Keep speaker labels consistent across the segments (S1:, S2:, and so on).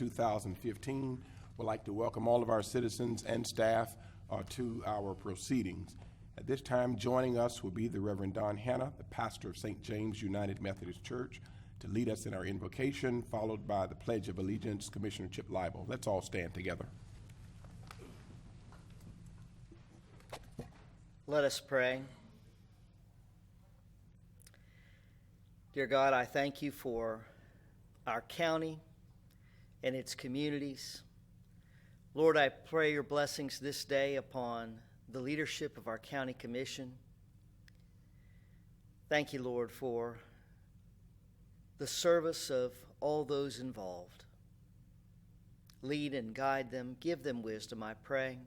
S1: 2015. We'd like to welcome all of our citizens and staff to our proceedings. At this time, joining us will be the Reverend Don Hanna, the pastor of St. James United Methodist Church, to lead us in our invocation, followed by the Pledge of Allegiance, Commissioner Chip Lible. Let's all stand together.
S2: Let us pray. Dear God, I thank you for our county and its communities. Lord, I pray your blessings this day upon the leadership of our county commission. Thank you, Lord, for the service of all those involved. Lead and guide them. Give them wisdom, I pray.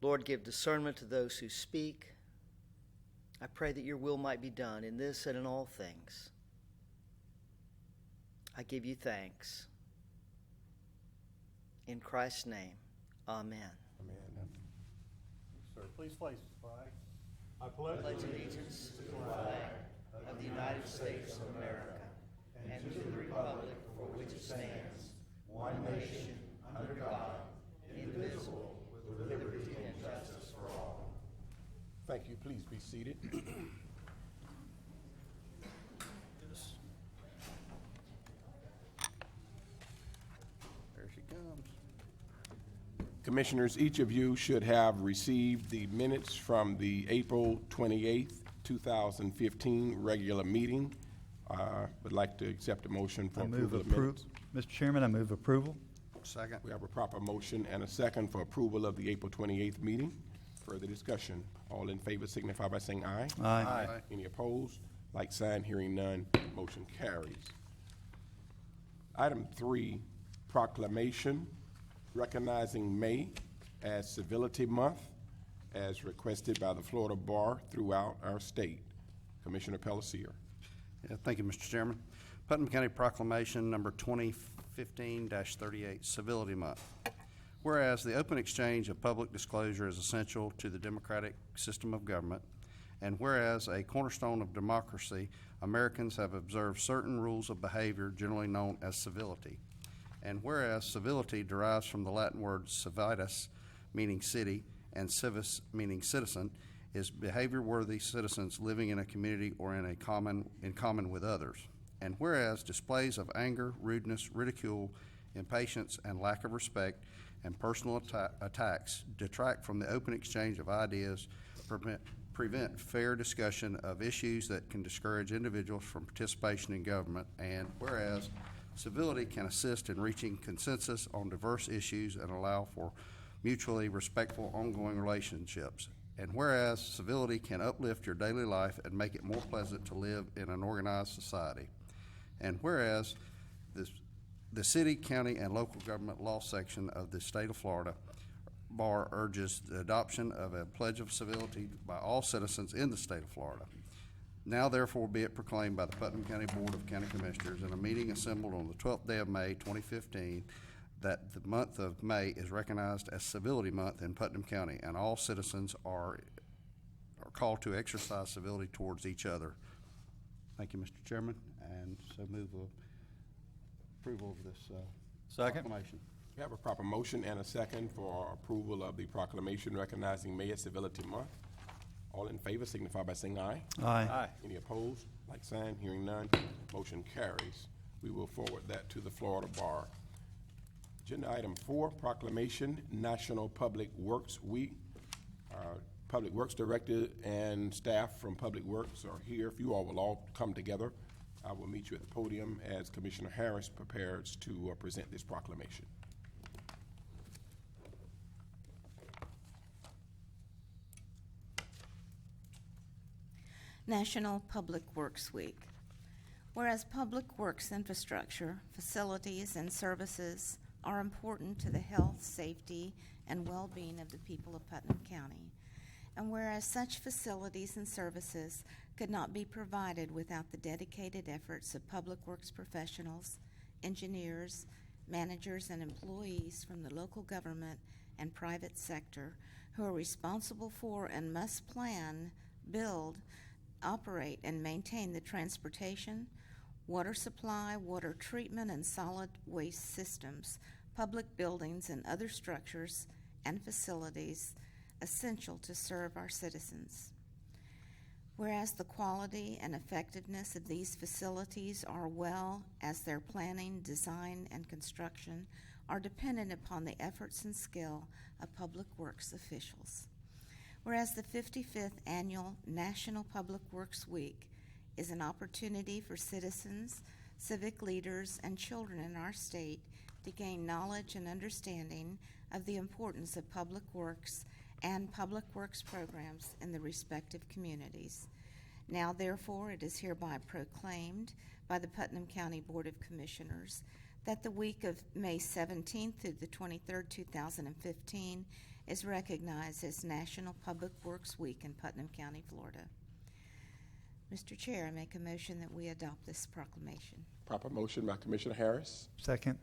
S2: Lord, give discernment to those who speak. I pray that your will might be done in this and in all things. I give you thanks. In Christ's name, amen.
S1: Amen.
S3: Sir, please place the flag. I
S2: Pledge allegiance to the flag of the United States of America and to the republic for which it stands, one nation, under God, indivisible, with liberty and justice for all.
S1: Thank you. Please be seated.
S3: There she comes.
S1: Commissioners, each of you should have received the minutes from the April 28th, 2015 regular meeting. Would like to accept a motion for approval of minutes.
S4: Mr. Chairman, I move approval.
S3: Second.
S1: We have a proper motion and a second for approval of the April 28th meeting. Further discussion. All in favor signify by saying aye.
S4: Aye.
S1: Any opposed? Like sign, hearing none, motion carries. Item 3, proclamation recognizing May as Civility Month as requested by the Florida Bar throughout our state. Commissioner Pelletier.
S3: Yeah, thank you, Mr. Chairman. Putnam County Proclamation number 2015-38, Civility Month. Whereas the open exchange of public disclosure is essential to the democratic system of government, and whereas a cornerstone of democracy, Americans have observed certain rules of behavior generally known as civility. And whereas civility derives from the Latin word civitas, meaning city, and civis, meaning citizen, is behavior-worthy citizens living in a community or in common with others. And whereas displays of anger, rudeness, ridicule, impatience, and lack of respect and personal attacks detract from the open exchange of ideas, prevent fair discussion of issues that can discourage individuals from participation in government, and whereas civility can assist in reaching consensus on diverse issues and allow for mutually respectful ongoing relationships, and whereas civility can uplift your daily life and make it more pleasant to live in an organized society, and whereas the city, county, and local government law section of the state of Florida Bar urges the adoption of a pledge of civility by all citizens in the state of Florida. Now therefore be it proclaimed by the Putnam County Board of County Commissioners in a meeting assembled on the 12th day of May 2015 that the month of May is recognized as Civility Month in Putnam County, and all citizens are called to exercise civility towards each other. Thank you, Mr. Chairman, and so move approval of this proclamation.
S1: We have a proper motion and a second for approval of the proclamation recognizing May as Civility Month. All in favor signify by saying aye.
S4: Aye.
S1: Any opposed? Like sign, hearing none, motion carries. We will forward that to the Florida Bar. Agenda item 4, proclamation, National Public Works Week. Public Works Director and staff from Public Works are here. If you all will all come together, I will meet you at the podium as Commissioner Harris prepares to present this proclamation.
S5: National Public Works Week. Whereas public works infrastructure, facilities, and services are important to the health, safety, and well-being of the people of Putnam County, and whereas such facilities and services could not be provided without the dedicated efforts of public works professionals, engineers, managers, and employees from the local government and private sector who are responsible for and must plan, build, operate, and maintain the transportation, water supply, water treatment, and solid waste systems, public buildings, and other structures and facilities essential to serve our citizens. Whereas the quality and effectiveness of these facilities are well as their planning, design, and construction are dependent upon the efforts and skill of public works officials. Whereas the 55th Annual National Public Works Week is an opportunity for citizens, civic leaders, and children in our state to gain knowledge and understanding of the importance of public works and public works programs in the respective communities. Now, therefore, it is hereby proclaimed by the Putnam County Board of Commissioners that the week of May 17th through the 23rd, 2015 is recognized as National Public Works Week in Putnam County, Florida. Mr. Chair, I make a motion that we adopt this proclamation.
S1: Proper motion by Commissioner Harris,
S4: Second.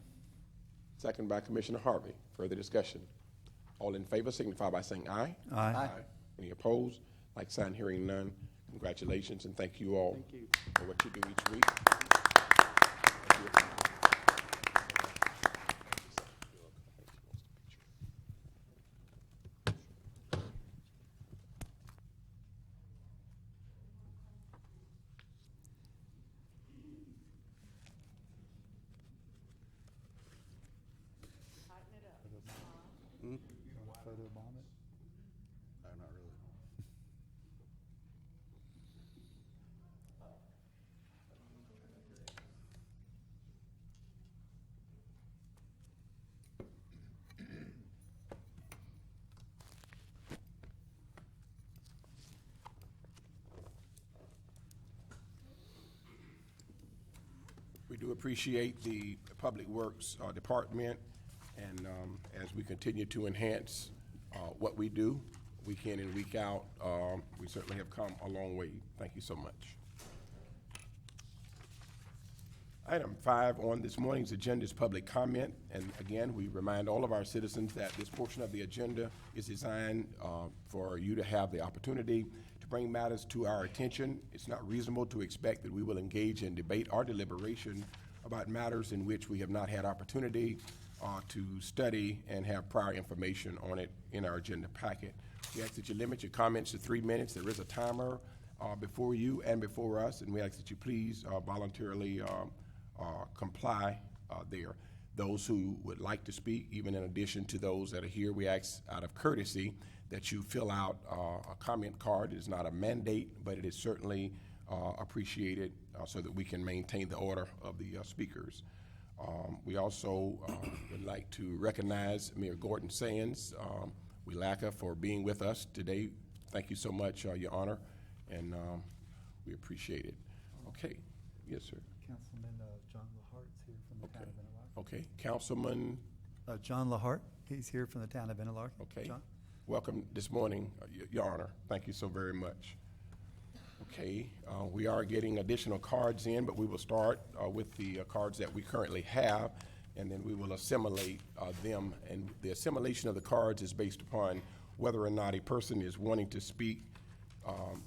S1: second by Commissioner Harvey. Further discussion? All in favor signify by saying aye.
S4: Aye.
S1: Any opposed? Like sign, hearing none. Congratulations and thank you all for what you do each week. Thank you.
S4: You want to photo bomb it?
S3: No, not really.
S1: We do appreciate the Public Works Department, and as we continue to enhance what we do, week in and week out, we certainly have come a long way. Thank you so much. Item 5 on this morning's agenda is public comment, and again, we remind all of our citizens that this portion of the agenda is designed for you to have the opportunity to bring matters to our attention. It's not reasonable to expect that we will engage in debate or deliberation about matters in which we have not had opportunity to study and have prior information on it in our agenda packet. We ask that you limit your comments to 3 minutes. There is a timer before you and before us, and we ask that you please voluntarily comply there. Those who would like to speak, even in addition to those that are here, we ask out of courtesy that you fill out a comment card. It is not a mandate, but it is certainly appreciated so that we can maintain the order of the speakers. We also would like to recognize Mayor Gordon Sands, Wielaka, for being with us today. Thank you so much, Your Honor, and we appreciate it. Okay. Yes, sir.
S4: Councilman John Lahart's here from the town of Interlochen.
S1: Okay. Councilman,
S4: John Lahart, he's here from the town of Interlochen.
S1: okay.
S4: John?
S1: Welcome this morning, Your Honor. Thank you so very much. Okay, we are getting additional cards in, but we will start with the cards that we currently have, and then we will assimilate them. And the assimilation of the cards is based upon whether or not a person is wanting to speak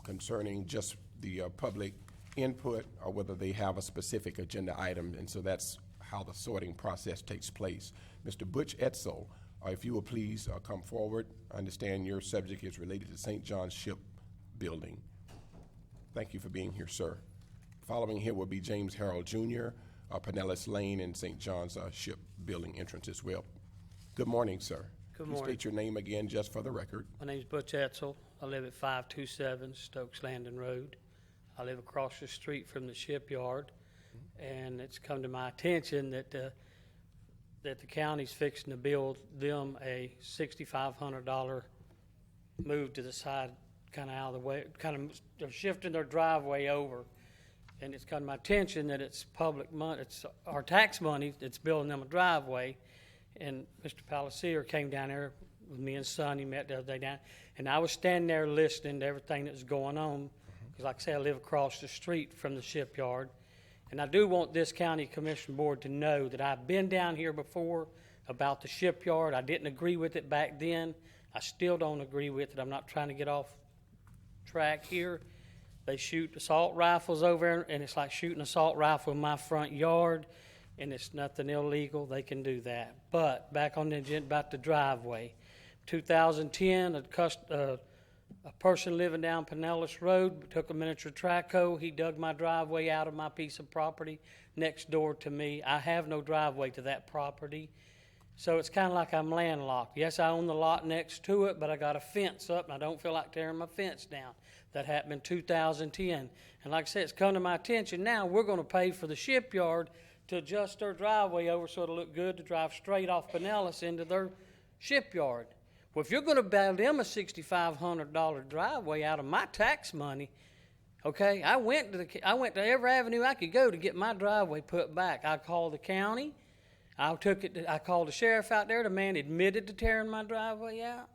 S1: concerning just the public input or whether they have a specific agenda item. And so that's how the sorting process takes place. Mr. Butch Etzel, if you will please come forward. I understand your subject is related to St. John's Ship Building. Thank you for being here, sir. Following here will be James Harold Jr., Pinellas Lane and St. John's Ship Building entrance as well. Good morning, sir.
S6: Good
S1: Please
S6: morning.
S1: state your name again just for the record.
S6: My name's Butch Etzel. I live at 527 Stokes Landing Road. I live across the street from the shipyard, and it's come to my attention that the county's fixing to build them a $6,500 move to the side, kind of out of the way, they're shifting their driveway over. And it's come to my attention that it's public money, it's our tax money that's building them a driveway. And Mr. Palacier came down there with me and son, he met the other day down, and I was standing there listening to everything that was going on, because like I say, I live across the street from the shipyard. And I do want this county commission board to know that I've been down here before about the shipyard. I didn't agree with it back then. I still don't agree with it. I'm not trying to get off track here. They shoot assault rifles over there, and it's like shooting an assault rifle in my front yard, and it's nothing illegal. They can do that. But back on the agenda about the driveway. 2010, a person living down Pinellas Road took a miniature traco. He dug my driveway out of my piece of property next door to me. I have no driveway to that property. So it's kind of like I'm landlocked. Yes, I own the lot next to it, but I got a fence up, and I don't feel like tearing my fence down. That happened in 2010. And like I said, it's come to my attention now, we're going to pay for the shipyard to adjust their driveway over so it'll look good to drive straight off Pinellas into their shipyard. Well, if you're going to build them a $6,500 driveway out of my tax money, okay, I went to every avenue I could go to get my driveway put back. I called the county. I called the sheriff out there. The man admitted to tearing my driveway out.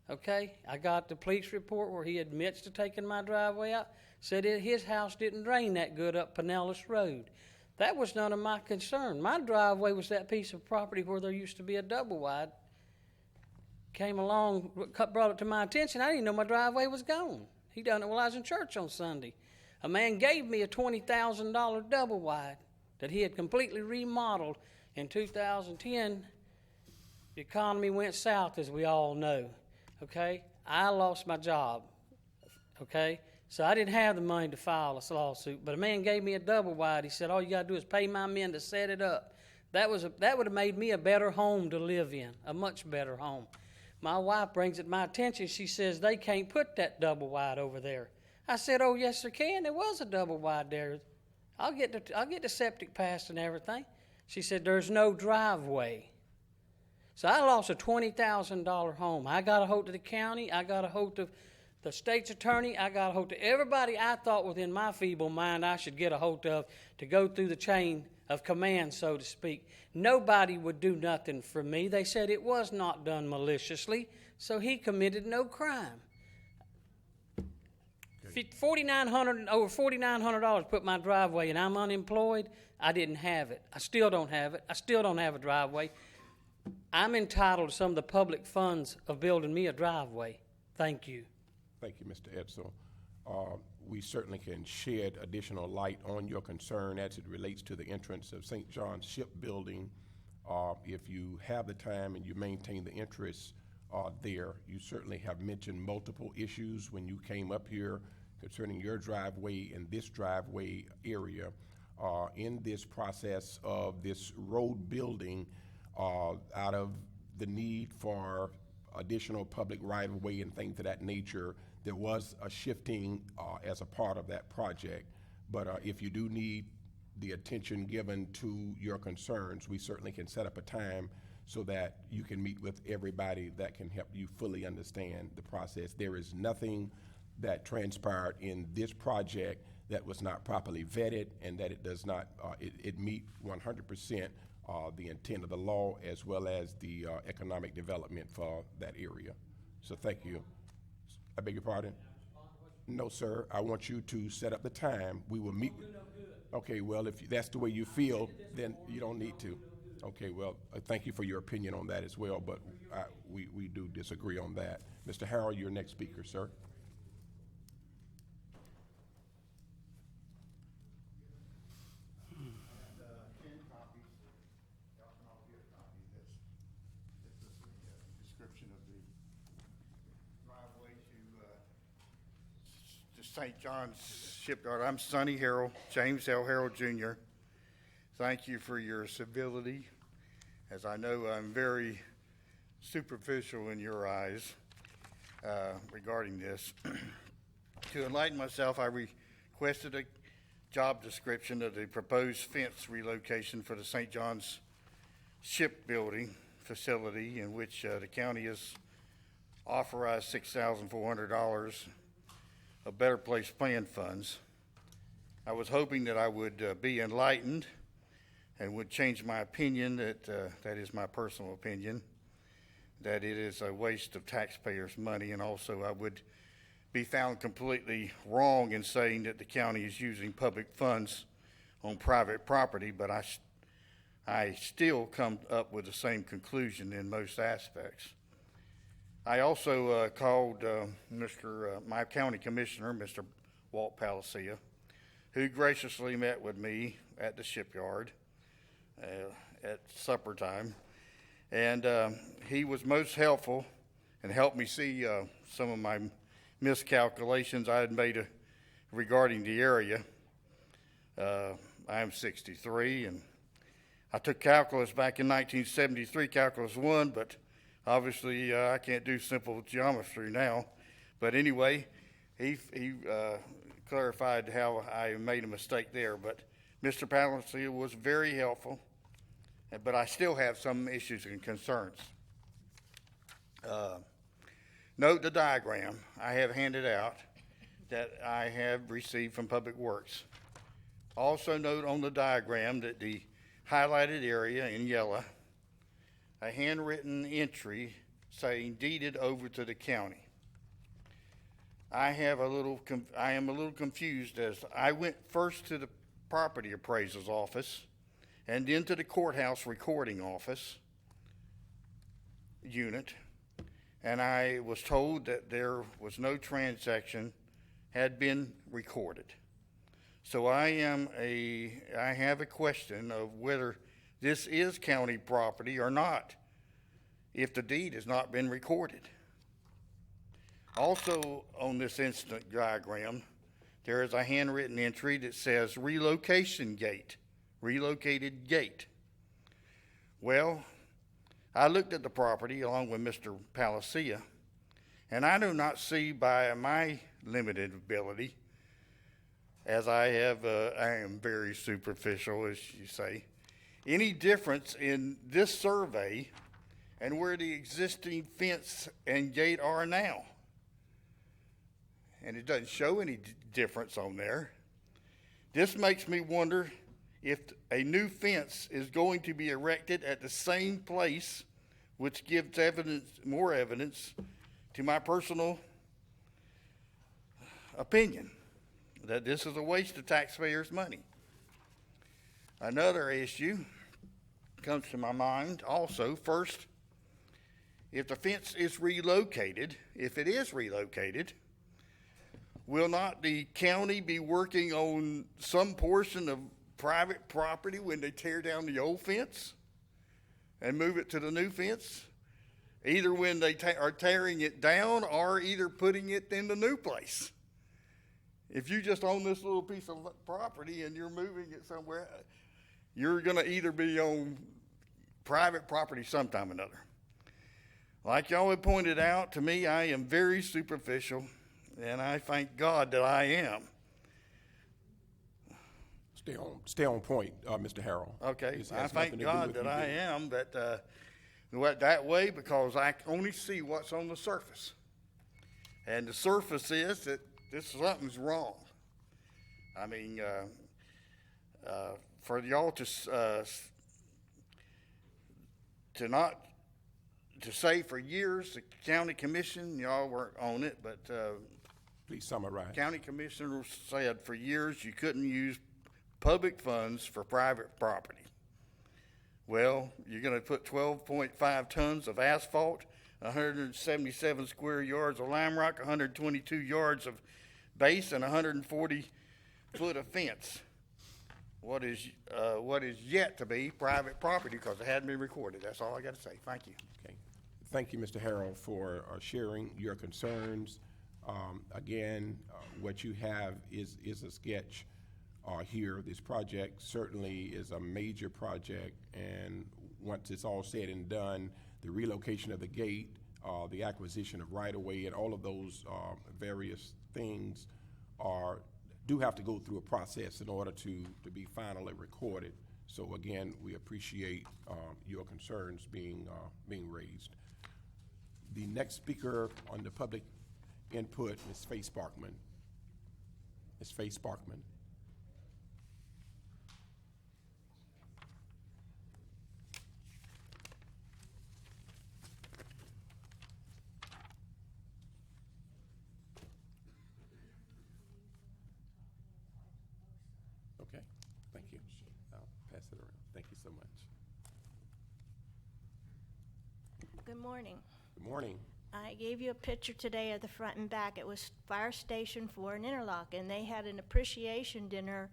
S6: Okay, I got the police report where he admits to taking my driveway out. Said his house didn't drain that good up Pinellas Road. That was none of my concern. My driveway was that piece of property where there used to be a double wide. Came along, brought it to my attention. I didn't know my driveway was gone. He done it while I was in church on Sunday. A man gave me a $20,000 double wide that he had completely remodeled. In 2010, the economy went south, as we all know. Okay, I lost my job. Okay, so I didn't have the money to file a lawsuit, but a man gave me a double wide. He said, all you got to do is pay my men to set it up. That would have made me a better home to live in, a much better home. My wife brings it to my attention. She says they can't put that double wide over there. I said, oh, yes, they can. There was a double wide there. I'll get the septic passed and everything. She said, there's no driveway. So I lost a $20,000 home. I got a hold of the county. I got a hold of the state's attorney. I got a hold of everybody I thought within my feeble mind I should get a hold of to go through the chain of command, so to speak. Nobody would do nothing for me. They said it was not done maliciously, so he committed no crime. Over $4,900 put my driveway, and I'm unemployed. I didn't have it. I still don't have it. I still don't have a driveway. I'm entitled to some of the public funds of building me a driveway. Thank you.
S1: Thank you, Mr. Edsel. We certainly can shed additional light on your concern as it relates to the entrance of St. John's Shipbuilding. If you have the time and you maintain the interest there, you certainly have mentioned multiple issues when you came up here concerning your driveway and this driveway area. In this process of this road building, out of the need for additional public right-of-way and things of that nature, there was a shifting as a part of that project. But if you do need the attention given to your concerns, we certainly can set up a time so that you can meet with everybody that can help you fully understand the process. There is nothing that transpired in this project that was not properly vetted, and that it does not, it meet 100% the intent of the law as well as the economic development for that area. So thank you. I beg your pardon? No, sir. I want you to set up the time. We will meet. Okay, well, if that's the way you feel, then you don't need to. Okay, well, thank you for your opinion on that as well, but we do disagree on that. Mr. Harrell, your next speaker, sir.
S7: St. John's Shipyard. I'm Sonny Harrell, James L. Harrell Jr. Thank you for your civility, as I know I'm very superficial in your eyes regarding this. To enlighten myself, I requested a job description of the proposed fence relocation for the St. John's Shipbuilding facility, in which the county has authorized $6,400 of Better Place Plan funds. I was hoping that I would be enlightened and would change my opinion, that is my personal opinion, that it is a waste of taxpayers' money, and also I would be found completely wrong in saying that the county is using public funds on private property, but I still come up with the same conclusion in most aspects. I also called my county commissioner, Mr. Walt Palacia, who graciously met with me at the shipyard at supper time. And he was most helpful and helped me see some of my miscalculations I had made regarding the area. I am 63, and I took calculus back in 1973, calculus 1, but obviously I can't do simple geometry now. But anyway, he clarified how I made a mistake there. But Mr. Palacia was very helpful, but I still have some issues and concerns. Note the diagram I have handed out that I have received from Public Works. Also note on the diagram that the highlighted area in yellow, a handwritten entry saying deeded over to the county. I am a little confused, as I went first to the property appraiser's office and then to the courthouse recording office unit, and I was told that there was no transaction had been recorded. So I have a question of whether this is county property or not, if the deed has not been recorded. Also on this instant diagram, there is a handwritten entry that says relocation gate, relocated gate. Well, I looked at the property along with Mr. Palacia, and I do not see by my limited ability, as I am very superficial, as you say, any difference in this survey and where the existing fence and gate are now. And it doesn't show any difference on there. This makes me wonder if a new fence is going to be erected at the same place, which gives more evidence to my personal opinion that this is a waste of taxpayers' money. Another issue comes to my mind also. First, if the fence is relocated, if it is relocated, will not the county be working on some portion of private property when they tear down the old fence and move it to the new fence? Either when they are tearing it down or either putting it in the new place. If you just own this little piece of property and you're moving it somewhere, you're going to either be on private property sometime or another. Like y'all have pointed out to me, I am very superficial, and I thank God that I am.
S1: Stay on point, Mr. Harrell.
S7: Okay,
S1: This
S7: I
S1: has
S7: thank
S1: nothing to do
S7: God
S1: with
S7: that
S1: you
S7: I
S1: being-
S7: am that way, because I only see what's on the surface. And the surface is that something's wrong. I mean, for y'all to say for years the county commission, y'all weren't on it, but
S1: Please summarize.
S7: county commissioner said for years you couldn't use public funds for private property. Well, you're going to put 12.5 tons of asphalt, 177 square yards of lime rock, 122 yards of base, and 140 foot of fence. What is yet to be private property because it hadn't been recorded. That's all I got to say. Thank you.
S1: Okay. Thank you, Mr. Harrell, for sharing your concerns. Again, what you have is a sketch here. This project certainly is a major project, and once it's all said and done, the relocation of the gate, the acquisition of right-of-way, and all of those various things do have to go through a process in order to be finally recorded. So again, we appreciate your concerns being raised. The next speaker on the public input is Faye Sparkman. Ms. Faye Sparkman. Okay, thank you. I'll pass it around. Thank you so much.
S8: Good morning.
S1: Good morning.
S8: I gave you a picture today of the front and back. It was Fire Station 4 in Interlock, and they had an appreciation dinner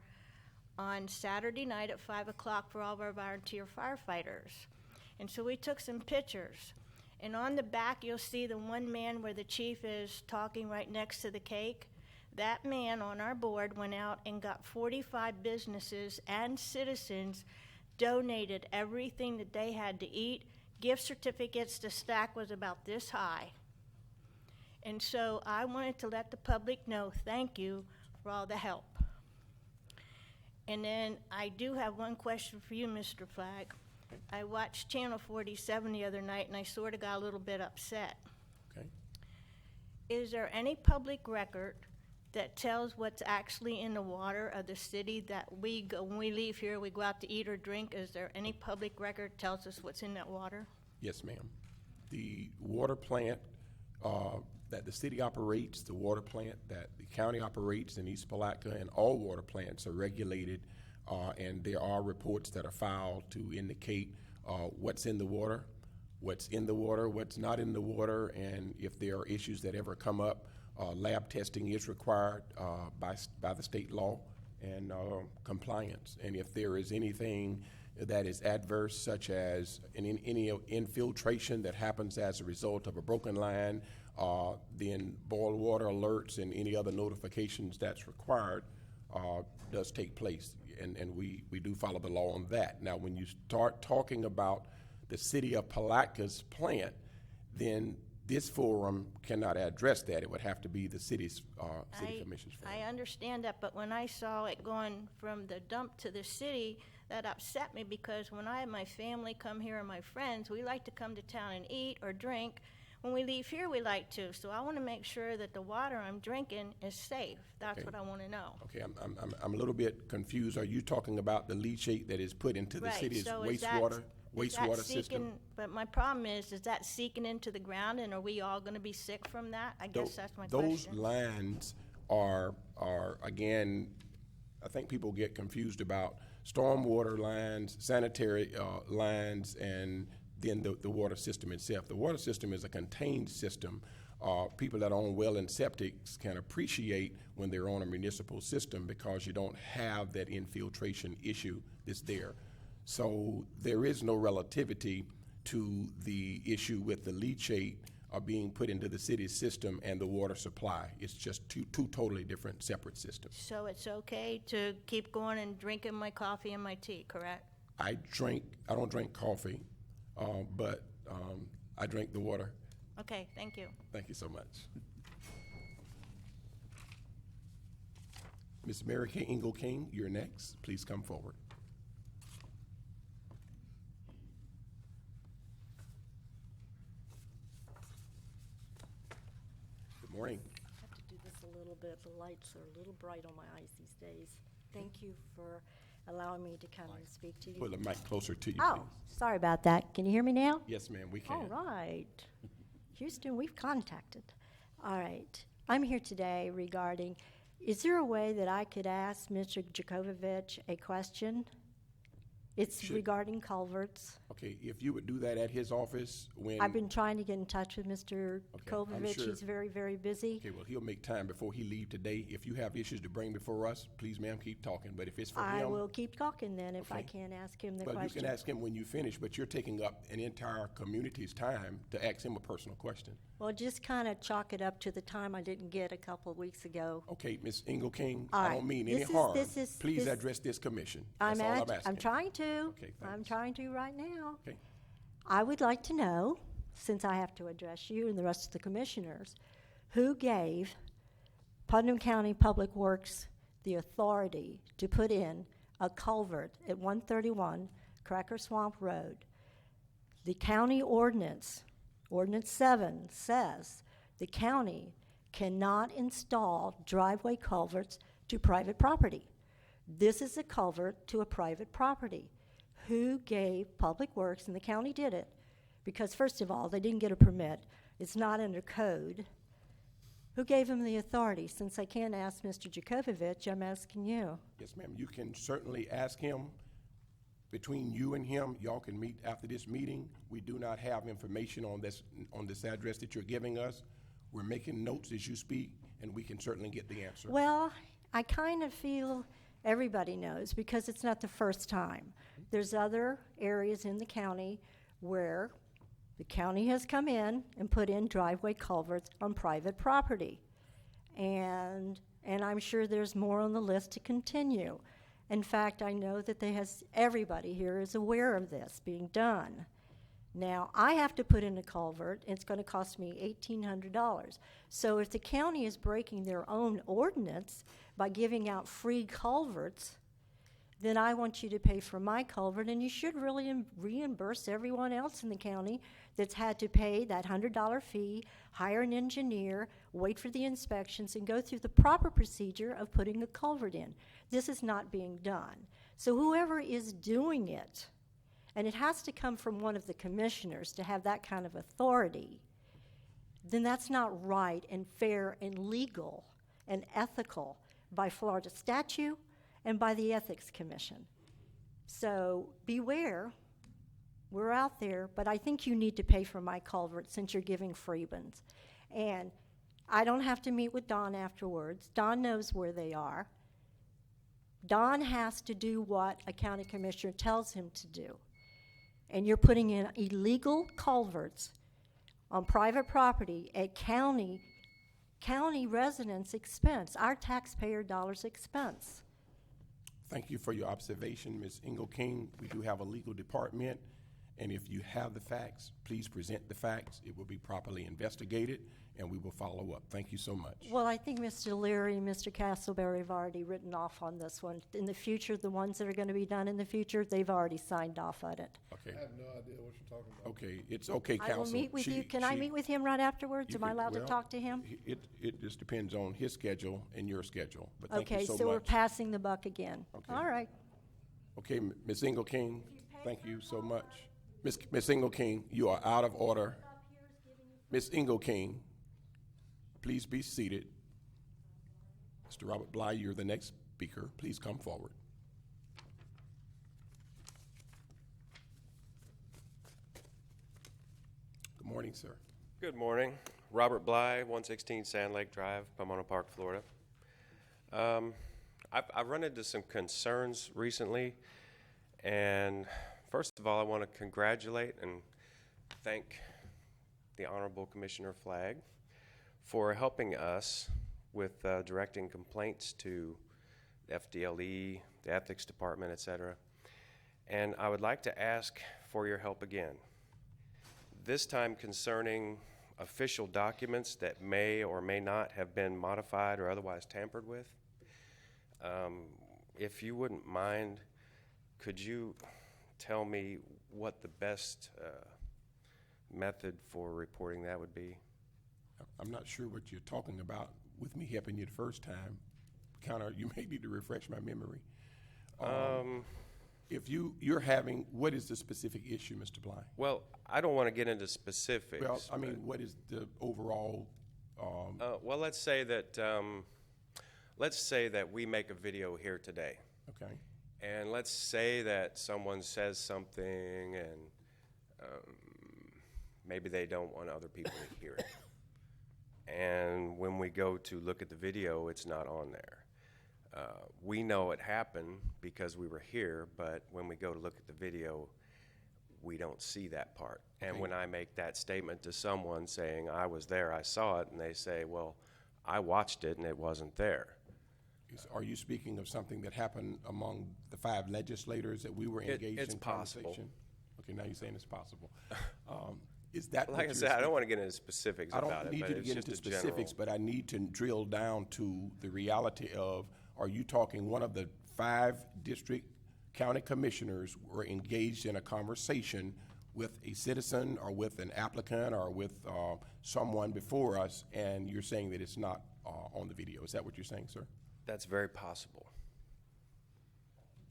S8: on Saturday night at 5 o'clock for all of our volunteer firefighters. And so we took some pictures. And on the back, you'll see the one man where the chief is talking right next to the cake. That man on our board went out and got 45 businesses and citizens donated everything that they had to eat. Gift certificates, the stack was about this high. And so I wanted to let the public know, thank you for all the help. And then I do have one question for you, Mr. Flagg. I watched Channel 47 the other night, and I sort of got a little bit upset.
S1: Okay.
S8: Is there any public record that tells what's actually in the water of the city that we go, when we leave here, we go out to eat or drink? Is there any public record tells us what's in that water?
S1: Yes, ma'am. The water plant that the city operates, the water plant that the county operates in East Palatka, and all water plants are regulated, and there are reports that are filed to indicate what's in the water, what's not in the water, and if there are issues that ever come up. Lab testing is required by the state law, and compliance. And if there is anything that is adverse, such as any infiltration that happens as a result of a broken line, then boil water alerts and any other notifications that's required does take place. And we do follow the law on that. Now, when you start talking about the city of Palatka's plant, then this forum cannot address that. It would have to be the city's city commission's forum.
S8: I understand that, but when I saw it going from the dump to the city, that upset me, because when I have my family come here and my friends, we like to come to town and eat or drink. When we leave here, we like to. So I want to make sure that the water I'm drinking is safe. That's
S1: Okay.
S8: what I want to know.
S1: Okay, I'm a little bit confused. Are you talking about the leachate that is put into the
S8: Right,
S1: city's
S8: so is that
S1: wastewater system?
S8: seeking, but my problem is that seeking into the ground, and are we all going to be sick from that? I guess that's my
S1: Those
S8: question.
S1: lines are again, I think people get confused about stormwater lines, sanitary lines, and then the water system itself. The water system is a contained system. People that own well and septics can appreciate when they're on a municipal system, because you don't have that infiltration issue that's there. So there is no relativity to the issue with the leachate being put into the city's system and the water supply. It's just two totally different, separate systems.
S8: So it's okay to keep going and drinking my coffee and my tea, correct?
S1: I don't drink coffee, but I drink the water.
S8: Okay, thank you.
S1: Thank you so much. Ms. Mary Kay Ingle King, you're next. Please come forward. Good morning.
S9: I have to do this a little bit. The lights are a little bright on my eyes these days. Thank you for allowing me to come and speak to you.
S1: Put the mic closer to you,
S9: Oh,
S1: please.
S9: sorry about that. Can you hear me now?
S1: Yes, ma'am, we can.
S9: All right. Houston, we've contacted. All right. I'm here today regarding, is there a way that I could ask Mr. Jakovovich a question? It's
S1: Should-
S9: regarding culverts.
S1: Okay, if you would do that at his office when.
S9: I've been trying to get in touch with Mr.
S1: Okay, I'm
S9: Jakovovich.
S1: sure-
S9: He's very, very busy.
S1: Okay, well, he'll make time before he leave today. If you have issues to bring before us, please, ma'am, keep talking. But if it's for
S9: I
S1: him.
S9: will keep talking then if I
S1: Okay.
S9: can't ask him the
S1: Well,
S9: question.
S1: you can ask him when you finish, but you're taking up an entire community's time to ask him a personal question.
S9: Well, just kind of chalk it up to the time I didn't get a couple of weeks ago.
S1: Okay, Ms. Ingle King,
S9: All
S1: I
S9: right,
S1: don't mean any
S9: this is-
S1: harm.
S9: this is-
S1: Please
S9: this-
S1: address this commission. That's all I'm asking.
S9: I'm trying to.
S1: Okay,
S9: I'm
S1: thanks.
S9: trying to right now.
S1: Okay.
S9: I would like to know, since I have to address you and the rest of the commissioners, who gave Putnam County Public Works the authority to put in a culvert at 131 Cracker Swamp Road? The county ordinance, Ordinance 7, says the county cannot install driveway culverts to private property. This is a culvert to a private property. Who gave Public Works, and the county did it, because first of all, they didn't get a permit. It's not under code. Who gave them the authority? Since I can't ask Mr. Jakovovich, I'm asking you.
S1: Yes, ma'am, you can certainly ask him between you and him, y'all can meet after this meeting. We do not have information on this address that you're giving us. We're making notes as you speak, and we can certainly get the answer.
S9: Well, I kind of feel everybody knows because it's not the first time. There's other areas in the county where the county has come in and put in driveway culverts on private property. And I'm sure there's more on the list to continue. In fact, I know that everybody here is aware of this being done. Now, I have to put in a culvert, and it's going to cost me $1,800. So if the county is breaking their own ordinance by giving out free culverts, then I want you to pay for my culvert, and you should really reimburse everyone else in the county that's had to pay that $100 fee, hire an engineer, wait for the inspections, and go through the proper procedure of putting a culvert in. This is not being done. So whoever is doing it, and it has to come from one of the commissioners to have that kind of authority, then that's not right and fair and legal and ethical by Florida statute and by the Ethics Commission. So beware, we're out there, but I think you need to pay for my culvert since you're giving free ones. And I don't have to meet with Don afterwards. Don knows where they are. Don has to do what a county commissioner tells him to do. And you're putting in illegal culverts on private property at county residents' expense, our taxpayer dollars' expense.
S1: Thank you for your observation, Ms. Ingle King. We do have a legal department, and if you have the facts, please present the facts. It will be properly investigated, and we will follow up. Thank you so much.
S9: Well, I think Mr. Leary and Mr. Castleberry have already written off on this one. In the future, the ones that are going to be done in the future, they've already signed off on it.
S1: Okay.
S4: I have no idea what you're talking about.
S1: Okay, it's okay,
S9: I will
S1: counsel.
S9: meet with you. Can I meet with him right afterwards?
S1: You
S9: Am I
S1: can-
S9: allowed to
S1: well,
S9: talk to him?
S1: It just depends on his schedule and your schedule, but thank you
S9: Okay,
S1: so
S9: so we're
S1: much.
S9: passing the buck again.
S1: Okay.
S9: All right.
S1: Okay, Ms. Ingle King, thank you so much. Ms. Ingle King, you are out of order. Ms. Ingle King, please be seated. Mr. Robert Bly, you're the next speaker. Please come forward. Good morning, sir.
S10: Good morning. Robert Bly, 116 Sand Lake Drive, Pomona Park, Florida. I've run into some concerns recently, and first of all, I want to congratulate and thank the Honorable Commissioner Flagg for helping us with directing complaints to the FDLE, the Ethics Department, etc. And I would like to ask for your help again, this time concerning official documents that may or may not have been modified or otherwise tampered with. If you wouldn't mind, could you tell me what the best method for reporting that would be?
S1: I'm not sure what you're talking about with me helping you the first time. You may need to refresh my memory. If you're having, what is the specific issue, Mr. Bly?
S10: Well, I don't want to get into specifics.
S1: Well, I mean, what is the overall?
S10: Well, let's say that we make a video here today,
S1: Okay.
S10: and let's say that someone says something, and maybe they don't want other people to hear it. And when we go to look at the video, it's not on there. We know it happened because we were here, but when we go to look at the video, we don't see that part. And when I make that statement to someone saying, I was there, I saw it, and they say, well, I watched it and it wasn't there.
S1: Are you speaking of something that happened among the 5 legislators that we were engaged
S10: it's
S1: in
S10: possible.
S1: conversation? Okay, now you're saying it's possible. Is that what
S10: Like I
S1: you're
S10: said, I don't
S1: speaking-
S10: want to get into specifics
S1: I
S10: about
S1: don't
S10: it,
S1: need
S10: but
S1: you to
S10: it's
S1: get
S10: just
S1: into
S10: a
S1: specifics,
S10: general.
S1: but I need to drill down to the reality of, are you talking one of the 5 district county commissioners were engaged in a conversation with a citizen or with an applicant or with someone before us, and you're saying that it's not on the video? Is that what you're saying, sir?
S10: That's very possible.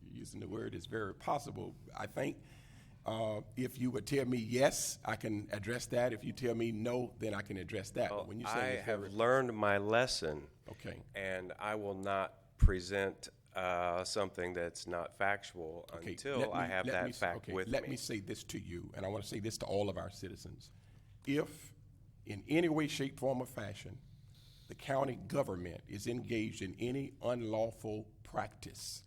S1: You're using the word "is very possible." I think if you would tell me yes, I can address that. If you tell me no, then I can address that.
S10: Well,
S1: But when you say
S10: I
S1: it's
S10: have
S1: very-
S10: learned my lesson,
S1: Okay.
S10: and I will not present something that's not factual
S1: Okay,
S10: until
S1: let
S10: I
S1: me-
S10: have
S1: let
S10: that
S1: me-
S10: fact
S1: okay,
S10: with
S1: Let
S10: me.
S1: me say this to you, and I want to say this to all of our citizens. If, in any way, shape, form, or fashion, the county government is engaged in any unlawful practice,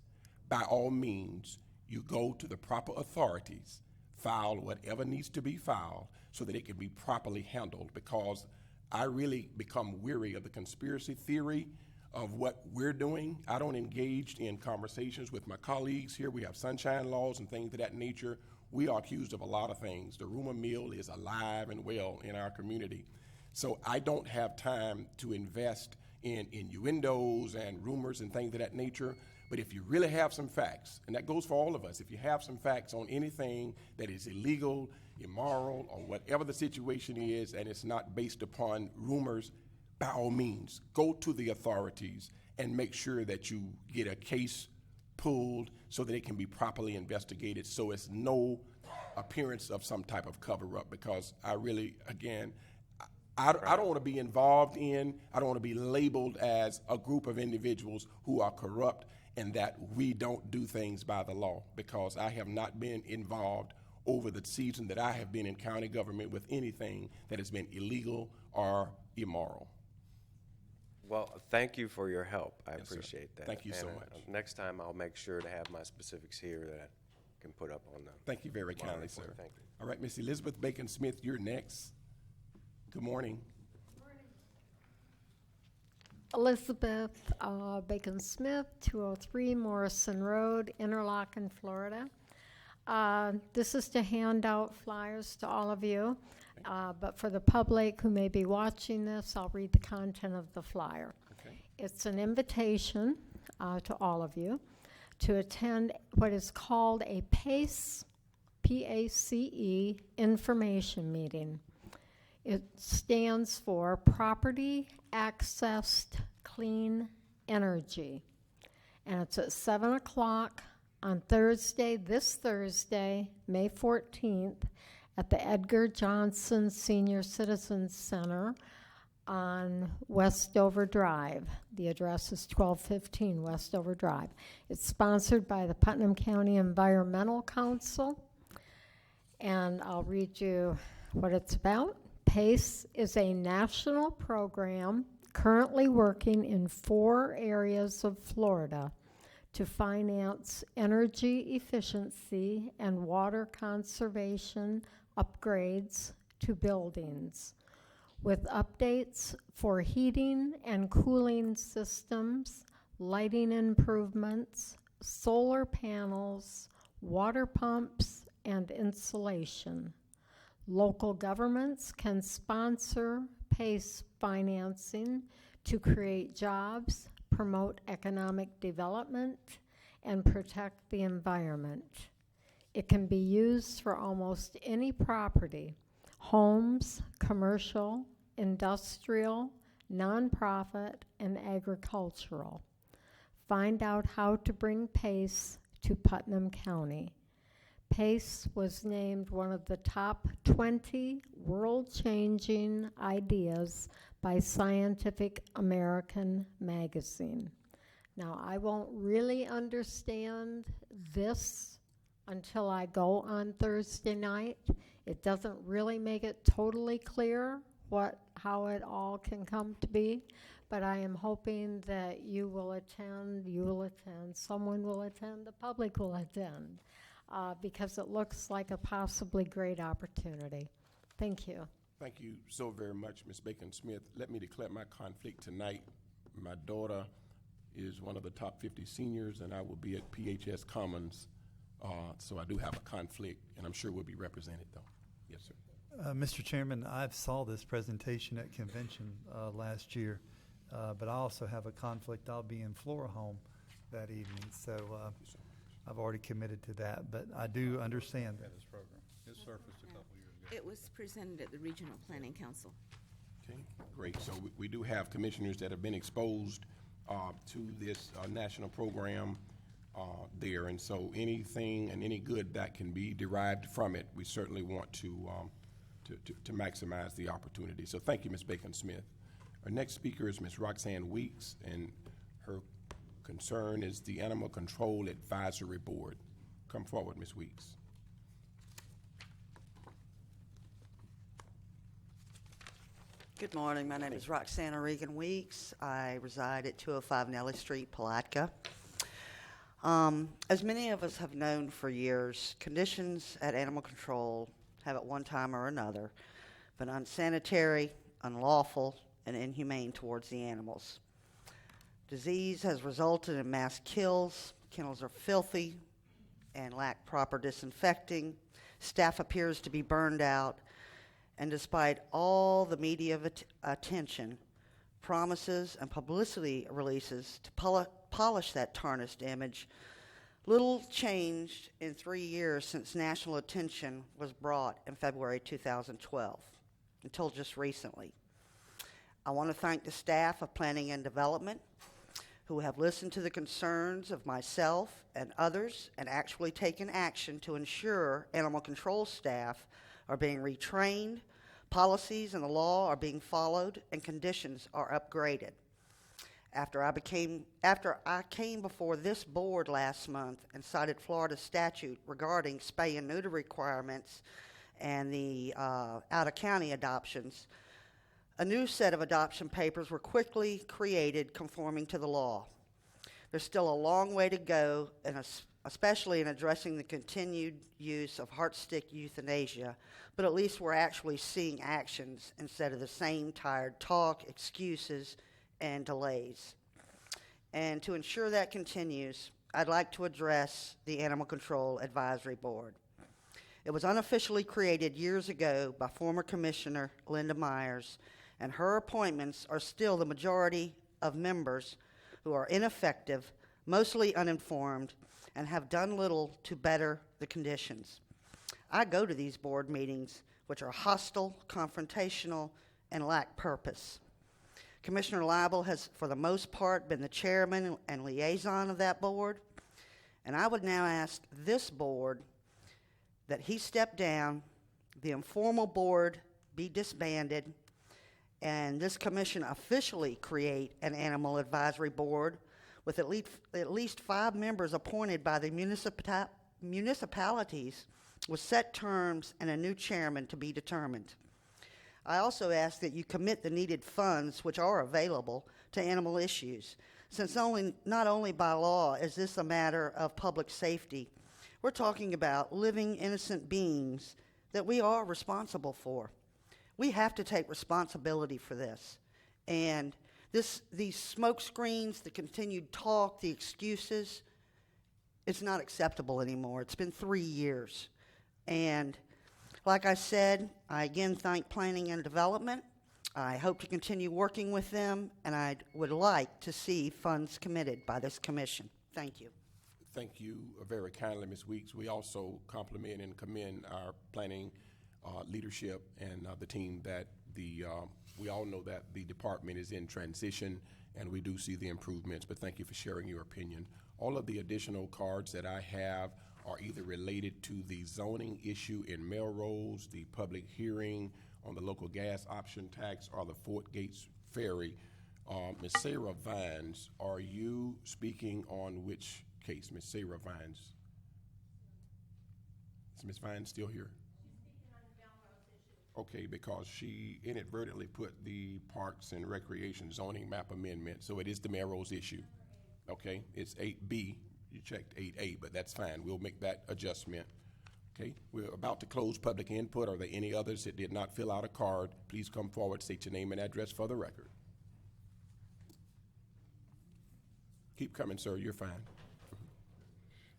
S1: by all means, you go to the proper authorities, file whatever needs to be filed so that it can be properly handled, because I really become weary of the conspiracy theory of what we're doing. I don't engage in conversations with my colleagues here. We have sunshine laws and things of that nature. We are accused of a lot of things. The rumor mill is alive and well in our community. So I don't have time to invest in innuendos and rumors and things of that nature. But if you really have some facts, and that goes for all of us, if you have some facts on anything that is illegal, immoral, or whatever the situation is, and it's not based upon rumors, by all means, go to the authorities and make sure that you get a case pulled so that it can be properly investigated, so it's no appearance of some type of cover-up, because I really, again, I don't want to be involved in, I don't want to be labeled as a group of individuals who are corrupt and that we don't do things by the law, because I have not been involved over the season that I have been in county government with anything that has been illegal or immoral.
S10: Well, thank you for your help. I
S1: Yes, sir.
S10: appreciate that.
S1: Thank you so
S10: And,
S1: much.
S10: Next time, I'll make sure to have my specifics here that I can put up on them.
S1: Thank you very kindly, sir.
S10: Thank you.
S1: All right, Miss Elizabeth Bacon-Smith, you're next. Good morning.
S11: Elizabeth Bacon-Smith, 203 Morrison Road, Interlochen, Florida. This is to hand out flyers to all of you, but for the public who may be watching this, I'll read the content of the flyer.
S1: Okay.
S11: It's an invitation to all of you to attend what is called a PACE, P-A-C-E, information meeting. It stands for Property Accessed Clean Energy. And it's at 7 o'clock on Thursday, this Thursday, May 14th, at the Edgar Johnson Senior Citizens Center on Westover Drive. The address is 1215 Westover Drive. It's sponsored by the Putnam County Environmental Council. And I'll read you what it's about. PACE is a national program currently working in 4 areas of Florida to finance energy efficiency and water conservation upgrades to buildings, with updates for heating and cooling systems, lighting improvements, solar panels, water pumps, and insulation. Local governments can sponsor PACE financing to create jobs, promote economic development, and protect the environment. It can be used for almost any property: homes, commercial, industrial, nonprofit, and agricultural. Find out how to bring PACE to Putnam County. PACE was named one of the top 20 world-changing ideas by Scientific American magazine. Now, I won't really understand this until I go on Thursday night. It doesn't really make it totally clear how it all can come to be, but I am hoping that you will attend, someone will attend, the public will attend. Because it looks like a possibly great opportunity. Thank you.
S1: Thank you so very much, Ms. Bacon-Smith. Let me declare my conflict tonight. My daughter is one of the top 50 seniors, and I will be at PHS Commons, so I do have a conflict, and I'm sure we'll be represented, though. Yes, sir.
S4: Mr. Chairman, I saw this presentation at convention last year, but I also have a conflict. I'll be in Flora Home that evening, so I've already committed to that, but I do understand that.
S12: This program, it surfaced a couple years ago.
S5: It was presented at the Regional Planning Council.
S1: Okay, great. So we do have commissioners that have been exposed to this national program there, and so anything and any good that can be derived from it, we certainly want to maximize the opportunity. So thank you, Ms. Bacon-Smith. Our next speaker is Ms. Roxanne Weeks, and her concern is the Animal Control Advisory Board. Come forward, Ms. Weeks.
S2: Good morning. My name is Roxana Regan Weeks. I reside at 205 Nellie Street, Palatka. As many of us have known for years, conditions at Animal Control have at one time or another been unsanitary, unlawful, and inhumane towards the animals. Disease has resulted in mass kills. Kennels are filthy and lack proper disinfecting. Staff appears to be burned out. And despite all the media attention, promises, and publicity releases to polish that tarnished image, little changed in 3 years since national attention was brought in February 2012, until just recently. I want to thank the staff of Planning and Development who have listened to the concerns of myself and others and actually taken action to ensure animal control staff are being retrained, policies and the law are being followed, and conditions are upgraded. After I came before this board last month and cited Florida statute regarding spay and neuter requirements and the out-of-county adoptions, a new set of adoption papers were quickly created conforming to the law. There's still a long way to go, and especially in addressing the continued use of heart-stick euthanasia, but at least we're actually seeing actions instead of the same tired talk, excuses, and delays. And to ensure that continues, I'd like to address the Animal Control Advisory Board. It was unofficially created years ago by former Commissioner Linda Myers, and her appointments are still the majority of members who are ineffective, mostly uninformed, and have done little to better the conditions. I go to these board meetings, which are hostile, confrontational, and lack purpose. Commissioner Lible has, for the most part, been the chairman and liaison of that board, and I would now ask this board that he step down, the informal board be disbanded, and this commission officially create an animal advisory board with at least 5 members appointed by the municipalities with set terms and a new chairman to be determined. I also ask that you commit the needed funds, which are available, to animal issues, since not only by law is this a matter of public safety, we're talking about living innocent beings that we are responsible for. We have to take responsibility for this. And these smoke screens, the continued talk, the excuses, it's not acceptable anymore. It's been 3 years. And like I said, I again thank Planning and Development. I hope to continue working with them, and I would like to see funds committed by this commission. Thank you.
S1: Thank you very kindly, Ms. Weeks. We also compliment and commend our planning leadership and the team that we all know that the department is in transition, and we do see the improvements, but thank you for sharing your opinion. All of the additional cards that I have are either related to the zoning issue in Melrose, the public hearing on the local gas option tax, or the Fort Gates Ferry. Ms. Sarah Vines, are you speaking on which case? Ms. Sarah Vines. Is Ms. Vines still here? Okay, because she inadvertently put the Parks and Recreation zoning map amendment, so it is the Melrose issue. Okay, it's 8B. You checked 8A, but that's fine. We'll make that adjustment. Okay, we're about to close public input. Are there any others that did not fill out a card? Please come forward, state your name and address for the record. Keep coming, sir. You're fine.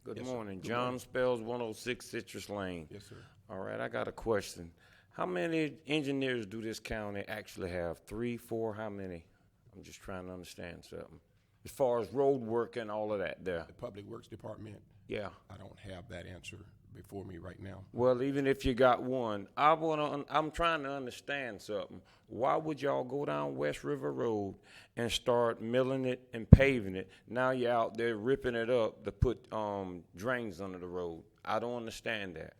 S13: Good
S1: Yes,
S13: morning.
S1: sir. Good
S13: John
S1: morning.
S13: Spells, 106 Citrus Lane.
S1: Yes, sir.
S13: All right, I got a question. How many engineers do this county actually have? 3, 4, how many? I'm just trying to understand something. As far as road work and all of that there.
S1: The Public Works Department,
S13: Yeah.
S1: I don't have that answer before me right now.
S13: Well, even if you got one, I'm trying to understand something. Why would y'all go down West River Road and start milling it and paving it? Now you're out there ripping it up to put drains under the road. I don't understand that.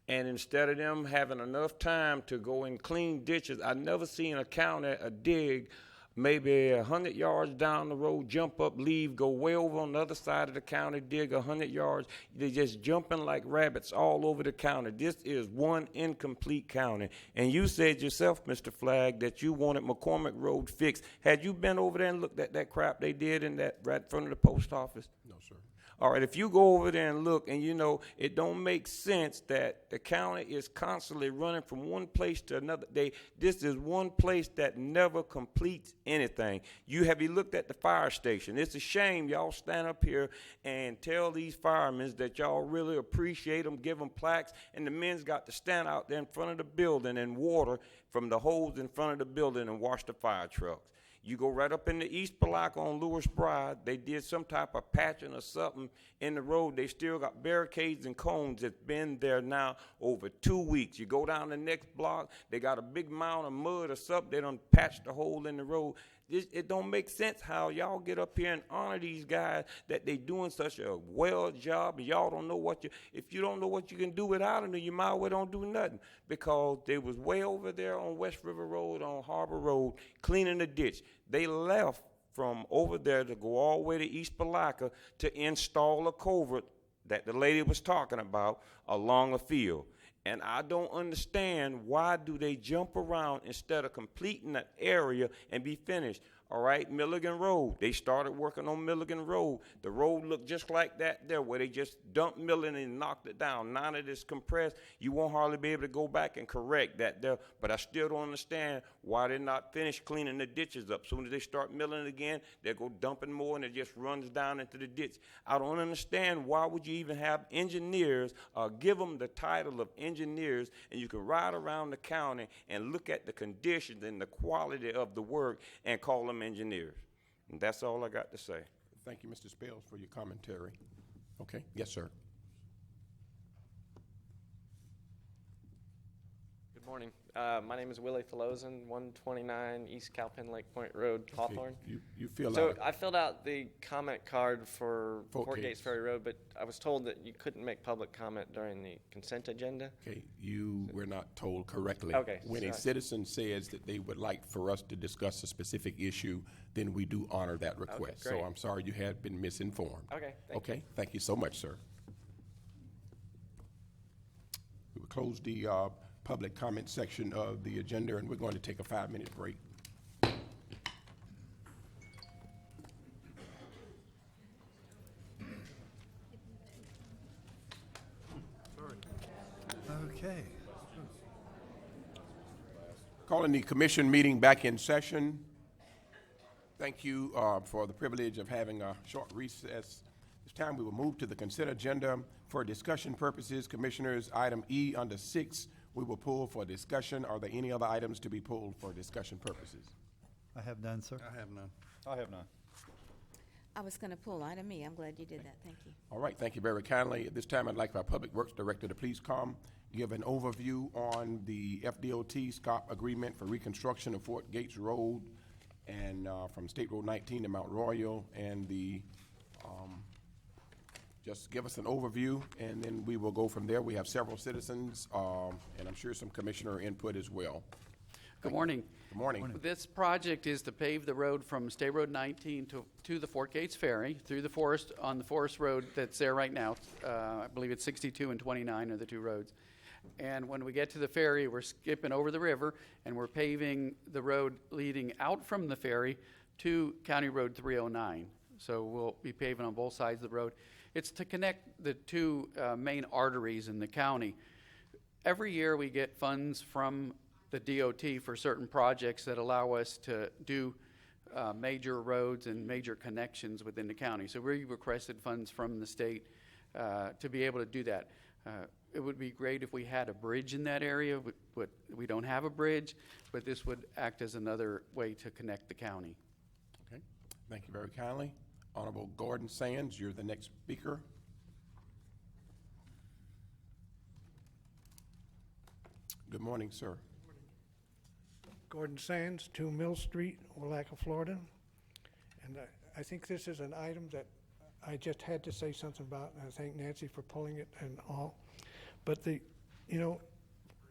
S13: And instead of them having enough time to go and clean ditches, I never seen a county dig maybe 100 yards down the road, jump up, leave, go way over on the other side of the county, dig 100 yards. They're just jumping like rabbits all over the county. This is one incomplete county. And you said yourself, Mr. Flagg, that you wanted McCormick Road fixed. Had you been over there and looked at that crap they did in that right in front of the post office?
S1: No, sir.
S13: All right, if you go over there and look, and you know, it don't make sense that the county is constantly running from one place to another. This is one place that never completes anything. Have you looked at the fire station? It's a shame y'all stand up here and tell these firemen that y'all really appreciate them, give them plaques, and the men's got to stand out there in front of the building and water from the hose in front of the building and wash the fire trucks. You go right up in the East Palaca on Lewis Bride, they did some type of patching or something in the road. They still got barricades and cones that's been there now over 2 weeks. You go down the next block, they got a big mound of mud or something. They done patched a hole in the road. It don't make sense how y'all get up here and honor these guys that they doing such a well job, and y'all don't know if you don't know what you can do without them, then you might well don't do nothing, because they was way over there on West River Road, on Harbor Road, cleaning the ditch. They left from over there to go all the way to East Palaca to install a culvert that the lady was talking about along a field. And I don't understand, why do they jump around instead of completing that area and be finished? All right, Milligan Road. They started working on Milligan Road. The road looked just like that there, where they just dumped milling and knocked it down. Now that it's compressed, you won't hardly be able to go back and correct that there. But I still don't understand why they're not finished cleaning the ditches up. As soon as they start milling it again, they'll go dumping more, and it just runs down into the ditch. I don't understand, why would you even have engineers, give them the title of engineers, and you can ride around the county and look at the conditions and the quality of the work and call them engineers. And that's all I got to say.
S1: Thank you, Mr. Spells, for your commentary. Okay, yes, sir.
S14: Good morning. My name is Willie Filozin, 129 East Cowpen Lake Point Road, Hawthorne.
S1: You feel
S14: So I filled out the comment card for Fort Gates Ferry Road, but I was told that you couldn't make public comment during the consent agenda.
S1: Okay, you were not told correctly.
S14: Okay,
S1: when a citizen says that they would like for us to discuss a specific issue, then we do honor that request.
S14: Okay, great.
S1: So I'm sorry you had been misinformed.
S14: Okay,
S1: Thank you so much, sir. We will close the public comment section of the agenda, and we're going to take a 5-minute break.
S4: Okay.
S1: Calling the commission meeting back in session. Thank you for the privilege of having a short recess. This time we will move to the consent agenda for discussion purposes. Commissioners, item E under 6, we will pull for discussion. Are there any other items to be pulled for discussion purposes?
S4: I have none, sir.
S3: I have none.
S12: I have none.
S5: I was going to pull item E. I'm glad you did that. Thank you.
S1: All right, thank you very kindly. At this time, I'd like for our Public Works Director to please come give an overview on the FDOT SCOP agreement for reconstruction of Fort Gates Road and from State Road 19 to Mount Royal, and the just give us an overview, and then we will go from there. We have several citizens, and I'm sure some commissioner input as well.
S15: Good morning.
S1: Good morning.
S15: This project is to pave the road from State Road 19 to the Fort Gates Ferry through the forest, on the forest road that's there right now. I believe it's 62 and 29 are the two roads. And when we get to the ferry, we're skipping over the river, and we're paving the road leading out from the ferry to County Road 309. So we'll be paving on both sides of the road. It's to connect the two main arteries in the county. Every year we get funds from the DOT for certain projects that allow us to do major roads and major connections within the county. So we requested funds from the state to be able to do that. It would be great if we had a bridge in that area, but we don't have a bridge, but this would act as another way to connect the county.
S1: Okay, thank you very kindly. Honorable Gordon Sands, you're the next speaker. Good morning, sir.
S16: Gordon Sands, 2 Mill Street, Willaca, Florida. And I think this is an item that I just had to say something about, and I thank Nancy for pulling it and all. But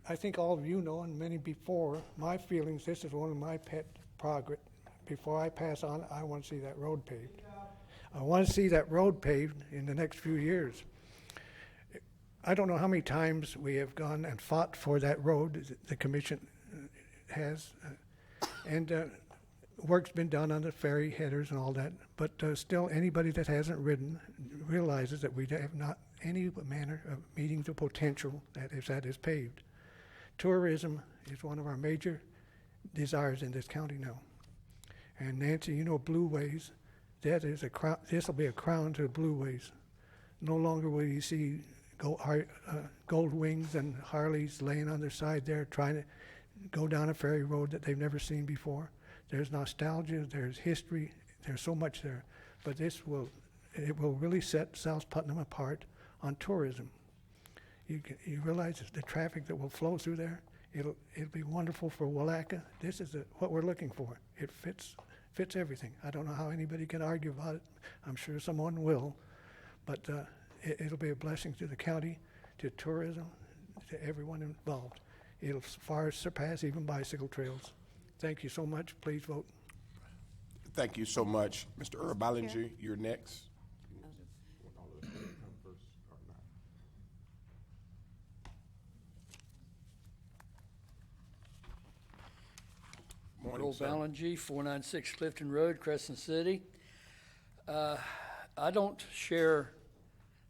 S16: I think all of you know, and many before, my feelings, this is one of my pet before I pass on, I want to see that road paved. I want to see that road paved in the next few years. I don't know how many times we have gone and fought for that road, the commission has, and work's been done on the ferry headers and all that, but still anybody that hasn't ridden realizes that we have not any manner of meeting the potential that is paved. Tourism is one of our major desires in this county now. And Nancy, you know, Blue Ways, that is a crown, this will be a crown to Blue Ways. No longer will you see gold wings and Harleys laying on their side there trying to go down a ferry road that they've never seen before. There's nostalgia, there's history, there's so much there. But it will really set South Putnam apart on tourism. You realize the traffic that will flow through there? It'll be wonderful for Willaca. This is what we're looking for. It fits everything. I don't know how anybody can argue about it. I'm sure someone will. But it'll be a blessing to the county, to tourism, to everyone involved. It'll far surpass even bicycle trails. Thank you so much. Please vote.
S1: Thank you so much. Mr. Earl Ballinger, you're next. Morning,
S17: Earl
S1: sir.
S17: Ballinger, 496 Clifton Road, Crescent City. I don't share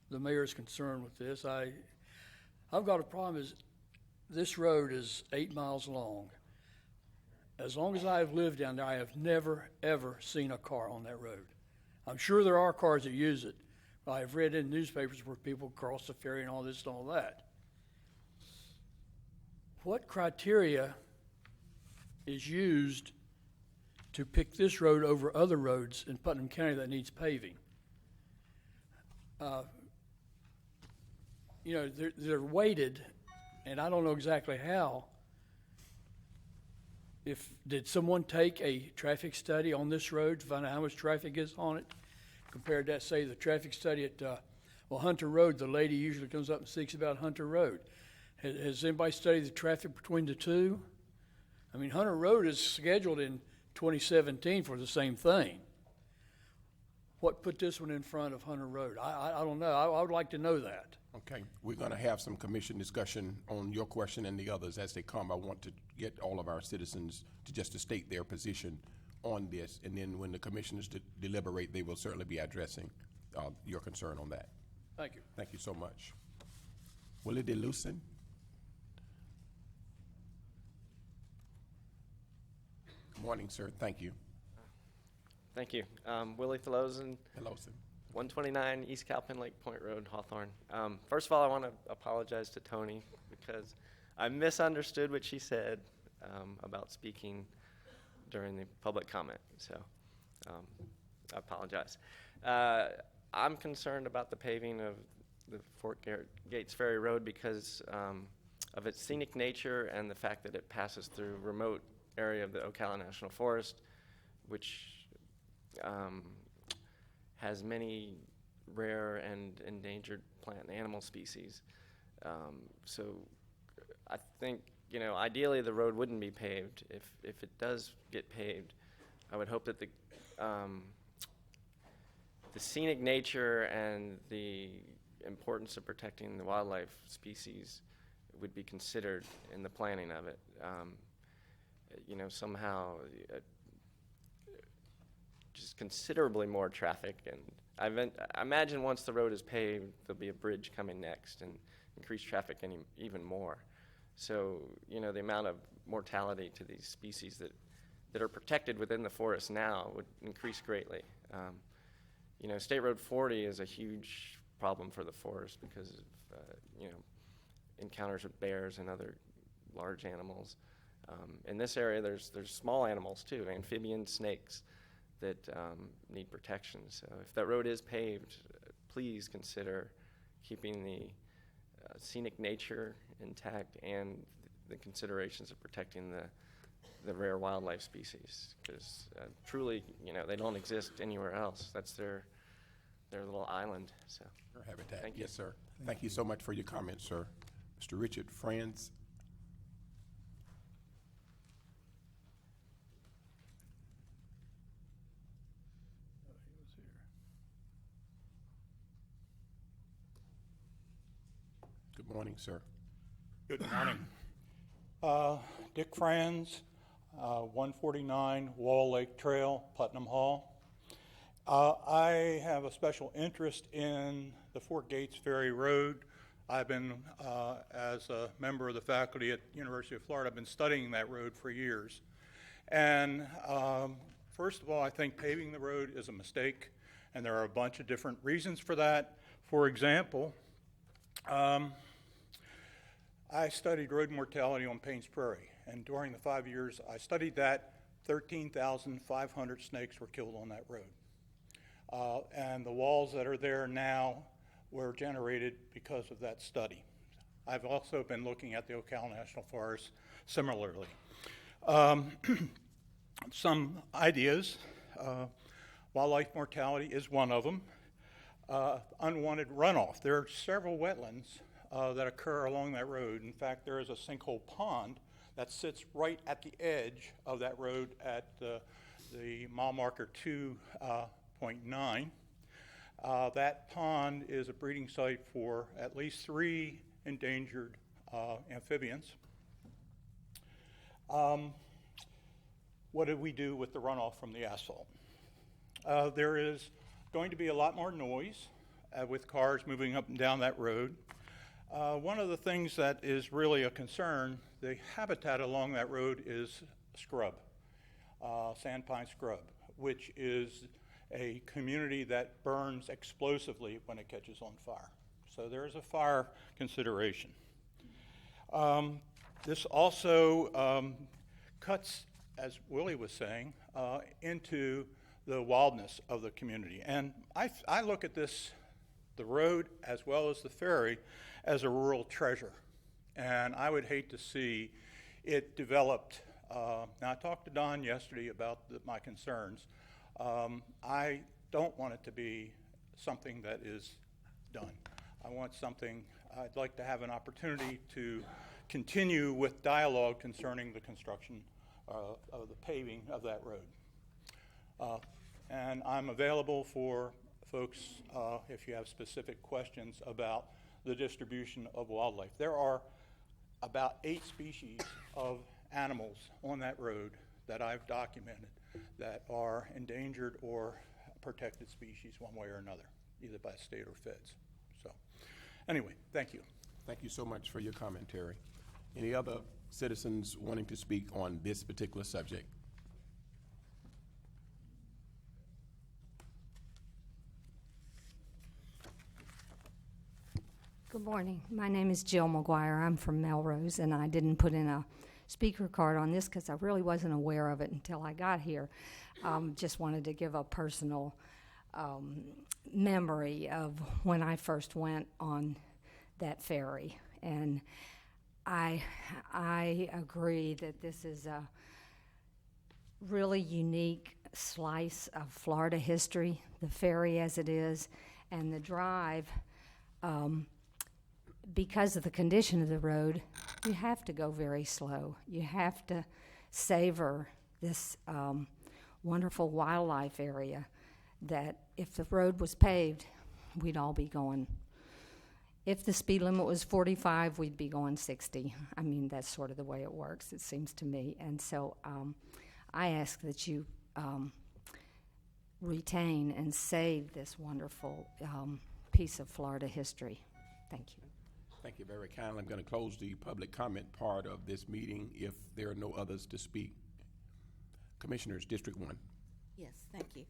S17: the mayor's concern with this. I've got a problem is this road is 8 miles long. As long as I've lived down there, I have never, ever seen a car on that road. I'm sure there are cars that use it. I've read in newspapers where people cross the ferry and all this and all that. What criteria is used to pick this road over other roads in Putnam County that needs paving? You know, they're weighted, and I don't know exactly how. Did someone take a traffic study on this road to find out how much traffic is on it? Compared to that, say, the traffic study at Hunter Road, the lady usually comes up and speaks about Hunter Road. Has anybody studied the traffic between the two? I mean, Hunter Road is scheduled in 2017 for the same thing. What put this one in front of Hunter Road? I don't know. I would like to know that.
S1: Okay, we're going to have some commission discussion on your question and the others as they come. I want to get all of our citizens to state their position on this, and then when the commissioners deliberate, they will certainly be addressing your concern on that.
S17: Thank you.
S1: Thank you so much. Willie DeLucin. Good morning, sir. Thank you.
S14: Thank you. Willie Thelosen.
S1: DeLucin.
S14: 129 East Calpin Lake Point Road, Hawthorne. First of all, I want to apologize to Tony because I misunderstood what she said about speaking during the public comment. So I apologize. I'm concerned about the paving of the Fort Gates Ferry Road because of its scenic nature and the fact that it passes through a remote area of the Ocala National Forest, which has many rare and endangered plant and animal species. So I think, you know, ideally the road wouldn't be paved. If it does get paved, I would hope that the scenic nature and the importance of protecting the wildlife species would be considered in the planning of it. You know, somehow just considerably more traffic, and I imagine once the road is paved, there'll be a bridge coming next and increase traffic even more. So, you know, the amount of mortality to these species that are protected within the forest now would increase greatly. You know, State Road 40 is a huge problem for the forest because of, you know, encounters with bears and other large animals. In this area, there's small animals too, amphibians, snakes, that need protection. So if that road is paved, please consider keeping the scenic nature intact and the considerations of protecting the rare wildlife species, because truly, you know, they don't exist anywhere else. That's their little island. So
S1: Your habitat.
S14: Thank you.
S1: Yes, sir. Thank you so much for your comments, sir. Mr. Richard Franz. Good morning, sir.
S18: Good morning. Dick Franz, 149 Wall Lake Trail, Putnam Hall. I have a special interest in the Fort Gates Ferry Road. I've been, as a member of the faculty at the University of Florida, I've been studying that road for years. And first of all, I think paving the road is a mistake, and there are a bunch of different reasons for that. For example, I studied road mortality on Paynes Prairie, and during the 5 years I studied that, 13,500 snakes were killed on that road. And the walls that are there now were generated because of that study. I've also been looking at the Ocala National Forest similarly. Some ideas. Wildlife mortality is one of them. Unwanted runoff. There are several wetlands that occur along that road. In fact, there is a sinkhole pond that sits right at the edge of that road at the mile marker 2.9. That pond is a breeding site for at least 3 endangered amphibians. What do we do with the runoff from the asphalt? There is going to be a lot more noise with cars moving up and down that road. One of the things that is really a concern, the habitat along that road is scrub, sandpine scrub, which is a community that burns explosively when it catches on fire. So there is a fire consideration. This also cuts, as Willie was saying, into the wildness of the community. And I look at this, the road as well as the ferry, as a rural treasure. And I would hate to see it developed. Now, I talked to Don yesterday about my concerns. I don't want it to be something that is done. I want something, I'd like to have an opportunity to continue with dialogue concerning the construction of the paving of that road. And I'm available for folks if you have specific questions about the distribution of wildlife. There are about 8 species of animals on that road that I've documented that are endangered or protected species one way or another, either by state or feds. So anyway, thank you.
S1: Thank you so much for your commentary. Any other citizens wanting to speak on this particular subject?
S19: Good morning. My name is Jill McGuire. I'm from Melrose, and I didn't put in a speaker card on this because I really wasn't aware of it until I got here. Just wanted to give a personal memory of when I first went on that ferry. And I agree that this is a really unique slice of Florida history, the ferry as it is, and the drive. Because of the condition of the road, you have to go very slow. You have to savor this wonderful wildlife area that if the road was paved, we'd all be going. If the speed limit was 45, we'd be going 60. I mean, that's sort of the way it works, it seems to me. And so I ask that you retain and save this wonderful piece of Florida history. Thank you.
S1: Thank you very kindly. I'm going to close the public comment part of this meeting if there are no others to speak. Commissioners, District 1.
S5: Yes, thank you.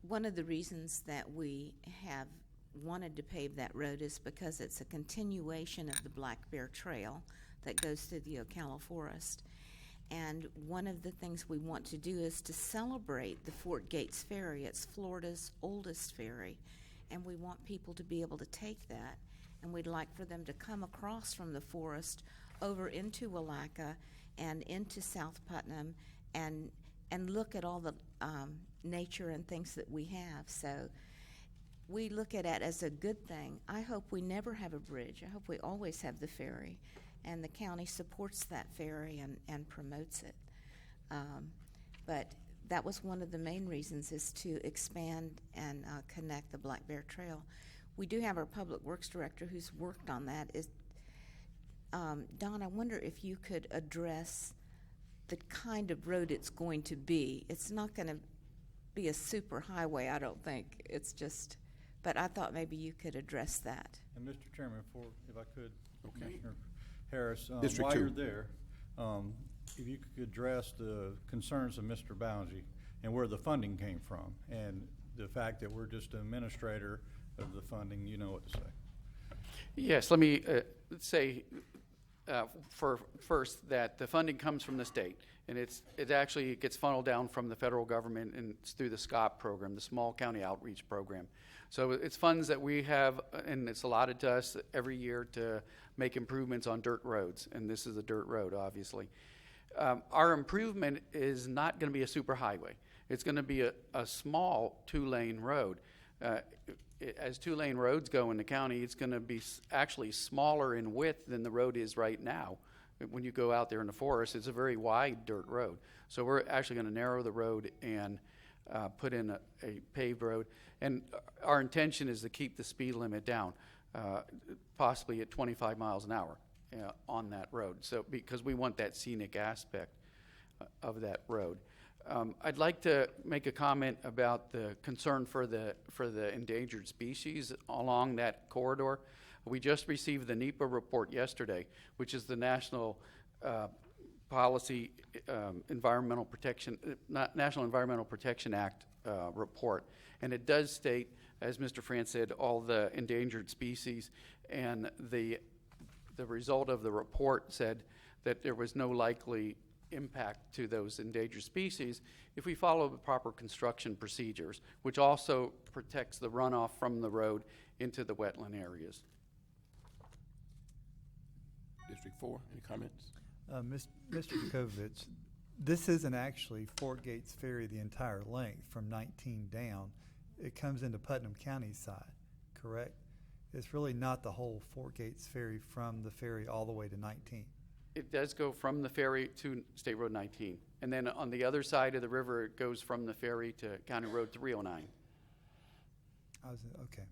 S5: One of the reasons that we have wanted to pave that road is because it's a continuation of the Black Bear Trail that goes through the Ocala Forest. And one of the things we want to do is to celebrate the Fort Gates Ferry. It's Florida's oldest ferry. And we want people to be able to take that, and we'd like for them to come across from the forest over into Willaca and into South Putnam and look at all the nature and things that we have. So we look at it as a good thing. I hope we never have a bridge. I hope we always have the ferry, and the county supports that ferry and promotes it. But that was one of the main reasons, is to expand and connect the Black Bear Trail. we do have our Public Works Director who's worked on that. Don, I wonder if you could address the kind of road it's going to be. It's not going to be a super highway, I don't think. It's just, but I thought maybe you could address that.
S12: And Mr. Chairman, if I could, Commissioner Harris,
S1: District
S12: while
S1: 2.
S12: you're there, if you could address the concerns of Mr. Boungy and where the funding came from, and the fact that we're just an administrator of the funding, you know what to say.
S15: Yes, let me say first that the funding comes from the state, and it actually gets funneled down from the federal government, and it's through the SCOP program, the Small County Outreach Program. So it's funds that we have, and it's allotted to us every year to make improvements on dirt roads, and this is a dirt road, obviously. Our improvement is not going to be a super highway. It's going to be a small 2-lane road. As 2-lane roads go in the county, it's going to be actually smaller in width than the road is right now. When you go out there in the forest, it's a very wide dirt road. So we're actually going to narrow the road and put in a paved road. And our intention is to keep the speed limit down, possibly at 25 miles an hour on that road. So because we want that scenic aspect of that road. I'd like to make a comment about the concern for the endangered species along that corridor. We just received the NEPA report yesterday, which is the National Policy Environmental Protection National Environmental Protection Act report, and it does state, as Mr. France said, all the endangered species, and the result of the report said that there was no likely impact to those endangered species if we follow the proper construction procedures, which also protects the runoff from the road into the wetland areas.
S1: District 4, any comments?
S4: Mr. Vukovich, this isn't actually Fort Gates Ferry the entire length from 19 down. It comes into Putnam County side, correct? It's really not the whole Fort Gates Ferry from the ferry all the way to 19.
S15: It does go from the ferry to State Road 19. And then on the other side of the river, it goes from the ferry to County Road 309.
S4: Okay.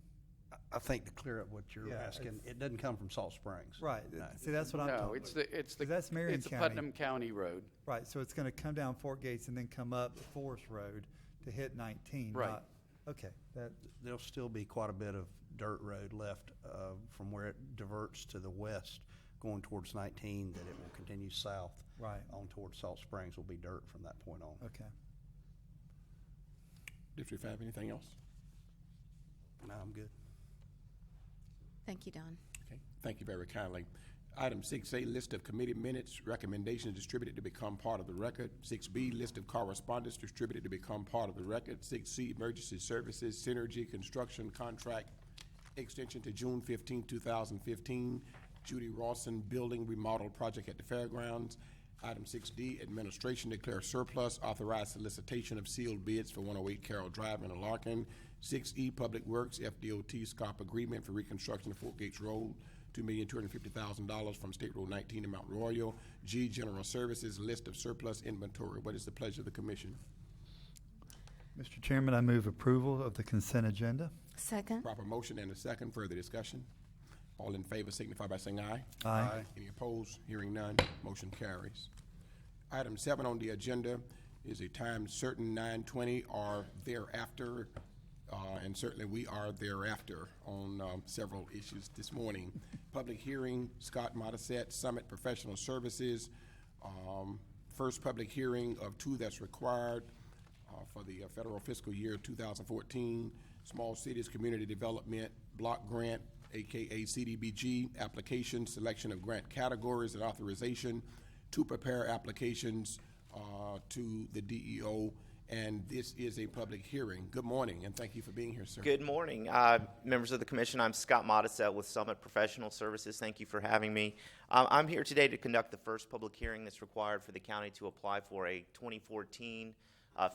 S3: I think to clear up what you're asking, it doesn't come from Salt Springs.
S4: Right.
S3: No.
S4: See, that's what I'm talking about.
S15: No, it's
S4: that's Marion
S15: it's
S4: County.
S15: a Putnam County road.
S4: Right, so it's going to come down Fort Gates and then come up Forest Road to hit 19.
S15: Right.
S4: Okay.
S3: There'll still be quite a bit of dirt road left from where it diverts to the west going towards 19, that it will continue south.
S4: Right.
S3: On towards Salt Springs will be dirt from that point on.
S4: Okay.
S1: District 5, anything else?
S3: No, I'm good.
S5: Thank you, Don.
S1: Okay, thank you very kindly. Item 6A, list of committee minutes, recommendations distributed to become part of the record. 6B, list of correspondence distributed to become part of the record. 6C, emergency services, synergy construction contract extension to June 15, 2015. Judy Rawson building remodel project at the fairgrounds. Item 6D, administration declare surplus, authorize solicitation of sealed bids for 108 Carroll Drive in Larkin. 6E, Public Works, FDOT SCOP agreement for reconstruction of Fort Gates Road, $2,250,000 from State Road 19 to Mount Royal. G, General Services, list of surplus inventory. What is the pleasure of the commission?
S4: Mr. Chairman, I move approval of the consent agenda.
S5: Second.
S1: Proper motion and a second. Further discussion? All in favor signify by saying aye.
S4: Aye.
S1: Any opposed? Hearing none, motion carries. Item 7 on the agenda is a time certain, 9:20 or thereafter, and certainly we are thereafter on several issues this morning. Public hearing, Scott Modisette, Summit Professional Services. First public hearing of 2 that's required for the federal fiscal year 2014. Small Cities Community Development Block Grant, AKA CDBG, application, selection of grant categories and authorization to prepare applications to the DEO, and this is a public hearing. Good morning, and thank you for being here, sir.
S20: Good morning, members of the commission. I'm Scott Modisette with Summit Professional Services. Thank you for having me. I'm here today to conduct the first public hearing that's required for the county to apply for a 2014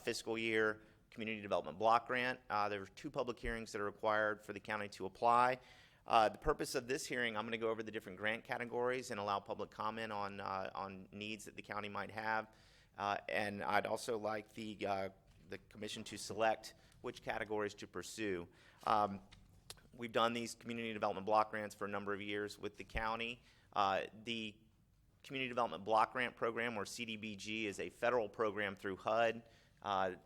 S20: fiscal year community development block grant. There are 2 public hearings that are required for the county to apply. The purpose of this hearing, I'm going to go over the different grant categories and allow public comment on needs that the county might have. And I'd also like the commission to select which categories to pursue. We've done these community development block grants for a number of years with the county. The Community Development Block Grant Program, or CDBG, is a federal program through HUD.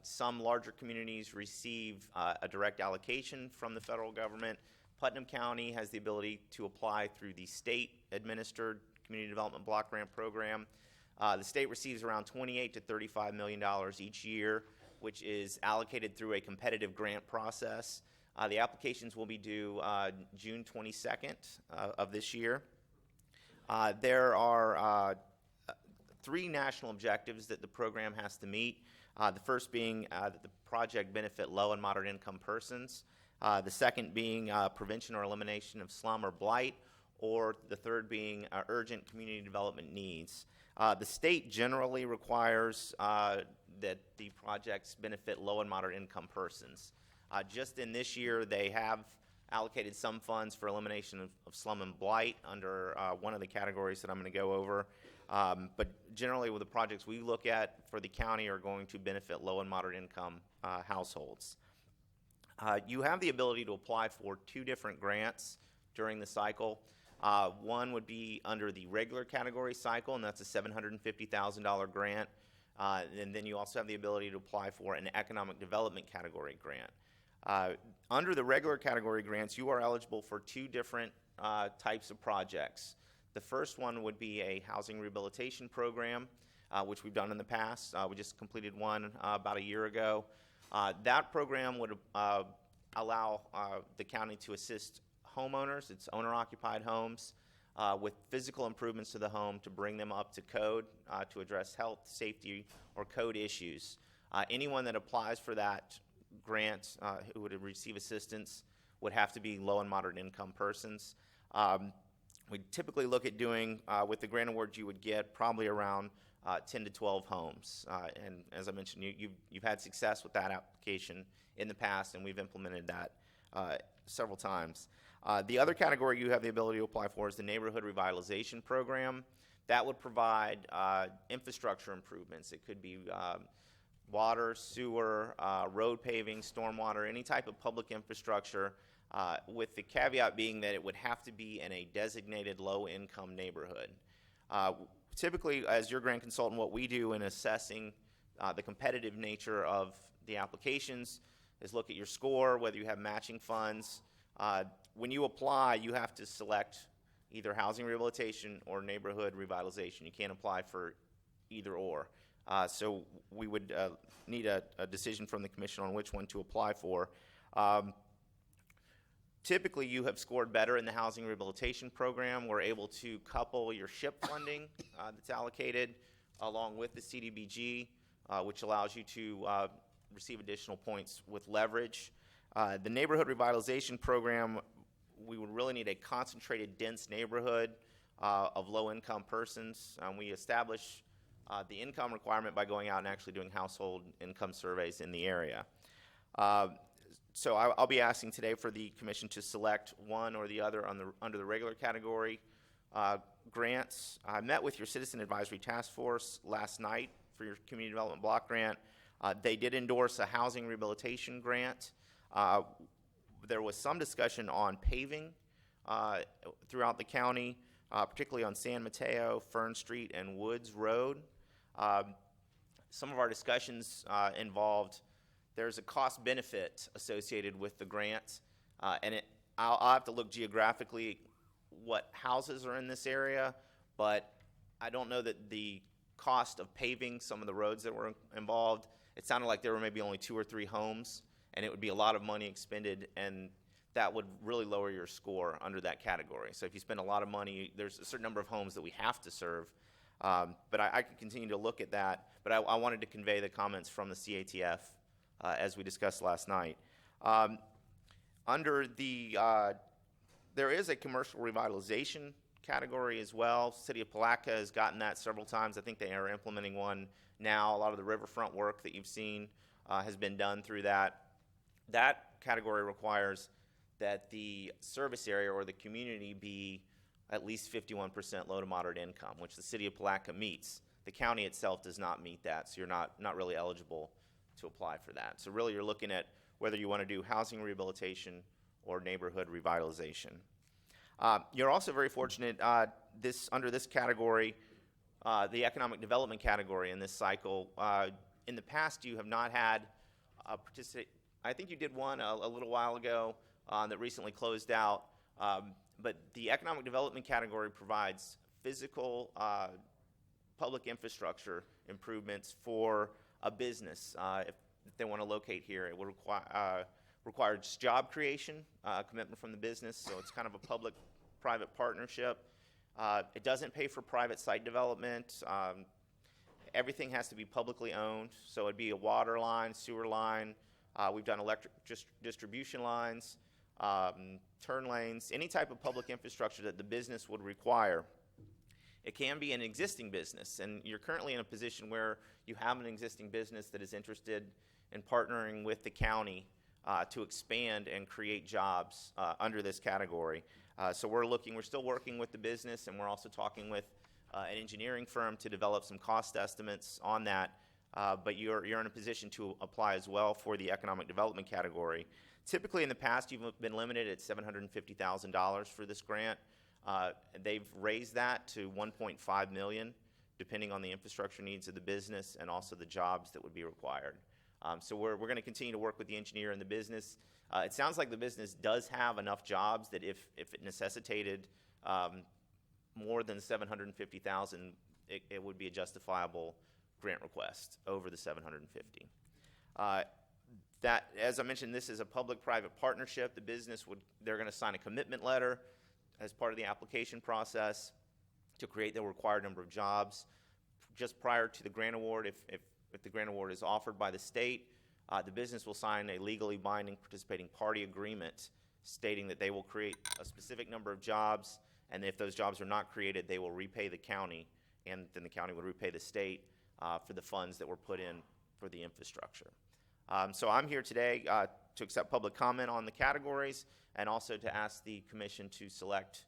S20: Some larger communities receive a direct allocation from the federal government. Putnam County has the ability to apply through the state-administered Community Development Block Grant Program. The state receives around $28 to $35 million each year, which is allocated through a competitive grant process. The applications will be due June 22nd of this year. There are 3 national objectives that the program has to meet. The first being that the project benefit low and moderate income persons. The second being prevention or elimination of slum or blight, or the third being urgent community development needs. The state generally requires that the projects benefit low and moderate income persons. Just in this year, they have allocated some funds for elimination of slum and blight under one of the categories that I'm going to go over. But generally, with the projects we look at for the county are going to benefit low and moderate income households. You have the ability to apply for 2 different grants during the cycle. One would be under the regular category cycle, and that's a $750,000 grant. And then you also have the ability to apply for an economic development category grant. Under the regular category grants, you are eligible for 2 different types of projects. The first one would be a housing rehabilitation program, which we've done in the past. We just completed one about a year ago. That program would allow the county to assist homeowners, it's owner-occupied homes, with physical improvements to the home to bring them up to code to address health, safety, or code issues. Anyone that applies for that grant who would receive assistance would have to be low and moderate income persons. We typically look at doing, with the grant awards you would get, probably around 10 to 12 homes. And as I mentioned, you've had success with that application in the past, and we've implemented that several times. The other category you have the ability to apply for is the Neighborhood Revitalization Program. That would provide infrastructure improvements. It could be water, sewer, road paving, stormwater, any type of public infrastructure, with the caveat being that it would have to be in a designated low-income neighborhood. Typically, as your grant consultant, what we do in assessing the competitive nature of the applications is look at your score, whether you have matching funds. When you apply, you have to select either housing rehabilitation or neighborhood revitalization. You can't apply for either or. So we would need a decision from the commission on which one to apply for. Typically, you have scored better in the housing rehabilitation program. We're able to couple your SHIP funding that's allocated along with the CDBG, which allows you to receive additional points with leverage. The neighborhood revitalization program, we would really need a concentrated, dense neighborhood of low-income persons. We establish the income requirement by going out and actually doing household income surveys in the area. So I'll be asking today for the commission to select one or the other under the regular category grants. I met with your Citizen Advisory Task Force last night for your Community Development Block Grant. They did endorse a housing rehabilitation grant. There was some discussion on paving throughout the county, particularly on San Mateo, Fern Street, and Woods Road. Some of our discussions involved there's a cost benefit associated with the grant, and I'll have to look geographically what houses are in this area, but I don't know that the cost of paving some of the roads that were involved, it sounded like there were maybe only 2 or 3 homes, and it would be a lot of money expended, and that would really lower your score under that category. So if you spend a lot of money, there's a certain number of homes that we have to serve, but I could continue to look at that, but I wanted to convey the comments from the CATF as we discussed last night. Under the, there is a commercial revitalization category as well. City of Palatka has gotten that several times. I think they are implementing one now. A lot of the riverfront work that you've seen has been done through that. That category requires that the service area or the community be at least 51% low to moderate income, which the City of Palatka meets. The county itself does not meet that, so you're not really eligible to apply for that. So really you're looking at whether you want to do housing rehabilitation or neighborhood revitalization. You're also very fortunate under this category, the economic development category in this cycle. In the past, you have not had I think you did one a little while ago that recently closed out. But the economic development category provides physical public infrastructure improvements for a business. If they want to locate here, it will require job creation, commitment from the business, so it's kind of a public-private partnership. It doesn't pay for private site development. Everything has to be publicly owned, so it'd be a water line, sewer line. We've done electric distribution lines, turn lanes, any type of public infrastructure that the business would require. It can be an existing business, and you're currently in a position where you have an existing business that is interested in partnering with the county to expand and create jobs under this category. So we're still working with the business, and we're also talking with an engineering firm to develop some cost estimates on that. But you're in a position to apply as well for the economic development category. Typically in the past, you've been limited at $750,000 for this grant. They've raised that to $1.5 million, depending on the infrastructure needs of the business and also the jobs that would be required. So we're going to continue to work with the engineer and the business. It sounds like the business does have enough jobs that if it necessitated more than $750,000, it would be a justifiable grant request over the $750,000. That, as I mentioned, this is a public-private partnership. The business they're going to sign a commitment letter as part of the application process to create the required number of jobs. Just prior to the grant award, if the grant award is offered by the state, the business will sign a legally binding participating party agreement stating that they will create a specific number of jobs, and if those jobs are not created, they will repay the county, and then the county would repay the state for the funds that were put in for the infrastructure. So I'm here today to accept public comment on the categories and also to ask the commission to select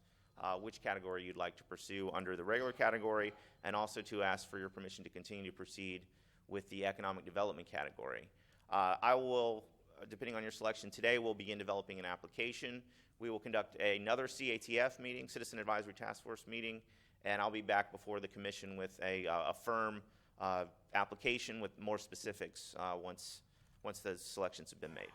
S20: which category you'd like to pursue under the regular category, and also to ask for your permission to continue to proceed with the economic development category. I will, depending on your selection today, we'll begin developing an application. We will conduct another CATF meeting, Citizen Advisory Task Force meeting, and I'll be back before the commission with a firm application with more specifics once those selections have been made.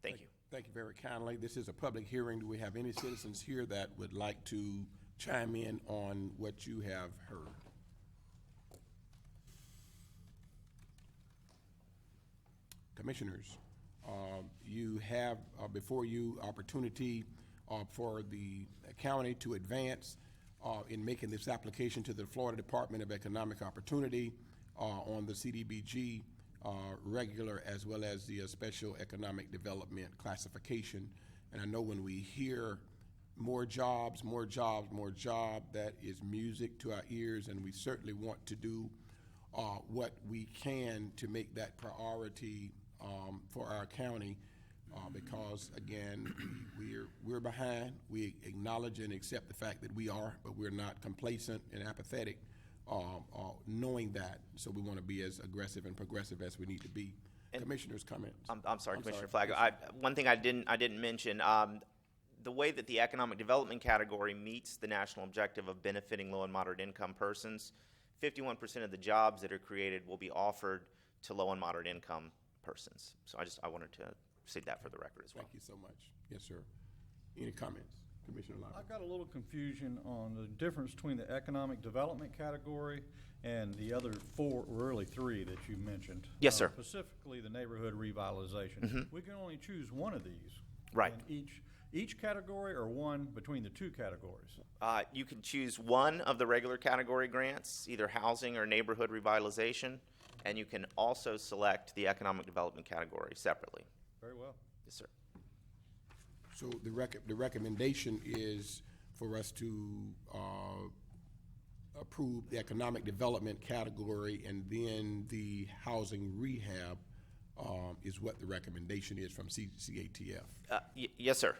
S20: Thank you.
S1: Thank you very kindly. This is a public hearing. Do we have any citizens here that would like to chime in on what you have heard? Commissioners, you have before you opportunity for the county to advance in making this application to the Florida Department of Economic Opportunity on the CDBG regular as well as the special economic development classification. And I know when we hear more jobs, more jobs, more job, that is music to our ears, and we certainly want to do what we can to make that priority for our county because, again, we're behind. We acknowledge and accept the fact that we are, but we're not complacent and apathetic. Knowing that, so we want to be as aggressive and progressive as we need to be. And Commissioner's comments.
S20: I'm sorry, Commissioner Flagg. One thing I didn't mention, the way that the economic development category meets the national objective of benefiting low and moderate income persons, 51% of the jobs that are created will be offered to low and moderate income persons. So I wanted to state that for the record as well.
S1: Thank you so much. Yes, sir. Any comments? Commissioner Lyon.
S12: I've got a little confusion on the difference between the economic development category and the other really three that you mentioned.
S20: Yes, sir.
S12: Specifically the neighborhood revitalization.
S20: Mm-hmm.
S12: We can only choose one of these.
S20: Right.
S12: In each category, or one between the two categories?
S20: You can choose one of the regular category grants, either housing or neighborhood revitalization, and you can also select the economic development category separately.
S12: Very well.
S20: Yes, sir.
S1: So the recommendation is for us to approve the economic development category, and then the housing rehab is what the recommendation is from CATF.
S20: Yes, sir.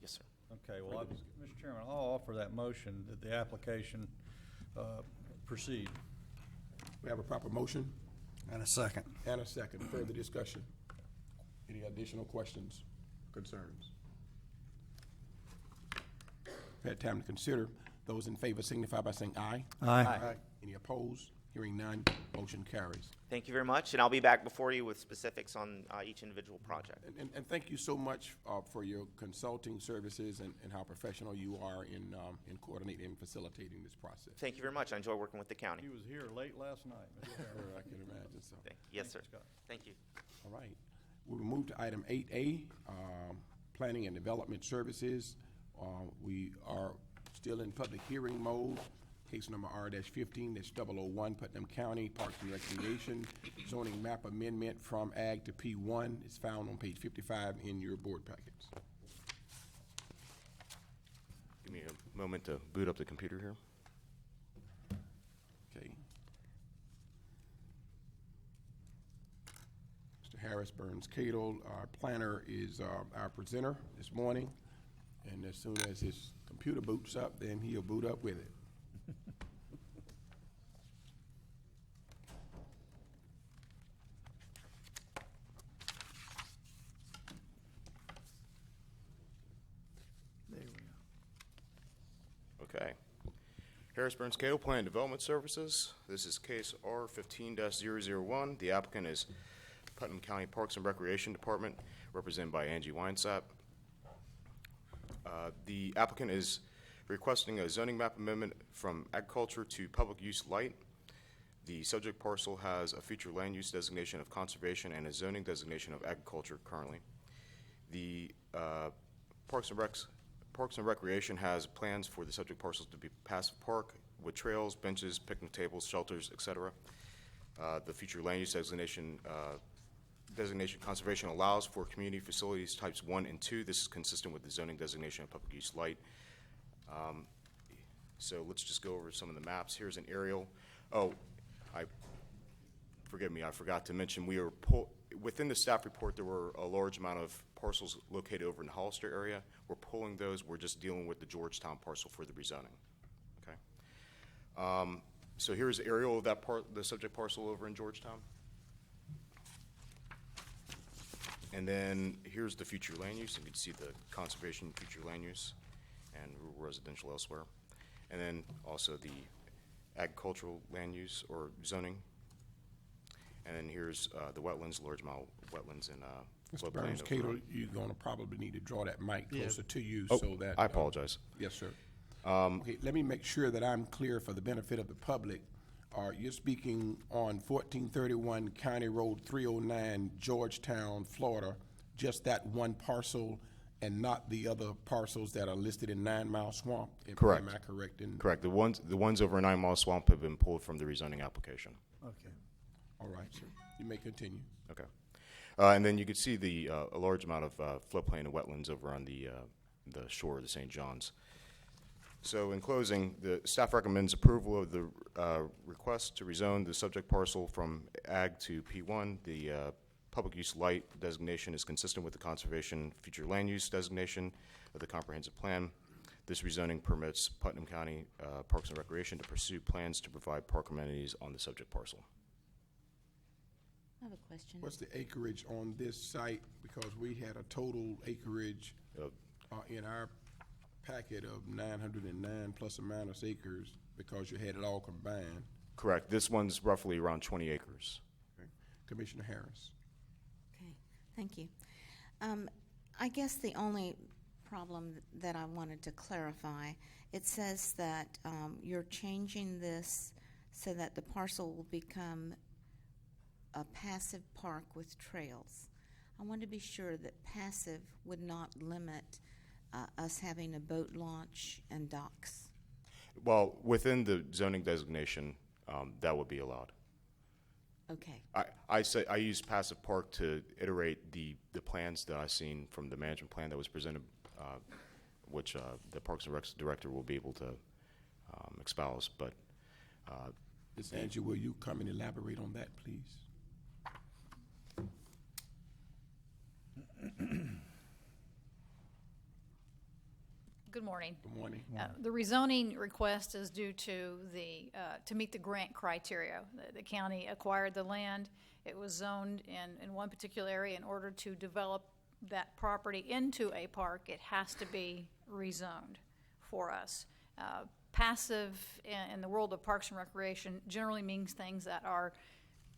S20: Yes, sir.
S12: Okay. Well, Mr. Chairman, I'll offer that motion that the application proceed.
S1: We have a proper motion?
S3: And a second.
S1: And a second. Further discussion? Any additional questions, concerns? We've had time to consider. Those in favor signify by saying aye.
S4: Aye.
S1: Any opposed? Hearing none, motion carries.
S20: Thank you very much, and I'll be back before you with specifics on each individual project.
S1: And thank you so much for your consulting services and how professional you are in coordinating and facilitating this process.
S20: Thank you very much. I enjoy working with the county.
S12: He was here late last night.
S1: I can imagine so.
S20: Yes, sir. Thank you.
S1: All right. We will move to item 8A, Planning and Development Services. We are still in public hearing mode. Case number R-15-001, Putnam County Parks and Recreation zoning map amendment from Ag to P1. It's found on page 55 in your board packets.
S21: Give me a moment to boot up the computer here.
S1: Okay. Mr. Harris Burns Cato, our planner, is our presenter this morning. And as soon as his computer boots up, then he'll boot up with it.
S21: Okay. Harris Burns Cato, Plan and Development Services. This is case R-15-001. The applicant is Putnam County Parks and Recreation Department, represented by Angie Weinsap. The applicant is requesting a zoning map amendment from agriculture to public use light. The subject parcel has a future land use designation of conservation and a zoning designation of agriculture currently. The Parks and Recreation has plans for the subject parcels to be passive park with trails, benches, picnic tables, shelters, etc. The future land use designation conservation allows for community facilities types 1 and 2. This is consistent with the zoning designation of public use light. So let's just go over some of the maps. Here's an aerial. Oh, forgive me, I forgot to mention, we are within the staff report, there were a large amount of parcels located over in the Hollister area. We're pulling those. We're just dealing with the Georgetown parcel for the rezoning. Okay. So here's an aerial of that the subject parcel over in Georgetown. And then here's the future land use. You can see the conservation future land use and rural residential elsewhere. And then also the agricultural land use or zoning. And then here's the wetlands, large amount of wetlands and
S1: Mr.
S21: floodplain.
S1: Burns Cato, you're going to probably need to draw that mic closer to you
S21: Oh,
S1: so that.
S21: I apologize.
S1: Yes, sir. Okay, let me make sure that I'm clear for the benefit of the public. You're speaking on 1431 County Road 309, Georgetown, Florida, just that one parcel and not the other parcels that are listed in 9 Mile Swamp?
S21: Correct.
S1: Am I correct?
S21: Correct. The ones over in 9 Mile Swamp have been pulled from the rezoning application.
S1: Okay. All right, sir. You may continue.
S21: Okay. And then you can see the a large amount of floodplain and wetlands over on the shore of the St. Johns. So in closing, the staff recommends approval of the request to rezone the subject parcel from Ag to P1. The public use light designation is consistent with the conservation future land use designation of the comprehensive plan. This rezoning permits Putnam County Parks and Recreation to pursue plans to provide park amenities on the subject parcel.
S5: I have a question.
S1: What's the acreage on this site? Because we had a total acreage in our packet of 909 plus or minus acres because you had it all combined.
S21: Correct. This one's roughly around 20 acres.
S1: Okay. Commissioner Harris.
S5: Okay, thank you. I guess the only problem that I wanted to clarify, it says that you're changing this so that the parcel will become a passive park with trails. I want to be sure that passive would not limit us having a boat launch and docks.
S21: Well, within the zoning designation, that would be allowed.
S5: Okay.
S21: I use passive park to iterate the plans that I've seen from the management plan that was presented, which the Parks and Recs director will be able to espouse. But
S1: Ms. Angie, will you come and elaborate on that, please?
S22: Good morning.
S1: Good morning.
S22: The rezoning request is due to to meet the grant criteria. The county acquired the land. It was zoned in one particular area. In order to develop that property into a park, it has to be rezoned for us. Passive in the world of parks and recreation generally means things that are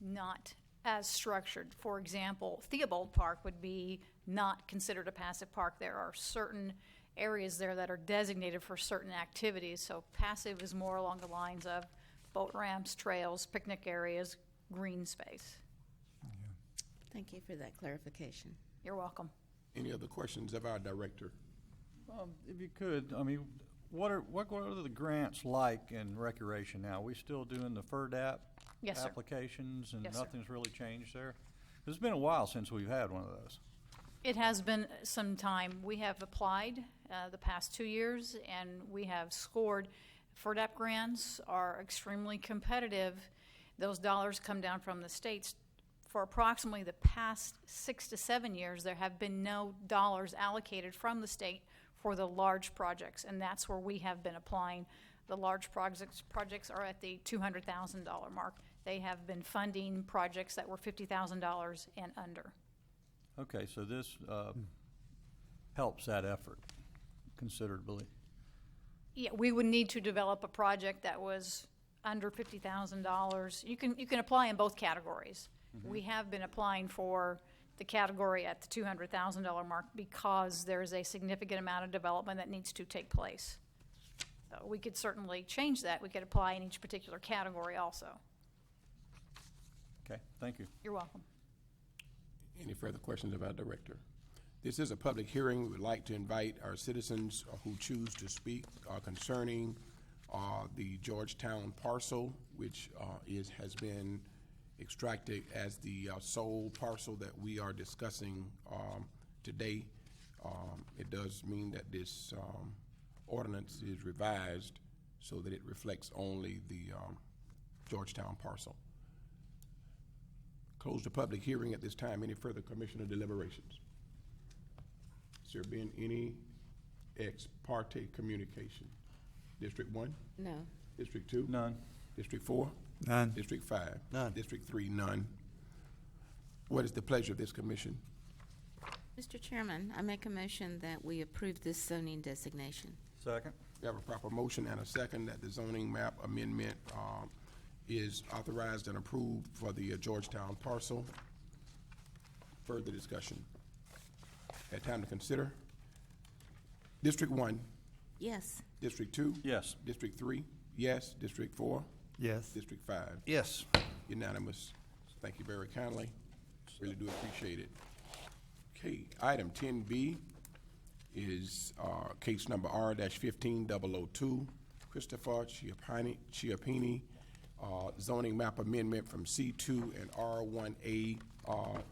S22: not as structured. For example, Theobald Park would be not considered a passive park. There are certain areas there that are designated for certain activities. So passive is more along the lines of boat ramps, trails, picnic areas, green space.
S5: Thank you for that clarification.
S22: You're welcome.
S1: Any other questions of our director?
S12: If you could, I mean, what are the grants like in recreation now? Are we still doing the FERDAP
S22: Yes, sir.
S12: applications, and
S22: Yes, sir.
S12: nothing's really changed there? It's been a while since we've had one of those.
S22: It has been some time. We have applied the past 2 years, and we have scored. FERDAP grants are extremely competitive. Those dollars come down from the states. For approximately the past 6 to 7 years, there have been no dollars allocated from the state for the large projects, and that's where we have been applying. The large projects are at the $200,000 mark. They have been funding projects that were $50,000 and under.
S12: Okay, so this helps that effort considerably.
S22: Yeah, we would need to develop a project that was under $50,000. You can apply in both categories.
S12: Mm-hmm.
S22: We have been applying for the category at the $200,000 mark because there is a significant amount of development that needs to take place. So we could certainly change that. We could apply in each particular category also.
S12: Okay, thank you.
S22: You're welcome.
S1: Any further questions of our director? This is a public hearing. We would like to invite our citizens who choose to speak concerning the Georgetown parcel, which has been extracted as the sole parcel that we are discussing today. It does mean that this ordinance is revised so that it reflects only the Georgetown parcel. Close the public hearing at this time. Any further commissioner deliberations? Has there been any ex parte communication? District 1?
S5: No.
S1: District 2?
S12: None.
S1: District 4?
S4: None.
S1: District 5?
S3: None.
S1: District 3? None. What is the pleasure of this commission?
S5: Mr. Chairman, I make a motion that we approve this zoning designation.
S12: Second.
S1: We have a proper motion and a second that the zoning map amendment is authorized and approved for the Georgetown parcel. Further discussion? Had time to consider? District 1?
S5: Yes.
S1: District 2?
S12: Yes.
S1: District 3? Yes. District 4?
S4: Yes.
S1: District 5?
S3: Yes.
S1: Unanimous. Thank you very kindly. Really do appreciate it. Okay, item 10B is case number R-15002, Christopher Chiappini, zoning map amendment from C2 and R1A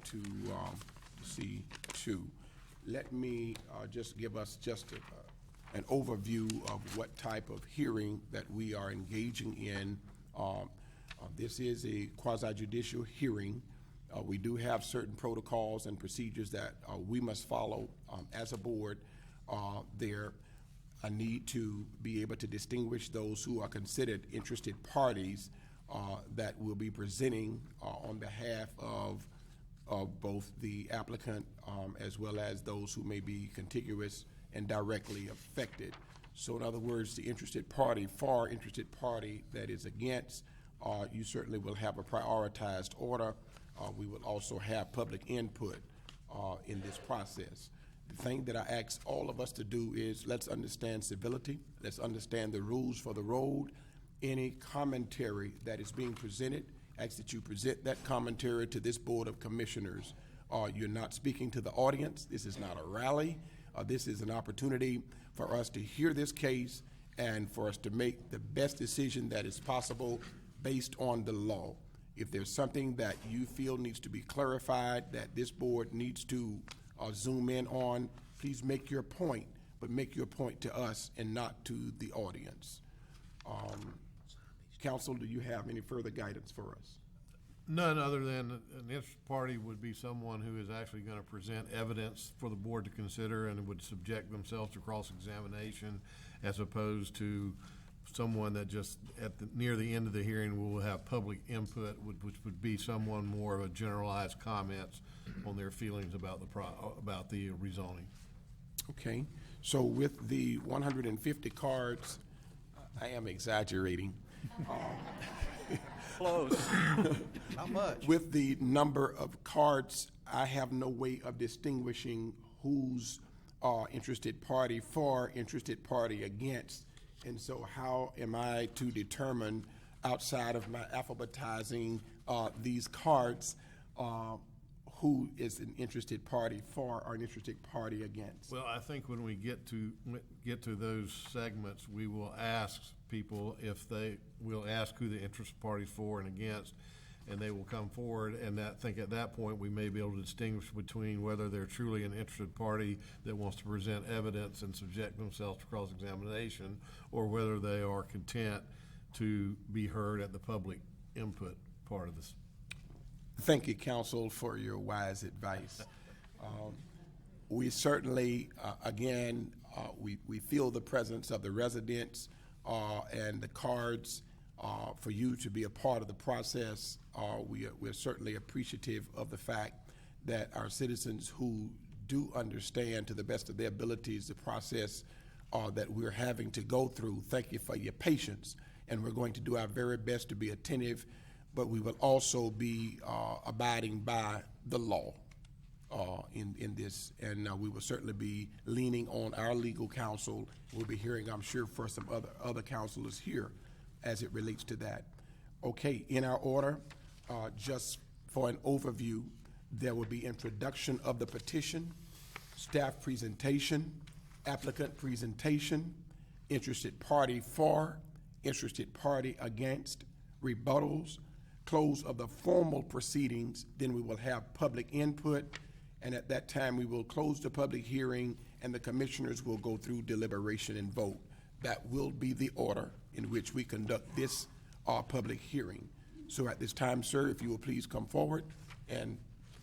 S1: to C2. Let me just give us an overview of what type of hearing that we are engaging in. This is a quasi-judicial hearing. We do have certain protocols and procedures that we must follow as a board. There a need to be able to distinguish those who are considered interested parties that will be presenting on behalf of both the applicant as well as those who may be contiguous and directly affected. So in other words, the interested party, far interested party that is against, you certainly will have a prioritized order. We will also have public input in this process. The thing that I ask all of us to do is let's understand civility. Let's understand the rules for the road. Any commentary that is being presented, ask that you present that commentary to this Board of Commissioners. You're not speaking to the audience. This is not a rally. This is an opportunity for us to hear this case and for us to make the best decision that is possible based on the law. If there's something that you feel needs to be clarified, that this board needs to zoom in on, please make your point, but make your point to us and not to the audience. Council, do you have any further guidance for us?
S6: None other than an interested party would be someone who is actually going to present evidence for the board to consider and would subject themselves to cross-examination, as opposed to someone that just near the end of the hearing will have public input, which would be someone more of a generalized comments on their feelings about the rezoning.
S1: Okay, So with the 150 cards, I am exaggerating.
S12: Close. Not much.
S1: With the number of cards, I have no way of distinguishing who's interested party for, interested party against. And so how am I to determine, outside of my alphabetizing these cards, who is an interested party for or an interested party against?
S6: Well, I think when we get to those segments, we will ask people if we'll ask who the interest party's for and against, and they will come forward, and I think at that point, we may be able to distinguish between whether they're truly an interested party that wants to present evidence and subject themselves to cross-examination, or whether they are content to be heard at the public input part of this.
S1: Thank you, counsel, for your wise advice. We certainly, again, we feel the presence of the residents and the cards for you to be a part of the process. We're certainly appreciative of the fact that our citizens who do understand to the best of their abilities the process that we're having to go through. Thank you for your patience, and we're going to do our very best to be attentive, but we will also be abiding by the law in this, and we will certainly be leaning on our legal counsel. We'll be hearing, I'm sure, for some other counselors here as it relates to that. Okay, in our order, just for an overview, there will be introduction of the petition, staff presentation, applicant presentation, interested party for, interested party against, rebuttals, close of the formal proceedings. Then we will have public input, and at that time we will close the public hearing and the commissioners will go through deliberation and vote. That will be the order in which we conduct this public hearing. So at this time, sir, if you will please come forward and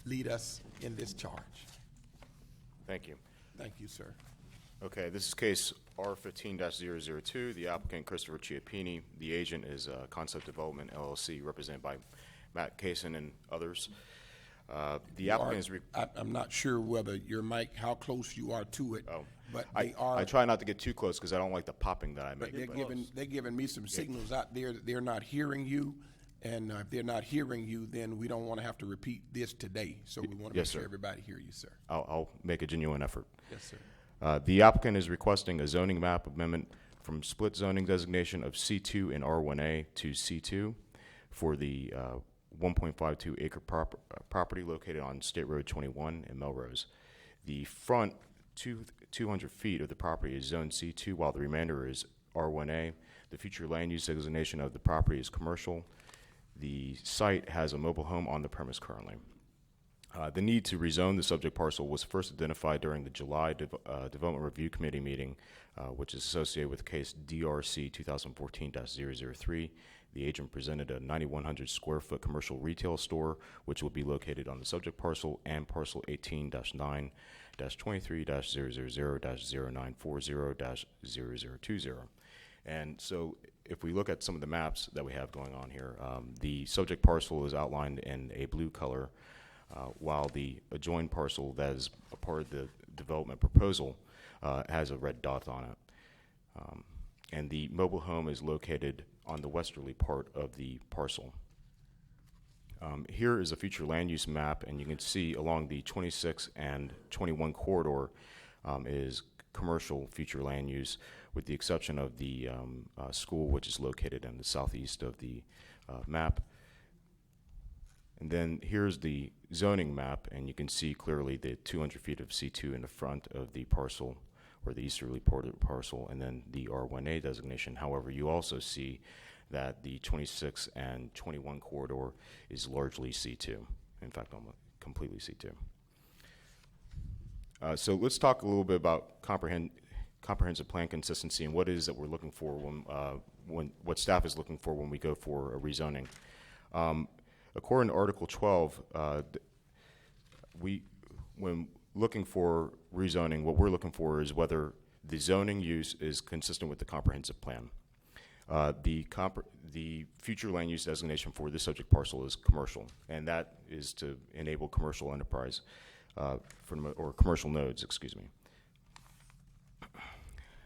S1: lead us in this charge.
S21: Thank you.
S1: Thank you, sir.
S21: Okay, this is case R15-002. The applicant, Christopher Chiappini. The agent is Concept Development LLC, represented by Matt Kaysen and others. The applicant is...
S1: I'm not sure whether your mic, how close you are to it, but they are...
S21: I try not to get too close because I don't like the popping that I make.
S1: They're giving me some signals out there that they're not hearing you, and if they're not hearing you, then we don't want to have to repeat this today. So we want to make sure everybody hear you, sir.
S21: I'll make a genuine effort.
S1: Yes, sir.
S21: The applicant is requesting a zoning map amendment from split zoning designation of C2 and R1A to C2 for the 1.52 acre property located on State Road 21 in Melrose. The front 200 feet of the property is Zone C2, while the remainder is R1A. The future land use designation of the property is commercial. The site has a mobile home on the premise currently. The need to rezone the subject parcel was first identified during the July Development Review Committee meeting, which is associated with case DRC 2014-003. The agent presented a 9,100 square foot commercial retail store, which will be located on the subject parcel and parcel 18-9-23-000-0940-0020. And so if we look at some of the maps that we have going on here, the subject parcel is outlined in a blue color, while the adjoined parcel that is a part of the development proposal has a red dot on it. And the mobile home is located on the westerly part of the parcel. Here is a future land use map, and you can see along the 26 and 21 corridor is commercial future land use, with the exception of the school, which is located in the southeast of the map. And then here's the zoning map, and you can see clearly the 200 feet of C2 in the front of the parcel, or the easterly part of the parcel, and then the R1A designation. However, you also see that the 26 and 21 corridor is largely C2. In fact, almost completely C2. So let's talk a little bit about comprehensive plan consistency and what it is that we're looking for what staff is looking for when we go for a rezoning. According to Article 12, when looking for rezoning, what we're looking for is whether the zoning use is consistent with the comprehensive plan. The future land use designation for this subject parcel is commercial, and that is to enable commercial enterprise, or commercial nodes, excuse me.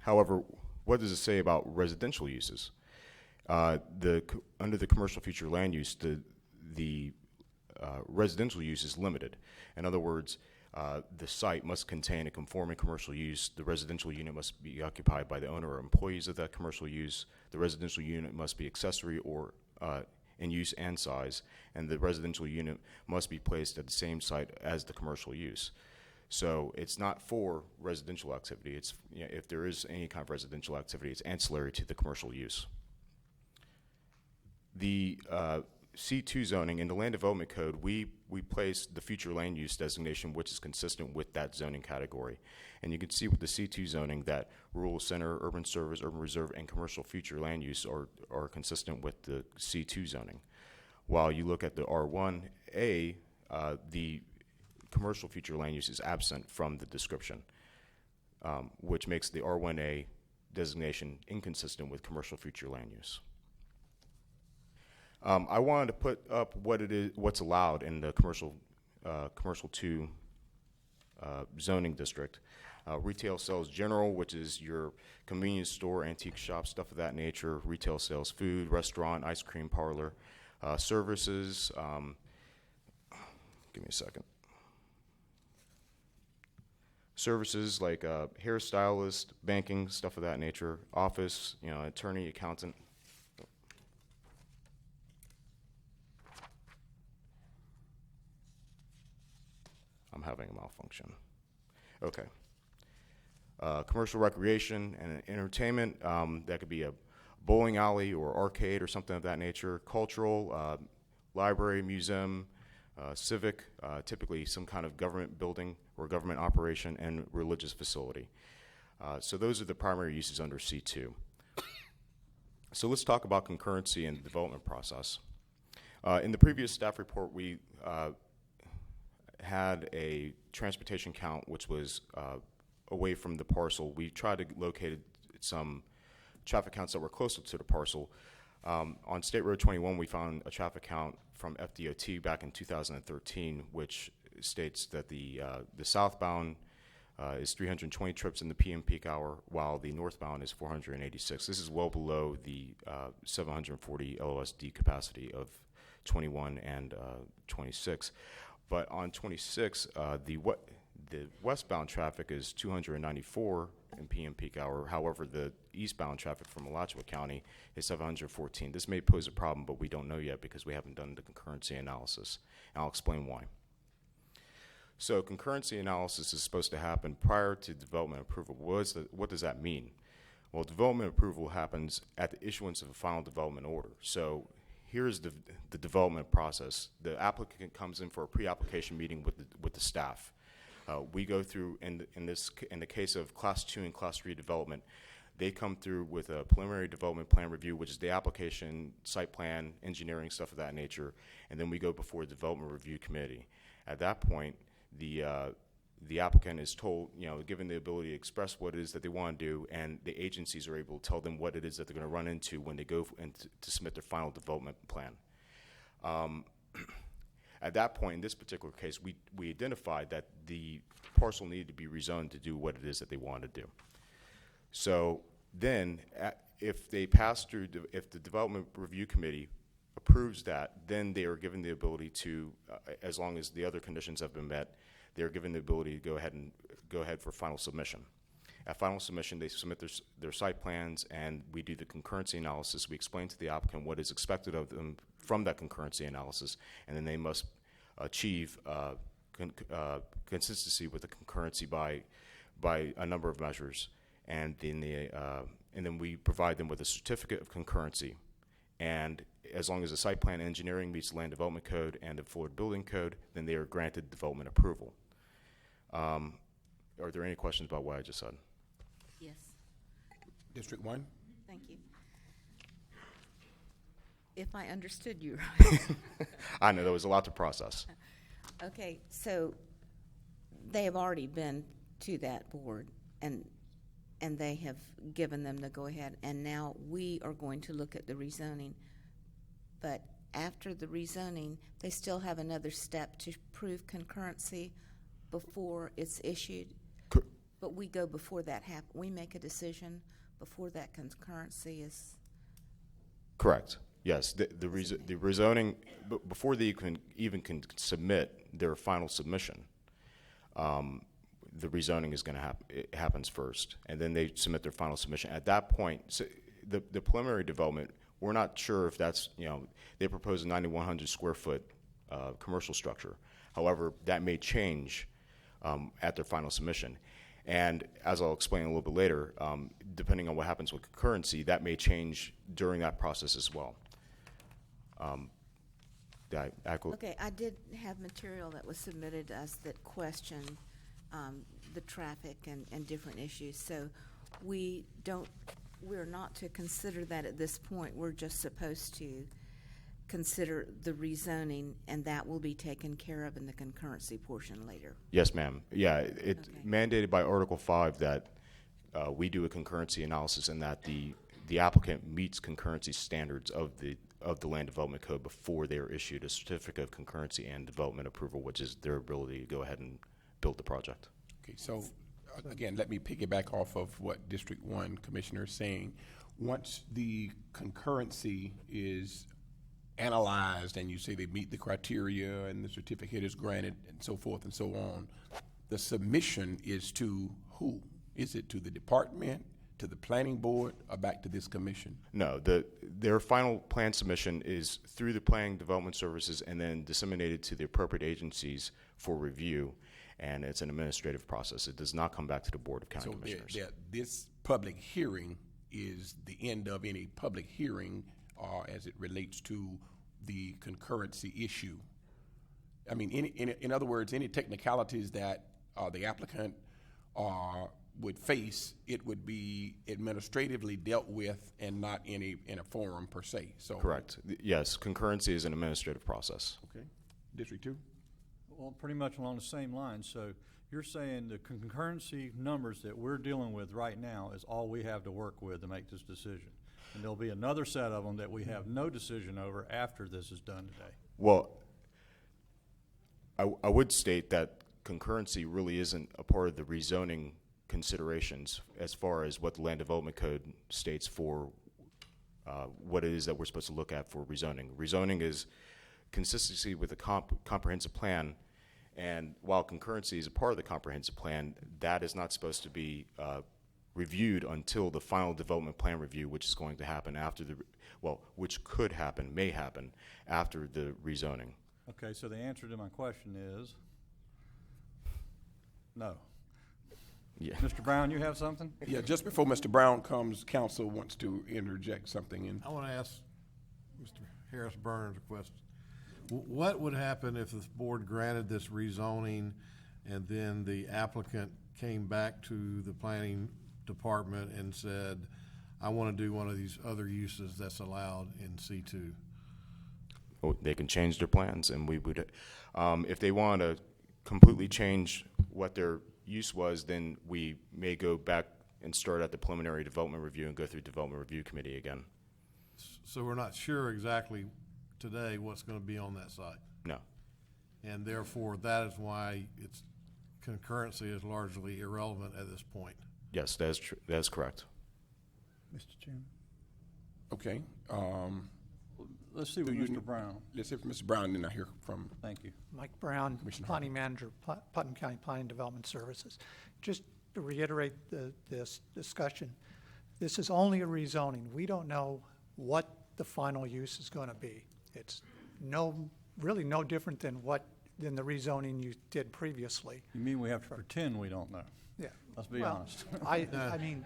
S21: However, what does it say about residential uses? Under the commercial future land use, the residential use is limited. In other words, the site must contain a conforming commercial use. The residential unit must be occupied by the owner or employees of that commercial use. The residential unit must be accessory or in use and size, and the residential unit must be placed at the same site as the commercial use. So it's not for residential activity. It's, if there is any kind of residential activity, it's ancillary to the commercial use. The C2 zoning in the Land Development Code, we place the future land use designation, which is consistent with that zoning category. And you can see with the C2 zoning that rural center, urban service, urban reserve, and commercial future land use are consistent with the C2 zoning. While you look at the R1A, the commercial future land use is absent from the description, which makes the R1A designation inconsistent with commercial future land use. I wanted to put up what's allowed in the commercial 2 zoning district. Retail sales general, which is your convenience store, antique shop, stuff of that nature. Retail sales, food, restaurant, ice cream parlor, services. Give me a second. Services like hairstylist, banking, stuff of that nature. Office, attorney, accountant. I'm having a malfunction. Okay. Commercial recreation and entertainment, that could be a bowling alley or arcade or something of that nature. Cultural, library, museum, civic, typically some kind of government building or government operation, and religious facility. So those are the primary uses under C2. So let's talk about concurrency in the development process. In the previous staff report, we had a transportation count which was away from the parcel. We tried to locate some traffic counts that were closer to the parcel. On State Road 21, we found a traffic count from FDOT back in 2013, which states that the southbound is 320 trips in the PM peak hour, while the northbound is 486. This is well below the 740 LOSD capacity of 21 and 26. But on 26, the westbound traffic is 294 in PM peak hour. However, the eastbound traffic from Alachua County is 714. This may pose a problem, but we don't know yet because we haven't done the concurrency analysis. And I'll explain why. So concurrency analysis is supposed to happen prior to development approval. What does that mean? Well, development approval happens at the issuance of a final development order. So here's the development process. The applicant comes in for a pre-application meeting with the staff. We go through, in the case of Class 2 and Class 3 development, they come through with a preliminary development plan review, which is the application, site plan, engineering, stuff of that nature, and then we go before the development review committee. At that point, the applicant is told, given the ability to express what it is that they want to do, and the agencies are able to tell them what it is that they're going to run into when they go to submit their final development plan. At that point, in this particular case, we identified that the parcel needed to be rezoned to do what it is that they wanted to do. So then, if they pass through, if the development review committee approves that, then they are given the ability to, as long as the other conditions have been met, they are given the ability to go ahead for final submission. At final submission, they submit their site plans, and we do the concurrency analysis. We explain to the applicant what is expected of them from that concurrency analysis, and then they must achieve consistency with the concurrency by a number of measures. And then we provide them with a certificate of concurrency. And as long as the site plan engineering meets the Land Development Code and the Florida Building Code, then they are granted development approval. Are there any questions about what I just said?
S5: Yes.
S1: District 1?
S5: Thank you. If I understood you right.
S21: I know, there was a lot to process.
S5: Okay, so they have already been to that board, and they have given them the go-ahead, and now we are going to look at the rezoning. But after the rezoning, they still have another step to prove concurrency before it's issued? But we go before that we make a decision before that concurrency is,
S21: Correct. Yes, the rezoning, before they even can submit their final submission, the rezoning is going to happen. It happens first, and then they submit their final submission. At that point, so the preliminary development, we're not sure if that's, they propose a 9,100 square foot commercial structure. However, that may change at their final submission. And as I'll explain a little bit later, depending on what happens with concurrency, that may change during that process as well.
S5: okay, I did have material that was submitted to us that questioned the traffic and different issues. So we're not to consider that at this point. We're just supposed to consider the rezoning, and that will be taken care of in the concurrency portion later.
S21: Yes, ma'am. Yeah, it's mandated by Article 5 that we do a concurrency analysis and that the applicant meets concurrency standards of the Land Development Code before they are issued a certificate of concurrency and development approval, which is their ability to go ahead and build the project.
S1: Okay, so again, let me piggyback off of what District 1 Commissioner is saying. Once the concurrency is analyzed and you say they meet the criteria and the certificate is granted and so forth and so on, the submission is to who? Is it to the department, to the planning board, or back to this commission?
S21: No, their final plan submission is through the Planning Development Services and then disseminated to the appropriate agencies for review, and it's an administrative process. It does not come back to the Board of County Commissioners.
S1: This public hearing is the end of any public hearing as it relates to the concurrency issue. I mean, in other words, any technicalities that the applicant would face, it would be administratively dealt with and not in a forum per se. So
S21: correct. Yes, concurrency is an administrative process.
S1: Okay. District 2?
S12: Well, pretty much along the same lines. So you're saying the concurrency numbers that we're dealing with right now is all we have to work with to make this decision. And there'll be another set of them that we have no decision over after this is done today.
S21: Well, I would state that concurrency really isn't a part of the rezoning considerations as far as what the Land Development Code states for what it is that we're supposed to look at for rezoning. Rezoning is consistency with the comprehensive plan, and while concurrency is a part of the comprehensive plan, that is not supposed to be reviewed until the final development plan review, which is going to happen after which could happen, may happen, after the rezoning.
S12: Okay, so the answer to my question is no.
S21: Yeah.
S12: Mr. Brown, you have something?
S1: Yeah, just before Mr. Brown comes, council wants to interject something in.
S6: I want to ask Mr. Harris Burns a question. What would happen if the board granted this rezoning and then the applicant came back to the planning department and said, I want to do one of these other uses that's allowed in C2?
S21: Oh, they can change their plans, and we would, if they want to completely change what their use was, then we may go back and start at the preliminary development review and go through development review committee again.
S6: So we're not sure exactly today what's going to be on that site?
S21: No.
S6: And therefore, that is why its concurrency is largely irrelevant at this point.
S21: Yes, that is correct.
S4: Mr. Chairman.
S1: Okay.
S12: Let's see what Mr. Brown.
S1: Let's hear from Mr. Brown, and then I hear from.
S12: Thank you.
S7: Mike Brown, Planning Manager, Putnam County Planning Development Services. Just to reiterate this discussion, this is only a rezoning. We don't know what the final use is going to be. It's really no different than the rezoning you did previously.
S12: You mean we have to pretend we don't know?
S7: Yeah.
S12: Let's be honest.
S7: I mean.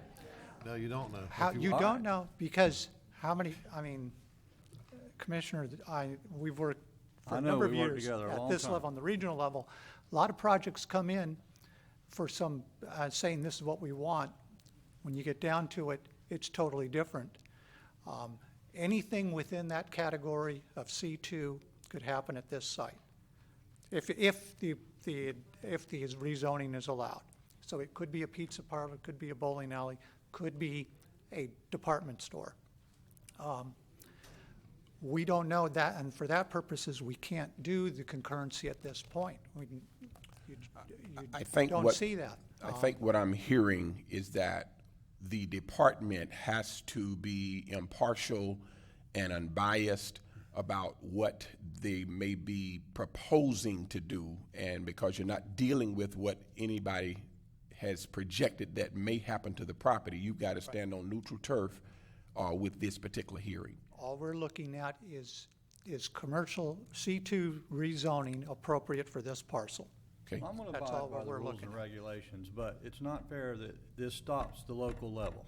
S6: No, you don't know.
S7: You don't know because Commissioner, we've worked for a number of years at this level, on the regional level. A lot of projects come in for some saying this is what we want. When you get down to it, it's totally different. Anything within that category of C2 could happen at this site if the rezoning is allowed. So it could be a pizza parlor, it could be a bowling alley, could be a department store. We don't know that, and for that purposes, we can't do the concurrency at this point.
S1: I think
S7: don't
S1: what,
S7: see that.
S1: I think what I'm hearing is that the department has to be impartial and unbiased about what they may be proposing to do, and because you're not dealing with what anybody has projected that may happen to the property, you've got to stand on neutral turf with this particular hearing.
S7: All we're looking at is commercial C2 rezoning appropriate for this parcel?
S1: Okay.
S12: I'm going to
S7: That's
S12: abide
S7: all
S12: by the
S7: we're
S12: rules
S7: looking
S12: and
S7: at.
S12: regulations, but it's not fair that this stops the local level.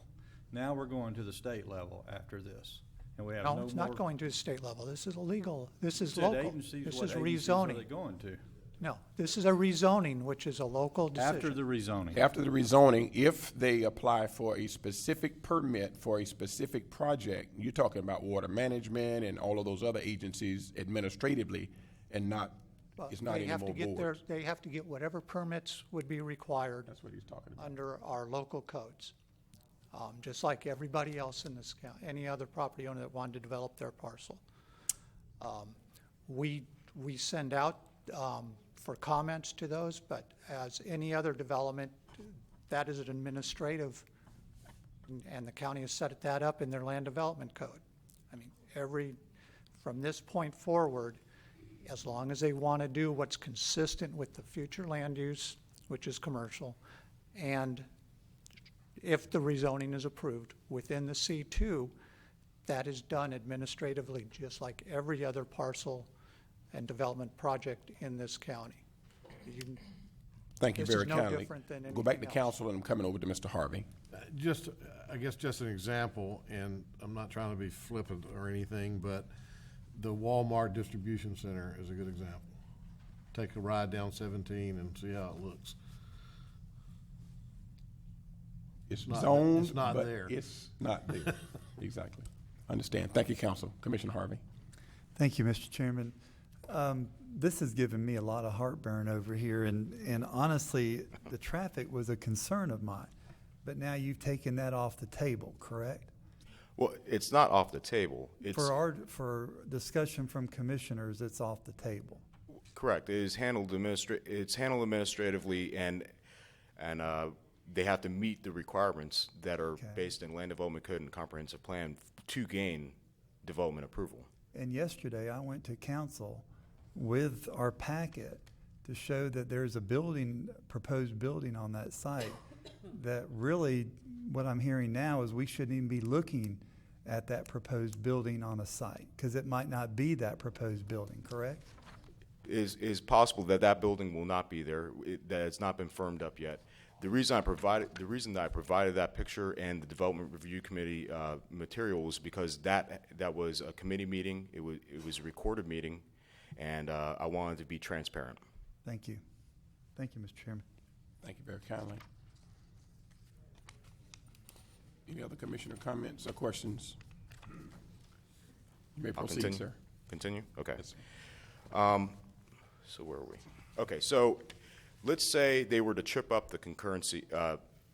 S12: Now we're going to the state level after this, and we have no
S7: No,
S12: more.
S7: it's not going to the state level. This is illegal. This is
S12: Said
S7: local.
S12: agencies,
S7: This
S12: what
S7: is
S12: agencies are they
S7: rezoning.
S12: going to?
S7: No, this is a rezoning, which is a local decision.
S12: After the rezoning.
S1: After the rezoning, if they apply for a specific permit for a specific project, you're talking about water management and all of those other agencies administratively, and not,
S7: But
S1: it's not
S7: they
S1: any
S7: have
S1: more
S7: to get
S1: boards.
S7: they have to get whatever permits would be required.
S1: That's what he's talking about.
S7: Under our local codes. Just like everybody else in this county, any other property owner that wanted to develop their parcel. We send out for comments to those, but as any other development, that is an administrative, and the county has set that up in their land development code. I mean, from this point forward, as long as they want to do what's consistent with the future land use, which is commercial, and if the rezoning is approved within the C2, that is done administratively, just like every other parcel and development project in this county.
S1: Thank you
S7: This
S1: very
S7: is no
S1: kindly.
S7: different than
S1: Go back to
S7: anything else.
S1: council, and I'm coming over to Mr. Harvey.
S6: I guess just an example, and I'm not trying to be flippant or anything, but the Walmart distribution center is a good example. Take a ride down 17 and see how it looks.
S1: It's
S6: not-
S1: zoned,
S6: it's not
S1: but
S6: there.
S1: it's not there. Exactly. Understand. Thank you, council. Commissioner Harvey.
S4: Thank you, Mr. Chairman. This has given me a lot of heartburn over here, and honestly, the traffic was a concern of mine. But now you've taken that off the table, correct?
S21: Well, it's not off the table. It's
S4: For discussion from commissioners, it's off the table.
S21: correct. It is handled administratively, and they have to meet the requirements that are based in land development code and comprehensive plan to gain development approval.
S4: And yesterday, I went to council with our packet to show that there's a proposed building on that site that really, what I'm hearing now is we shouldn't even be looking at that proposed building on a site, because it might not be that proposed building, correct?
S21: Is possible that building will not be there, that it's not been firmed up yet. The reason that I provided that picture and the Development Review Committee material was because that was a committee meeting. It was a recorded meeting, and I wanted to be transparent.
S4: Thank you. Thank you, Mr. Chairman.
S1: Thank you very kindly. Any other commissioner comments or questions? You may
S21: I'll
S1: proceed,
S21: continue.
S1: sir.
S21: Continue? Okay.
S1: Yes,
S21: So where are we? Okay, so let's say they were to chip up the concurrency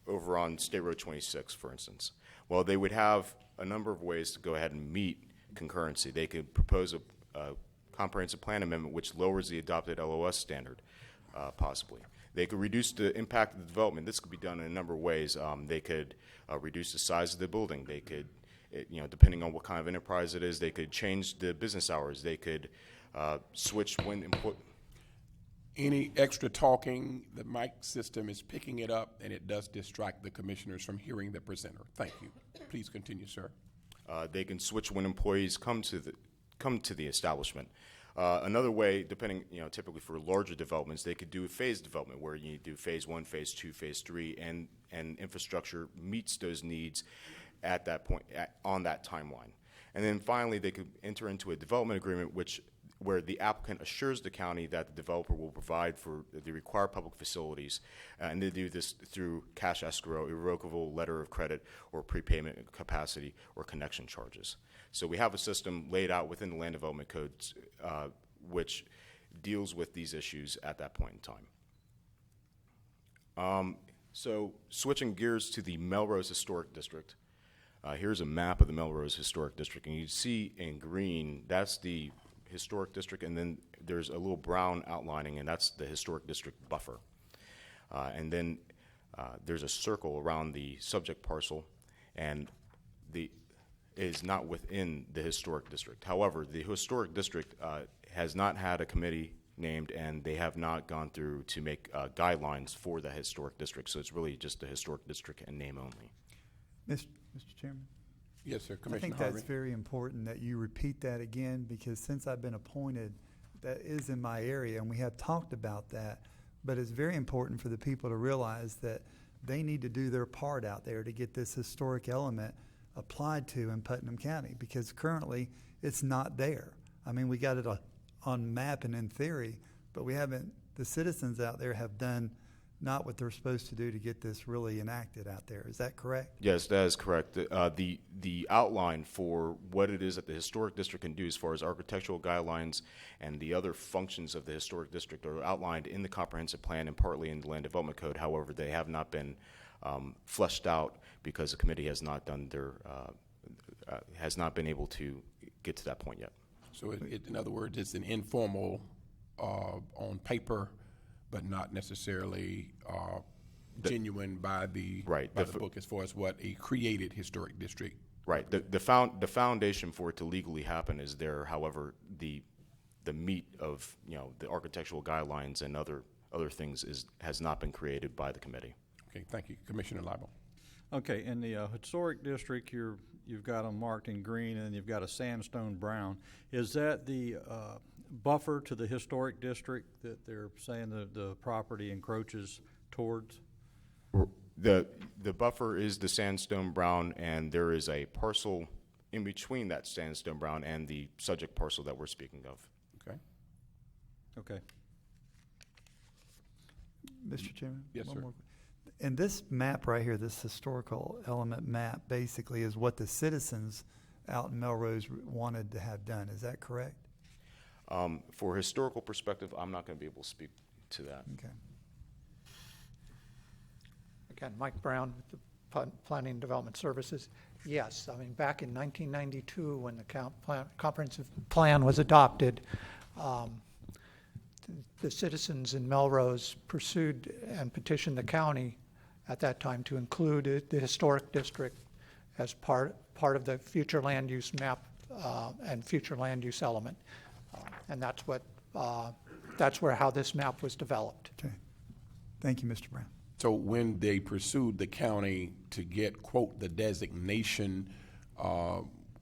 S21: over on State Road 26, for instance. Well, they would have a number of ways to go ahead and meet concurrency. They could propose a comprehensive plan amendment which lowers the adopted LOS standard, possibly. They could reduce the impact of the development. This could be done in a number of ways. They could reduce the size of the building. They could, depending on what kind of enterprise it is, they could change the business hours. They could switch when
S1: Any extra talking, the mic system is picking it up, and it does distract the commissioners from hearing the presenter. Thank you. Please continue, sir.
S21: They can switch when employees come to the establishment. Another way, depending, typically for larger developments, they could do a phased development where you do phase 1, phase 2, phase 3, and infrastructure meets those needs at that point, on that timeline. And then finally, they could enter into a development agreement where the applicant assures the county that the developer will provide for the required public facilities, and they do this through cash escrow, irrevocable letter of credit, or prepayment capacity, or connection charges. So we have a system laid out within the land development codes which deals with these issues at that point in time. So switching gears to the Melrose Historic District, here's a map of the Melrose Historic District, and you see in green, that's the historic district, and then there's a little brown outlining, and that's the historic district buffer. And then there's a circle around the subject parcel, and it is not within the historic district. However, the historic district has not had a committee named, and they have not gone through to make guidelines for the historic district. So it's really just the historic district and name only.
S4: Mr. Chairman?
S1: Yes, sir.
S4: I
S1: Commissioner
S4: think
S1: Harvey.
S4: that's very important that you repeat that again, because since I've been appointed, that is in my area, and we have talked about that. But it's very important for the people to realize that they need to do their part out there to get this historic element applied to in Putnam County, because currently it's not there. I mean, we got it on map and in theory, but we haven't, the citizens out there have done not what they're supposed to do to get this really enacted out there. Is that correct?
S21: Yes, that is correct. The outline for what it is that the historic district can do as far as architectural guidelines and the other functions of the historic district are outlined in the comprehensive plan and partly in the land development code. However, they have not been fleshed out because the committee has not done their has not been able to get to that point yet.
S1: So in other words, it's an informal on paper, but not necessarily genuine by the book as far as what a created historic district.
S21: Right. The foundation for it to legally happen is there. However, the meat of the architectural guidelines and other things has not been created by the committee.
S1: Okay. Thank you, Commissioner Lible.
S12: Okay. In the historic district, you've got them marked in green, and you've got a sandstone brown. Is that the buffer to the historic district that they're saying the property encroaches towards?
S21: The buffer is the sandstone brown, and there is a parcel in between that sandstone brown and the subject parcel that we're speaking of.
S1: Okay.
S12: Okay.
S4: Mr. Chairman?
S1: Yes, sir.
S4: And this map right here, this historical element map, basically is what the citizens out in Melrose wanted to have done. Is that correct?
S21: For historical perspective, I'm not going to be able to speak to that.
S4: Okay.
S7: Again, Mike Brown with the Planning and Development Services. Yes, I mean, back in 1992 when the comprehensive plan was adopted, the citizens in Melrose pursued and petitioned the county at that time to include the historic district as part of the future land use map and future land use element. And that's how this map was developed.
S4: Okay. Thank you, Mr. Brown.
S1: So when they pursued the county to get, quote, the designation,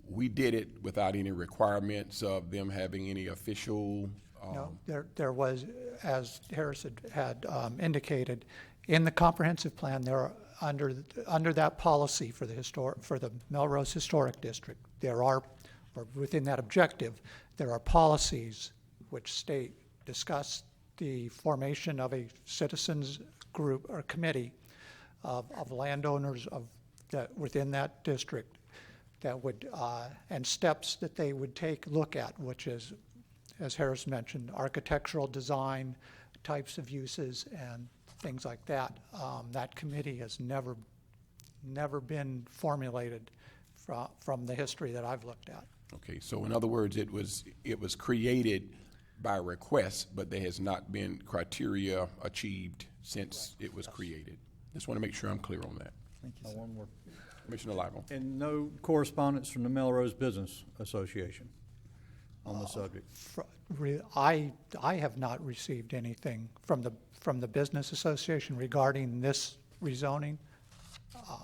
S1: we did it without any requirements of them having any official.
S7: No, there was, as Harris had indicated, in the comprehensive plan, there are under that policy for the Melrose Historic District, or within that objective, there are policies which discuss the formation of a citizens group or committee of landowners within that district that would and steps that they would look at, which is, as Harris mentioned, architectural design, types of uses, and things like that. That committee has never been formulated from the history that I've looked at.
S1: Okay, so in other words, it was created by request, but there has not been criteria achieved since it was created. Just want to make sure I'm clear on that.
S4: Thank you, sir.
S12: One more.
S1: Commissioner Lible.
S12: And no correspondence from the Melrose Business Association on the subject?
S7: I have not received anything from the Business Association regarding this rezoning.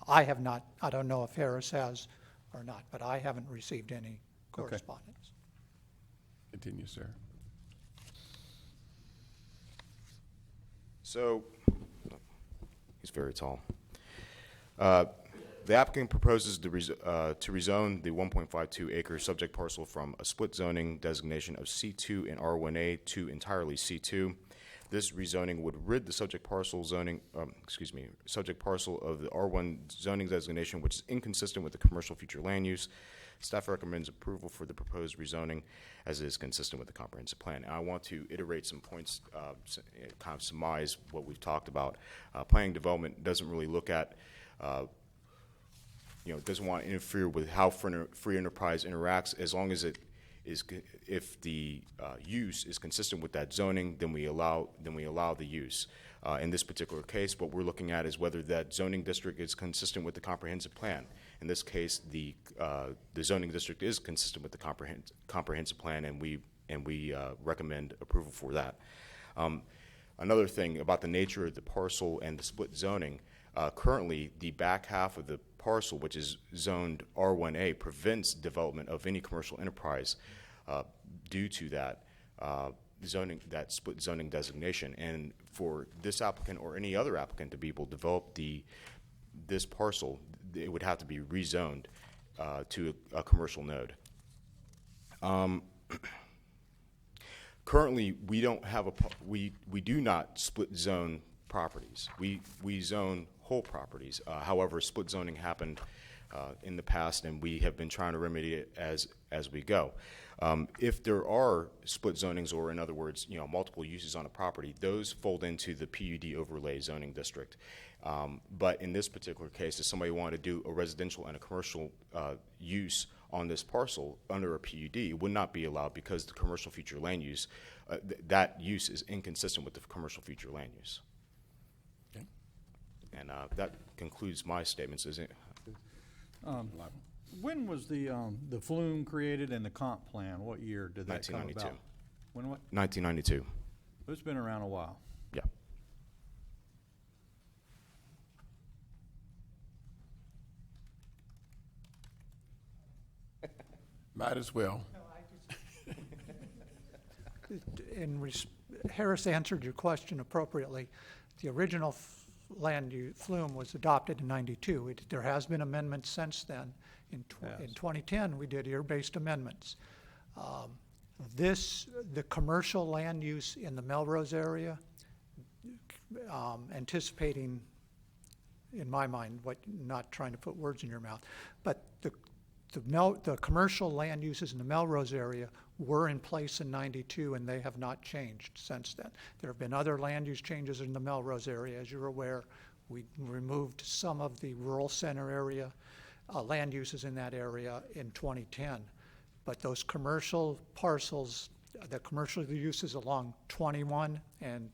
S7: I have not. I don't know if Harris has or not, but I haven't received any correspondence.
S1: Okay. Continue, sir.
S21: So, he's very tall. The applicant proposes to rezone the 1.52 acre subject parcel from a split zoning designation of C2 and R1A to entirely C2. This rezoning would rid the subject parcel of the R1 zoning designation, which is inconsistent with the commercial future land use. Staff recommends approval for the proposed rezoning as it is consistent with the comprehensive plan. And I want to iterate some points, kind of surmise what we've talked about. Planning development doesn't really look at, doesn't want to interfere with how free enterprise interacts as long as it if the use is consistent with that zoning, then we allow the use. In this particular case, what we're looking at is whether that zoning district is consistent with the comprehensive plan. In this case, the zoning district is consistent with the comprehensive plan, and we recommend approval for that. Another thing about the nature of the parcel and the split zoning, currently the back half of the parcel, which is zoned R1A, prevents development of any commercial enterprise due to that that split zoning designation. And for this applicant or any other applicant to be able to develop this parcel, it would have to be rezoned to a commercial node. Currently, we don't have we do not split zone properties. We zone whole properties. However, split zoning happened in the past, and we have been trying to remedy it as we go. If there are split zonings, or in other words, multiple uses on a property, those fold into the PUD overlay zoning district. But in this particular case, if somebody wanted to do a residential and a commercial use on this parcel under a PUD, it would not be allowed because the commercial future land use, that use is inconsistent with the commercial future land use.
S1: Okay.
S21: And that concludes my statements. Is it?
S12: When was the flume created and the comp plan? What year did that come
S21: 1992.
S12: about? When what?
S21: 1992.
S12: It's been around a while.
S21: Yeah.
S1: Might as well.
S7: Harris answered your question appropriately. The original land use flume was adopted in '92. There has been amendments since then. In 2010, we did ear-based amendments. The commercial land use in the Melrose area, anticipating, in my mind, not trying to put words in your mouth, but the commercial land uses in the Melrose area were in place in '92, and they have not changed since then. There have been other land use changes in the Melrose area. As you're aware, we removed some of the rural center area land uses in that area in 2010. But those commercial parcels, the commercial uses along 21 and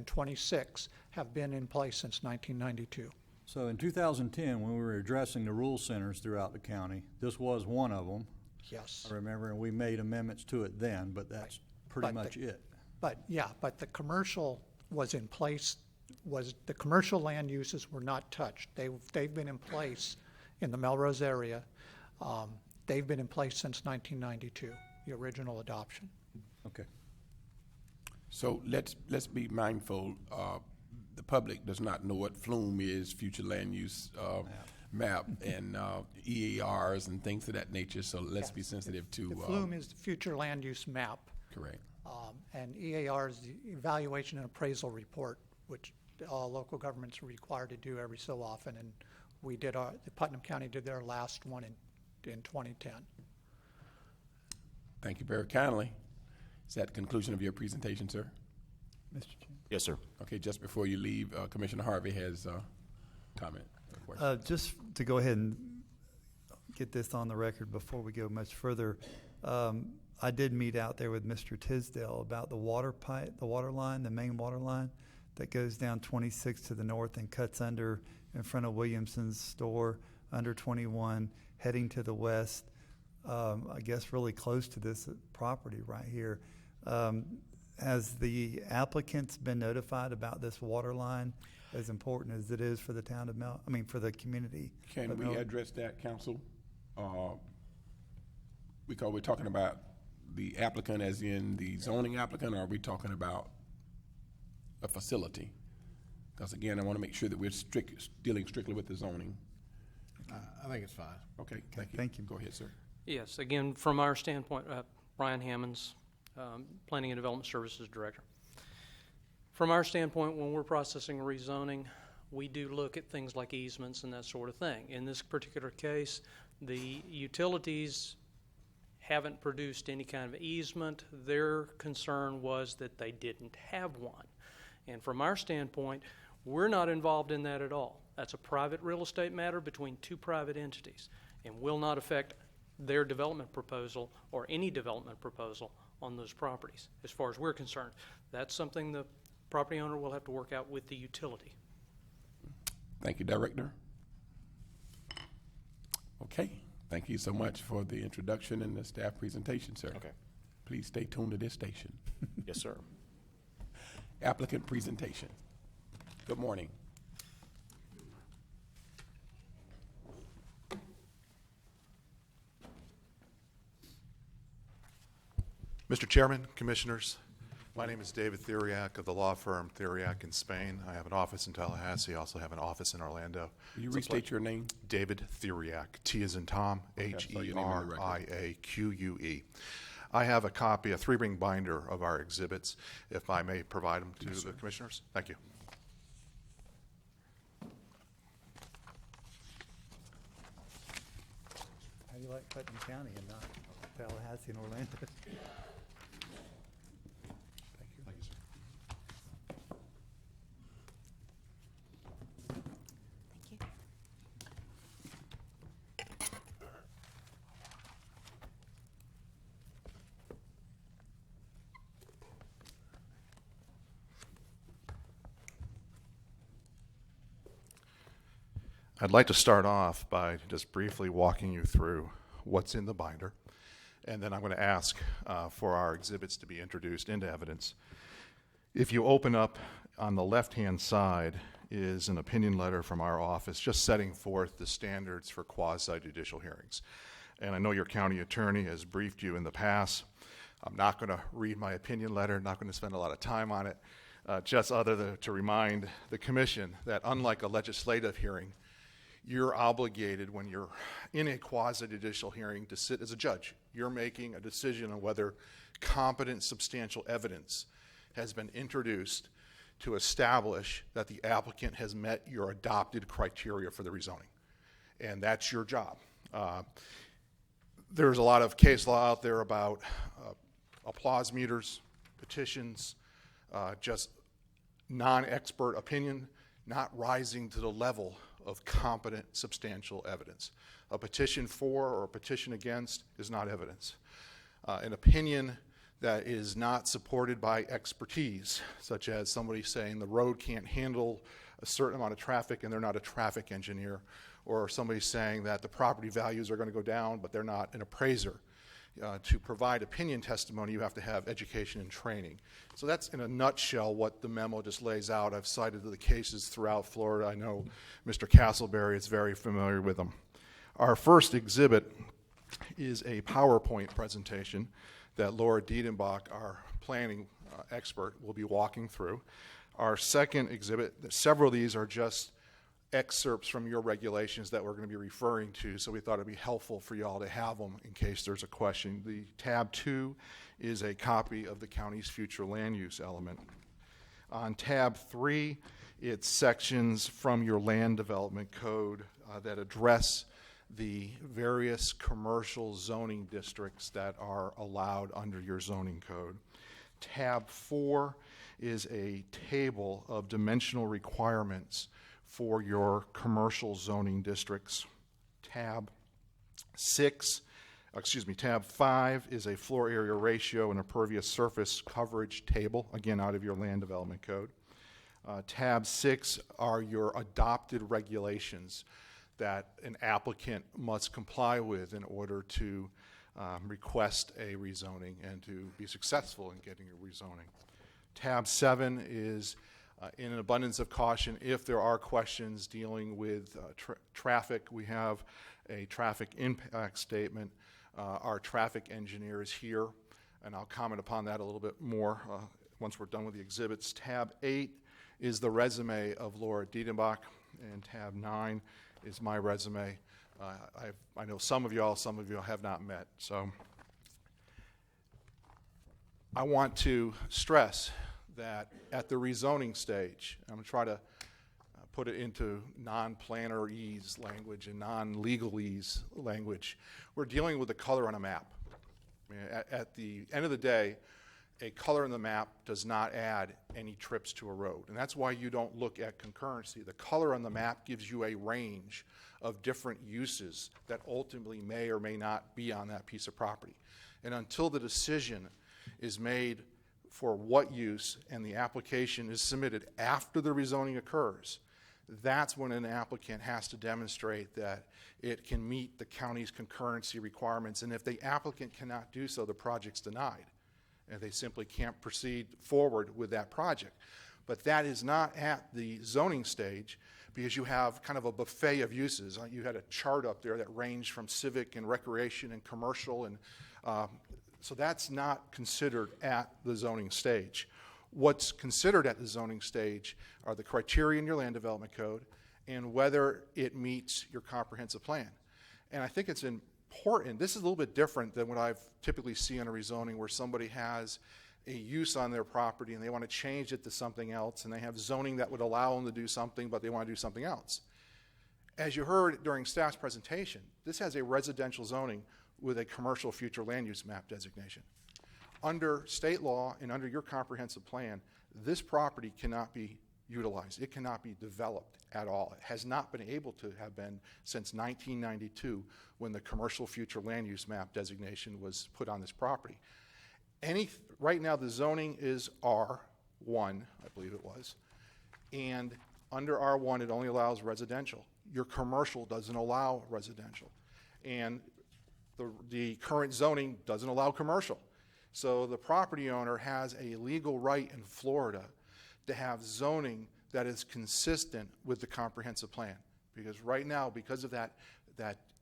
S7: 26 have been in place since 1992.
S12: So in 2010, when we were addressing the rural centers throughout the county, this was one of them.
S7: Yes.
S12: I remember, and we made amendments to it then, but that's pretty much it.
S7: But the commercial was in place, the commercial land uses were not touched. They've been in place in the Melrose area. They've been in place since 1992, the original adoption.
S12: Okay.
S1: So let's be mindful. The public does not know what flume is, future land use map, and EARs and things of that nature. So let's be sensitive to.
S7: The flume is the future land use map.
S1: Correct.
S7: And EAR is the evaluation and appraisal report, which all local governments are required to do every so often. And we did the Putnam County did their last one in 2010.
S1: Thank you very kindly. Is that the conclusion of your presentation, sir?
S4: Mr. Chairman.
S21: Yes, sir.
S1: Okay, just before you leave, Commissioner Harvey has a comment.
S4: Just to go ahead and get this on the record before we go much further, I did meet out there with Mr. Tisdale about the water pipe, the water line, the main water line that goes down 26 to the north and cuts under in front of Williamson's store, under 21, heading to the west, I guess really close to this property right here. Has the applicants been notified about this water line, as important as it is for the town of for the community?
S1: Can we address that, council? Because we're talking about the applicant as in the zoning applicant, or are we talking about a facility? Because again, I want to make sure that we're dealing strictly with the zoning.
S6: I think it's fine.
S1: Okay, thank you.
S4: Thank you.
S1: Go ahead, sir.
S8: Yes, again, from our standpoint, Brian Hammonds, Planning and Development Services Director. From our standpoint, when we're processing rezoning, we do look at things like easements and that sort of thing. In this particular case, the utilities haven't produced any kind of easement. Their concern was that they didn't have one. And from our standpoint, we're not involved in that at all. That's a private real estate matter between two private entities and will not affect their development proposal or any development proposal on those properties. As far as we're concerned, that's something the property owner will have to work out with the utility.
S1: Thank you, Director. Okay, thank you so much for the introduction and the staff presentation, sir.
S21: Okay.
S1: Please stay tuned to this station.
S21: Yes, sir.
S1: Applicant presentation. Good morning.
S9: Mr. Chairman, Commissioners, my name is David Theriak of the law firm Theriak in Spain. I have an office in Tallahassee. I also have an office in Orlando.
S1: Will you restate your name?
S9: David Theriak, T as in Tom, H-E-R-I-A-Q-U-E. I have a copy, a 3-ring binder of our exhibits, if I may provide them to the Commissioners. Thank you.
S4: How do you like Putnam County and not Tallahassee and Orlando?
S9: I'd like to start off by just briefly walking you through what's in the binder, and then I'm going to ask for our exhibits to be introduced into evidence. If you open up on the left-hand side is an opinion letter from our office just setting forth the standards for quasi-judicial hearings. And I know your county attorney has briefed you in the past. I'm not going to read my opinion letter, not going to spend a lot of time on it, just other than to remind the Commission that unlike a legislative hearing, you're obligated when you're in a quasi-judicial hearing to sit as a judge. You're making a decision on whether competent substantial evidence has been introduced to establish that the applicant has met your adopted criteria for the rezoning. And that's your job. There's a lot of case law out there about applause meters, petitions, just non-expert opinion, not rising to the level of competent substantial evidence. A petition for or a petition against is not evidence. An opinion that is not supported by expertise, such as somebody saying the road can't handle a certain amount of traffic and they're not a traffic engineer, or somebody saying that the property values are going to go down but they're not an appraiser. To provide opinion testimony, you have to have education and training. So that's in a nutshell what the memo just lays out. I've cited the cases throughout Florida. I know Mr. Castleberry is very familiar with them. Our first exhibit is a PowerPoint presentation that Laura Diedenbach, our planning expert, will be walking through. Our second exhibit, several of these are just excerpts from your regulations that we're going to be referring to, so we thought it'd be helpful for y'all to have them in case there's a question. The tab 2 is a copy of the county's future land use element. On tab 3, it's sections from your land development code that address the various commercial zoning districts that are allowed under your zoning code. Tab 4 is a table of dimensional requirements for your commercial zoning districts. Tab 5 is a floor area ratio and impervious surface coverage table, again out of your land development code. Tab 6 are your adopted regulations that an applicant must comply with in order to request a rezoning and to be successful in getting a rezoning. Tab 7 is in an abundance of caution, if there are questions dealing with traffic, we have a traffic impact statement. Our traffic engineer is here, and I'll comment upon that a little bit more once we're done with the exhibits. Tab 8 is the resume of Laura Diedenbach, and tab 9 is my resume. I know some of you have not met, so I want to stress that at the rezoning stage, I'm going to try to put it into non-plannerese language and non-legalese language. We're dealing with the color on a map. I mean, at the end of the day, a color in the map does not add any trips to a road. And that's why you don't look at concurrency. The color on the map gives you a range of different uses that ultimately may or may not be on that piece of property. And until the decision is made for what use and the application is submitted after the rezoning occurs, that's when an applicant has to demonstrate that it can meet the county's concurrency requirements. And if the applicant cannot do so, the project's denied. And they simply can't proceed forward with that project. But that is not at the zoning stage, because you have kind of a buffet of uses. You had a chart up there that ranged from civic and recreation and commercial, and so that's not considered at the zoning stage. What's considered at the zoning stage are the criteria in your land development code and whether it meets your comprehensive plan. And I think it's important. This is a little bit different than what I've typically seen in a rezoning, where somebody has a use on their property and they want to change it to something else, and they have zoning that would allow them to do something, but they want to do something else. As you heard during staff's presentation, this has a residential zoning with a commercial future land use map designation. Under state law and under your comprehensive plan, this property cannot be utilized. It cannot be developed at all. It has not been able to have been since 1992, when the commercial future land use map designation was put on this property. Right now the zoning is R1, I believe it was, and under R1 it only allows residential. Your commercial doesn't allow residential, and the current zoning doesn't allow commercial. So the property owner has a legal right in Florida to have zoning that is consistent with the comprehensive plan. Because right now, because of that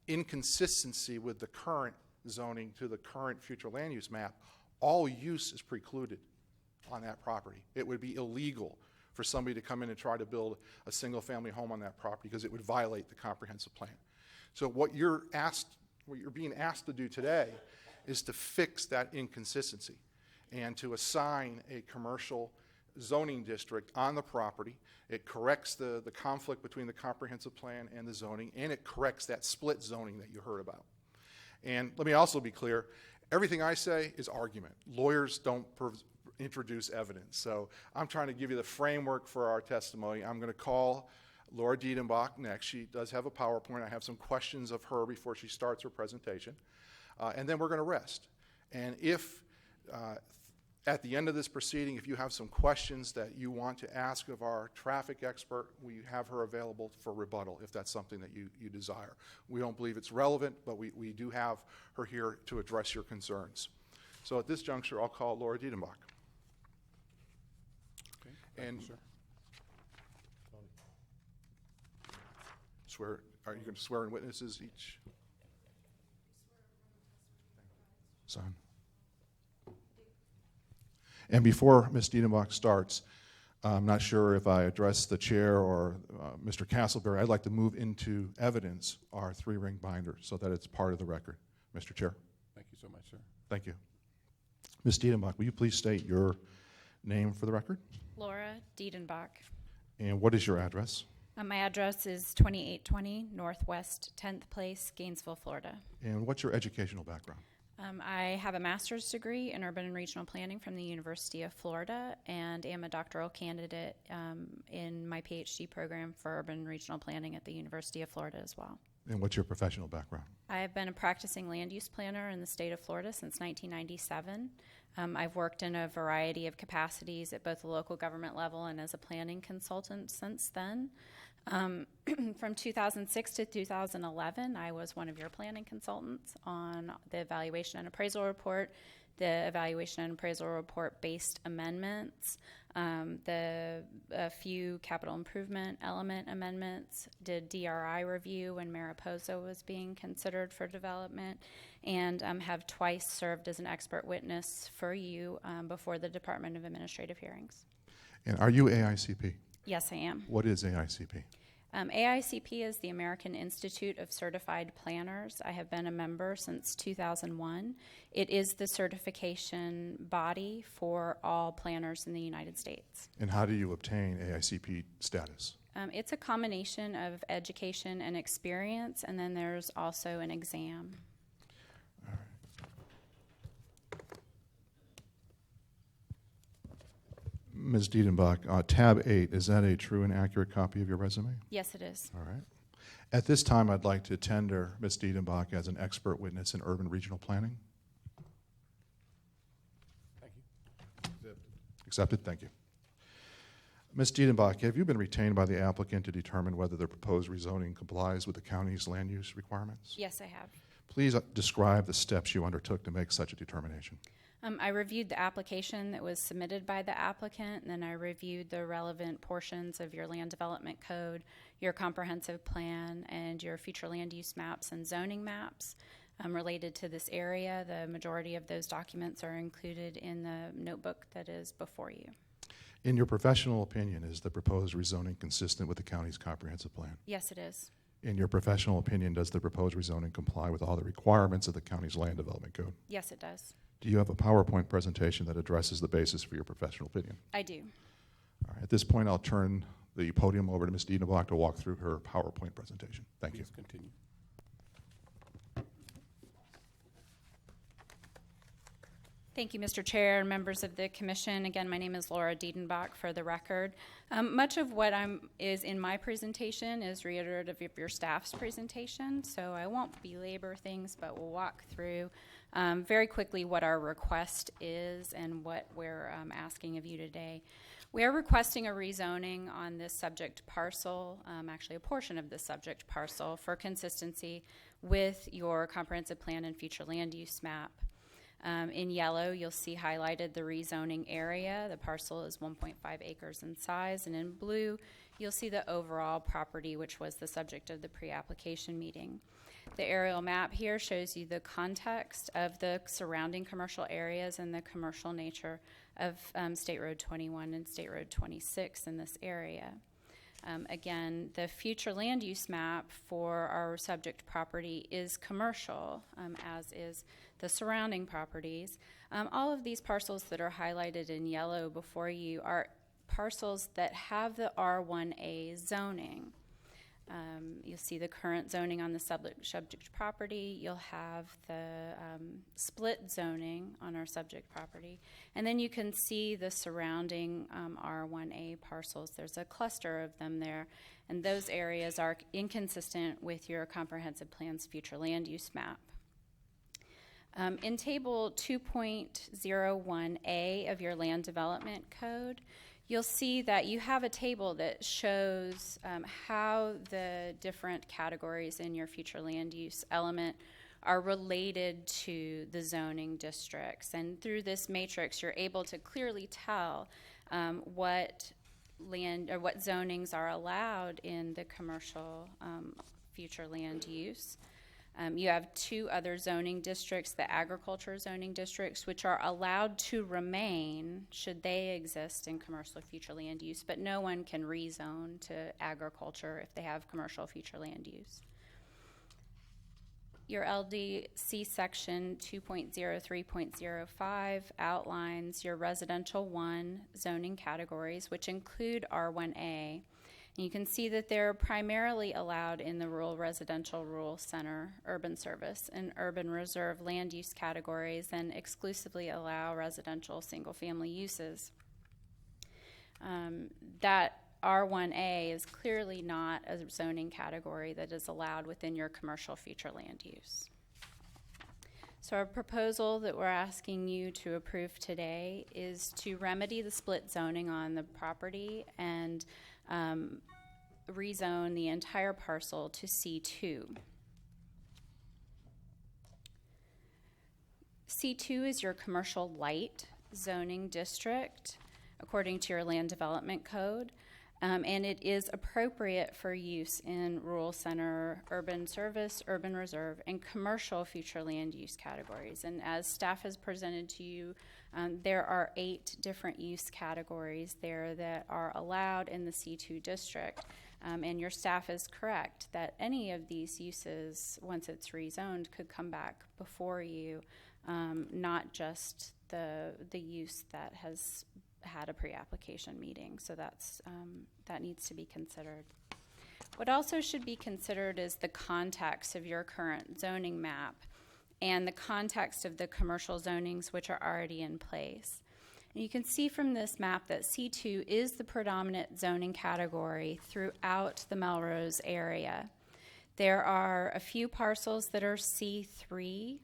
S9: inconsistency with the current zoning to the current future land use map, all use is precluded on that property. It would be illegal for somebody to come in and try to build a single family home on that property, because it would violate the comprehensive plan. So what you're being asked to do today is to fix that inconsistency and to assign a commercial zoning district on the property. It corrects the conflict between the comprehensive plan and the zoning, and it corrects that split zoning that you heard about. And let me also be clear, everything I say is argument. Lawyers don't introduce evidence. So I'm trying to give you the framework for our testimony. I'm going to call Laura Diedenbach next. She does have a PowerPoint. I have some questions of her before she starts her presentation. And then we're going to rest. And if at the end of this proceeding, if you have some questions that you want to ask of our traffic expert, we have her available for rebuttal if that's something that you desire. We don't believe it's relevant, but we do have her here to address your concerns. So at this juncture, I'll call Laura Diedenbach.
S1: Okay.
S9: And
S1: Thank you, sir.
S9: are you going to swear in witnesses each? Son. And before Ms. Diedenbach starts, I'm not sure if I address the chair or Mr. Castleberry. I'd like to move into evidence our 3-ring binder so that it's part of the record. Mr. Chair.
S1: Thank you so much, sir.
S9: Thank you. Ms. Diedenbach, will you please state your name for the record?
S10: Laura Diedenbach.
S9: And what is your address?
S10: My address is 2820 Northwest 10th Place, Gainesville, Florida.
S9: And what's your educational background?
S10: I have a master's degree in urban and regional planning from the University of Florida, and am a doctoral candidate in my PhD program for urban and regional planning at the University of Florida as well.
S9: And what's your professional background?
S10: I have been a practicing land use planner in the state of Florida since 1997. I've worked in a variety of capacities at both the local government level and as a planning consultant since then. From 2006 to 2011, I was one of your planning consultants on the evaluation and appraisal report, the evaluation and appraisal report based amendments, a few capital improvement element amendments, did DRI review when Mariposa was being considered for development, and have twice served as an expert witness for you before the Department of Administrative Hearings.
S9: And are you AICP?
S10: Yes, I am.
S9: What is AICP?
S10: AICP is the American Institute of Certified Planners. I have been a member since 2001. It is the certification body for all planners in the United States.
S9: And how do you obtain AICP status?
S10: It's a combination of education and experience, and then there's also an exam.
S2: Ms. Diedenbach, tab 8, is that a true and accurate copy of your resume?
S10: Yes, it is.
S2: All right. At this time, I'd like to tender Ms. Diedenbach as an expert witness in urban regional planning.
S1: Thank you.
S2: Accepted. Thank you. Ms. Diedenbach, have you been retained by the applicant to determine whether the proposed rezoning complies with the county's land use requirements?
S10: Yes, I have.
S2: Please describe the steps you undertook to make such a determination.
S10: I reviewed the application that was submitted by the applicant, and then I reviewed the relevant portions of your land development code, your comprehensive plan, and your future land use maps and zoning maps related to this area. The majority of those documents are included in the notebook that is before you.
S2: In your professional opinion, is the proposed rezoning consistent with the county's comprehensive plan?
S10: Yes, it is.
S2: In your professional opinion, does the proposed rezoning comply with all the requirements of the county's land development code?
S10: Yes, it does.
S2: Do you have a PowerPoint presentation that addresses the basis for your professional opinion?
S10: I do.
S2: All right. At this point, I'll turn the podium over to Ms. Diedenbach to walk through her PowerPoint presentation. Thank you.
S1: Please continue.
S10: Thank you, Mr. Chair and members of the Commission. Again, my name is Laura Diedenbach for the record. Much of what is in my presentation is reiterative of your staff's presentation, so I won't belabor things, but we'll walk through very quickly what our request is and what we're asking of you today. We are requesting a rezoning on this subject parcel, actually a portion of this subject parcel, for consistency with your comprehensive plan and future land use map. In yellow, you'll see highlighted the rezoning area. The parcel is 1.5 acres in size, and in blue, you'll see the overall property, which was the subject of the pre-application meeting. The aerial map here shows you the context of the surrounding commercial areas and the commercial nature of State Road 21 and State Road 26 in this area. Again, the future land use map for our subject property is commercial, as is the surrounding properties. All of these parcels that are highlighted in yellow before you are parcels that have the R1A zoning. You'll see the current zoning on the subject property. You'll have the split zoning on our subject property. And then you can see the surrounding R1A parcels. There's a cluster of them there. And those areas are inconsistent with your comprehensive plan's future land use map. In Table 2.01A of your land development code, you'll see that you have a table that shows how the different categories in your future land use element are related to the zoning districts. And through this matrix, you're able to clearly tell what land or what zonings are allowed in the commercial future land use. You have two other zoning districts, the agriculture zoning districts, which are allowed to remain should they exist in commercial future land use, but no one can rezone to agriculture if they have commercial future land use. Your LDC section 2.03.05 outlines your residential 1 zoning categories, which include R1A. And you can see that they're primarily allowed in the rural residential, rural center, urban service, and urban reserve land use categories, and exclusively allow residential single-family uses. That R1A is clearly not a zoning category that is allowed within your commercial future land use. So our proposal that we're asking you to approve today is to remedy the split zoning on the property and rezone the entire parcel to C2. C2 is your commercial light zoning district according to your land development code, and it is appropriate for use in rural center, urban service, urban reserve, and commercial future land use categories. And as staff has presented to you, there are 8 different use categories there that are allowed in the C2 district. And your staff is correct that any of these uses, once it's rezoned, could come back before you, not just the use that has had a pre-application meeting. So that's that needs to be considered. What also should be considered is the context of your current zoning map and the context of the commercial zonings which are already in place. And you can see from this map that C2 is the predominant zoning category throughout the Melrose area. There are a few parcels that are C3.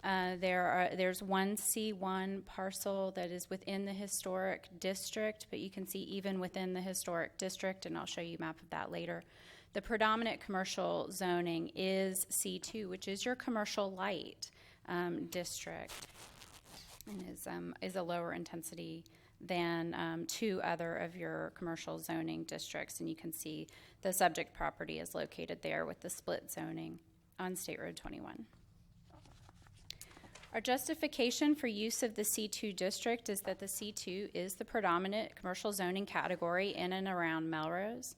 S10: There's one C1 parcel that is within the historic district, but you can see even within the historic district, and I'll show you a map of that later. The predominant commercial zoning is C2, which is your commercial light district, and is a lower intensity than two other of your commercial zoning districts. And you can see the subject property is located there with the split zoning on State Road 21. Our justification for use of the C2 district is that the C2 is the predominant commercial zoning category in and around Melrose.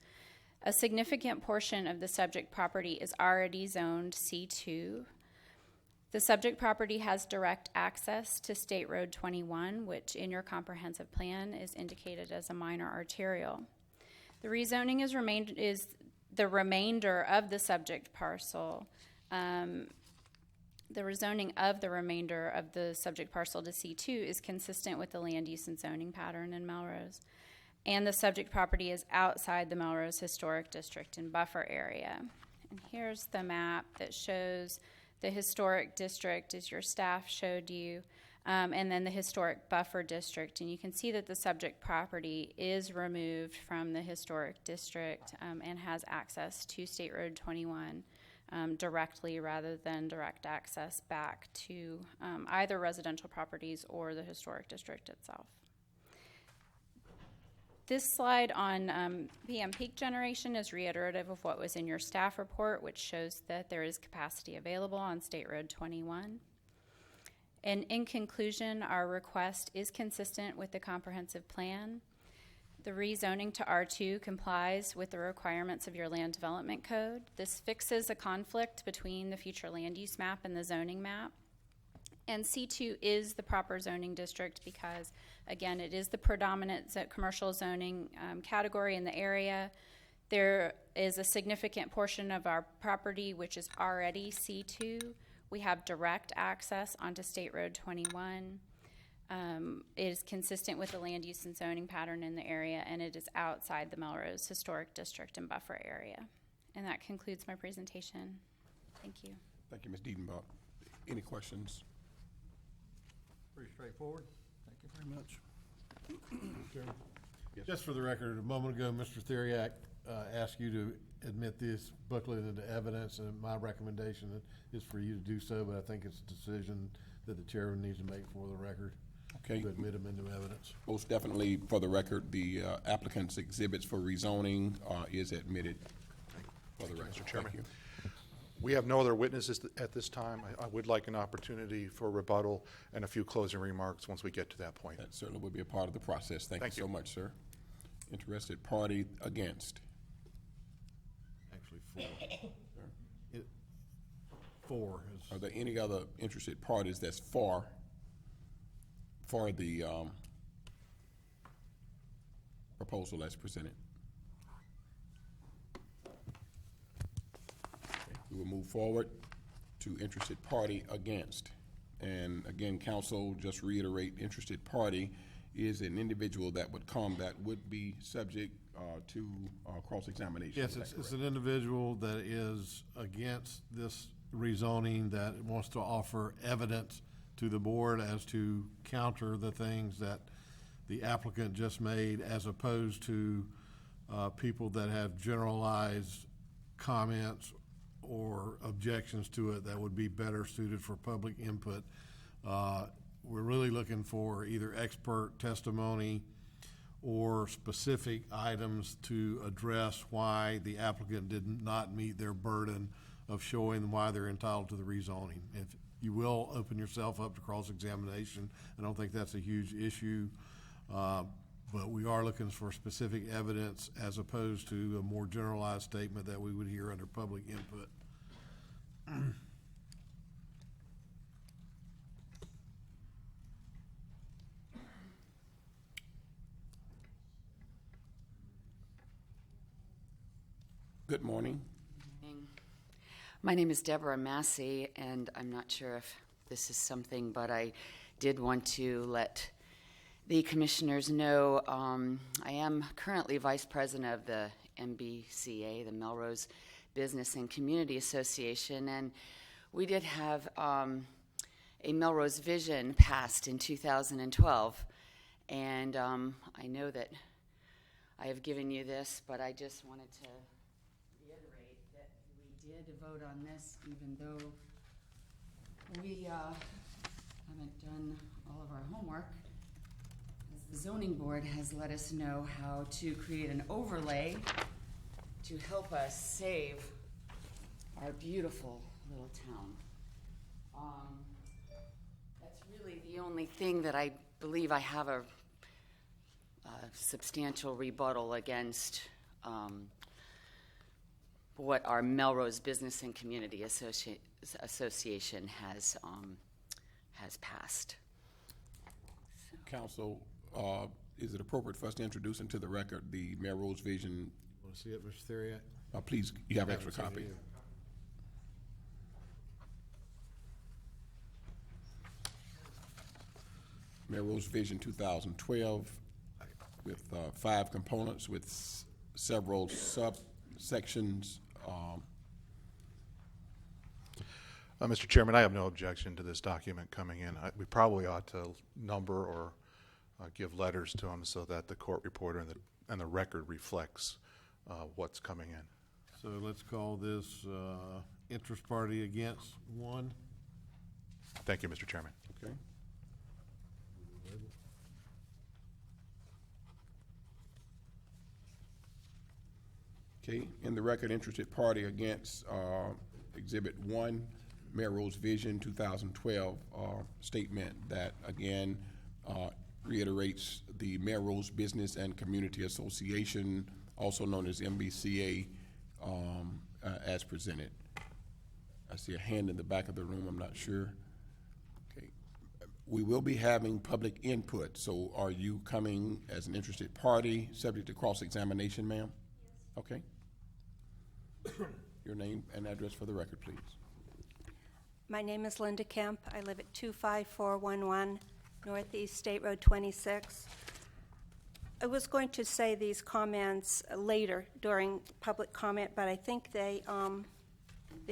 S10: A significant portion of the subject property is already zoned C2. The subject property has direct access to State Road 21, which in your comprehensive plan is indicated as a minor arterial. The rezoning is the remainder of the subject parcel. The rezoning of the remainder of the subject parcel to C2 is consistent with the land use and zoning pattern in Melrose. And the subject property is outside the Melrose Historic District and buffer area. And here's the map that shows the historic district, as your staff showed you, and then the historic buffer district. And you can see that the subject property is removed from the historic district and has access to State Road 21 directly rather than direct access back to either residential properties or the historic district itself. This slide on PM peak generation is reiterative of what was in your staff report, which shows that there is capacity available on State Road 21. And in conclusion, our request is consistent with the comprehensive plan. The rezoning to R2 complies with the requirements of your land development code. This fixes a conflict between the future land use map and the zoning map. And C2 is the proper zoning district because, again, it is the predominant commercial zoning category in the area. There is a significant portion of our property which is already C2. We have direct access onto State Road 21. It is consistent with the land use and zoning pattern in the area, and it is outside the Melrose Historic District and buffer area. And that concludes my presentation. Thank you.
S1: Thank you, Ms. Diedenbach. Any questions?
S6: Pretty straightforward. Thank you very much. Chairman?
S1: Yes.
S6: Just for the record, a moment ago, Mr. Theriak asked you to admit this booklet into evidence, and my recommendation is for you to do so, but I think it's a decision that the chairman needs to make for the record.
S1: Okay.
S6: To admit them into evidence.
S1: Most definitely, for the record, the applicant's exhibits for rezoning is admitted for the record.
S2: Mr. Chairman.
S1: Thank you.
S2: We have no other witnesses at this time. I would like an opportunity for rebuttal and a few closing remarks once we get to that point.
S1: That certainly will be a part of the process. Thank you so much, sir. Interested party against?
S6: Actually, four.
S1: Are there any other interested parties that's for the proposal as presented? We will move forward to interested party against. And again, council, just reiterate, interested party is an individual that would come that would be subject to cross-examination.
S6: Yes, it's an individual that is against this rezoning, that wants to offer evidence to the board as to counter the things that the applicant just made, as opposed to people that have generalized comments or objections to it that would be better suited for public input. We're really looking for either expert testimony or specific items to address why the applicant did not meet their burden of showing why they're entitled to the rezoning. If you will open yourself up to cross-examination, I don't think that's a huge issue, but we are looking for specific evidence as opposed to a more generalized statement that we would hear under public input.
S1: Good morning.
S11: My name is Deborah Massey, and I'm not sure if this is something, but I did want to let the commissioners know, I am currently vice president of the MBCA, the Melrose Business and Community Association, and we did have a Melrose Vision passed in 2012, and I know that I have given you this, but I just wanted to reiterate that we did vote on this, even though we haven't done all of our homework. The zoning board has let us know how to create an overlay to help us save our beautiful little town. That's really the only thing that I believe I have a substantial rebuttal against what our Melrose Business and Community Association has passed.
S1: Council, is it appropriate for us to introduce into the record the Melrose Vision?
S6: Want to see it, Mr. Theriot?
S1: Please, you have extra copy. Melrose Vision 2012 with 5 components with several subsections.
S2: Mr. Chairman, I have no objection to this document coming in. We probably ought to number or give letters to them so that the court reporter and the record reflects what's coming in.
S6: So let's call this interest party against 1.
S2: Thank you, Mr. Chairman.
S1: Okay. Okay, in the record, interested party against Exhibit 1, Melrose Vision 2012 statement that, again, reiterates the Melrose Business and Community Association, also known as MBCA, as presented. I see a hand in the back of the room, I'm not sure. Okay. We will be having public input, so are you coming as an interested party, subject to cross-examination, ma'am? Yes. Okay. Your name and address for the record, please.
S13: My name is Linda Kemp. I live at 25411 Northeast State Road 26. I was going to say these comments later during public comment, but I think they're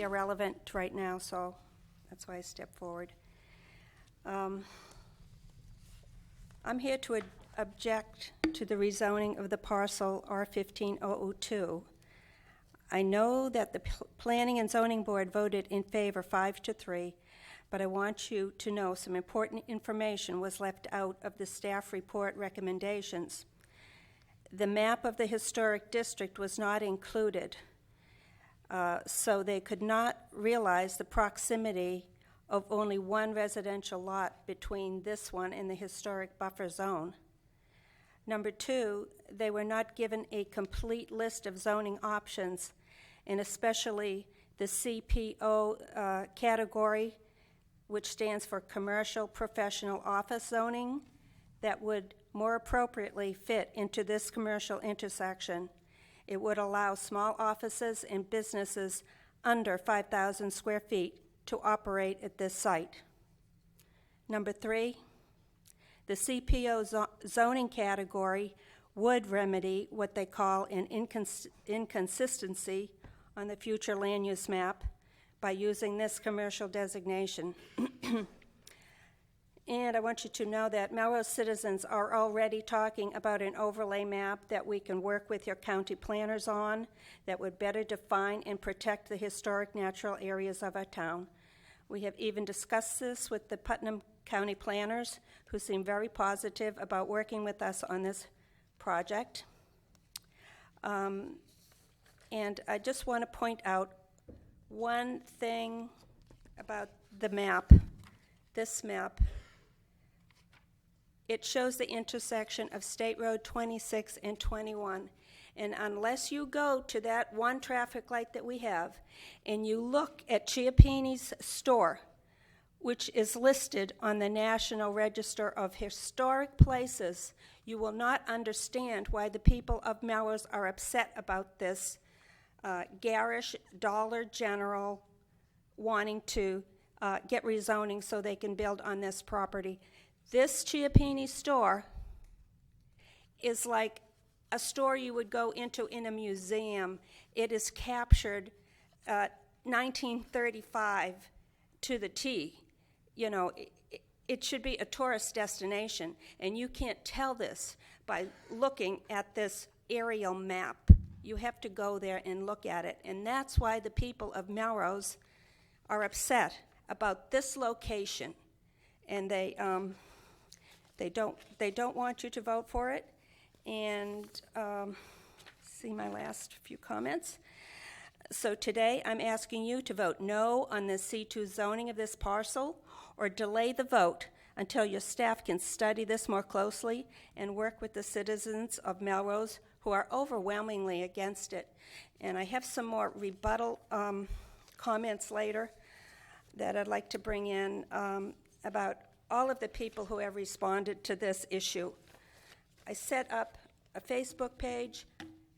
S13: relevant right now, so that's why I stepped forward. I'm here to object to the rezoning of the parcel R15002. I know that the Planning and Zoning Board voted in favor 5-3, but I want you to know some important information was left out of the staff report recommendations. The map of the historic district was not included, so they could not realize the proximity of only one residential lot between this one and the historic buffer zone. Number 2, they were not given a complete list of zoning options, and especially the CPO category, which stands for Commercial Professional Office Zoning, that would more appropriately fit into this commercial intersection. It would allow small offices and businesses under 5,000 square feet to operate at this site. Number 3, the CPO zoning category would remedy what they call an inconsistency on the future land use map by using this commercial designation. And I want you to know that Melrose citizens are already talking about an overlay map that we can work with your county planners on that would better define and protect the historic natural areas of our town. We have even discussed this with the Putnam County planners, who seem very positive about working with us on this project. And I just want to point out one thing about the map, this map. It shows the intersection of State Road 26 and 21. And unless you go to that one traffic light that we have and you look at Chiappini's store, which is listed on the National Register of Historic Places, you will not understand why the people of Melrose are upset about this garish Dollar General wanting to get rezoning so they can build on this property. This Chiappini store is like a store you would go into in a museum. It is captured 1935 to the T. You know, it should be a tourist destination, and you can't tell this by looking at this aerial map. You have to go there and look at it, and that's why the people of Melrose are upset about this location, and they don't want you to vote for it. And see my last few comments. So today I'm asking you to vote no on the C2 zoning of this parcel, or delay the vote until your staff can study this more closely and work with the citizens of Melrose who are overwhelmingly against it. And I have some more rebuttal comments later that I'd like to bring in about all of the people who have responded to this issue. I set up a Facebook page.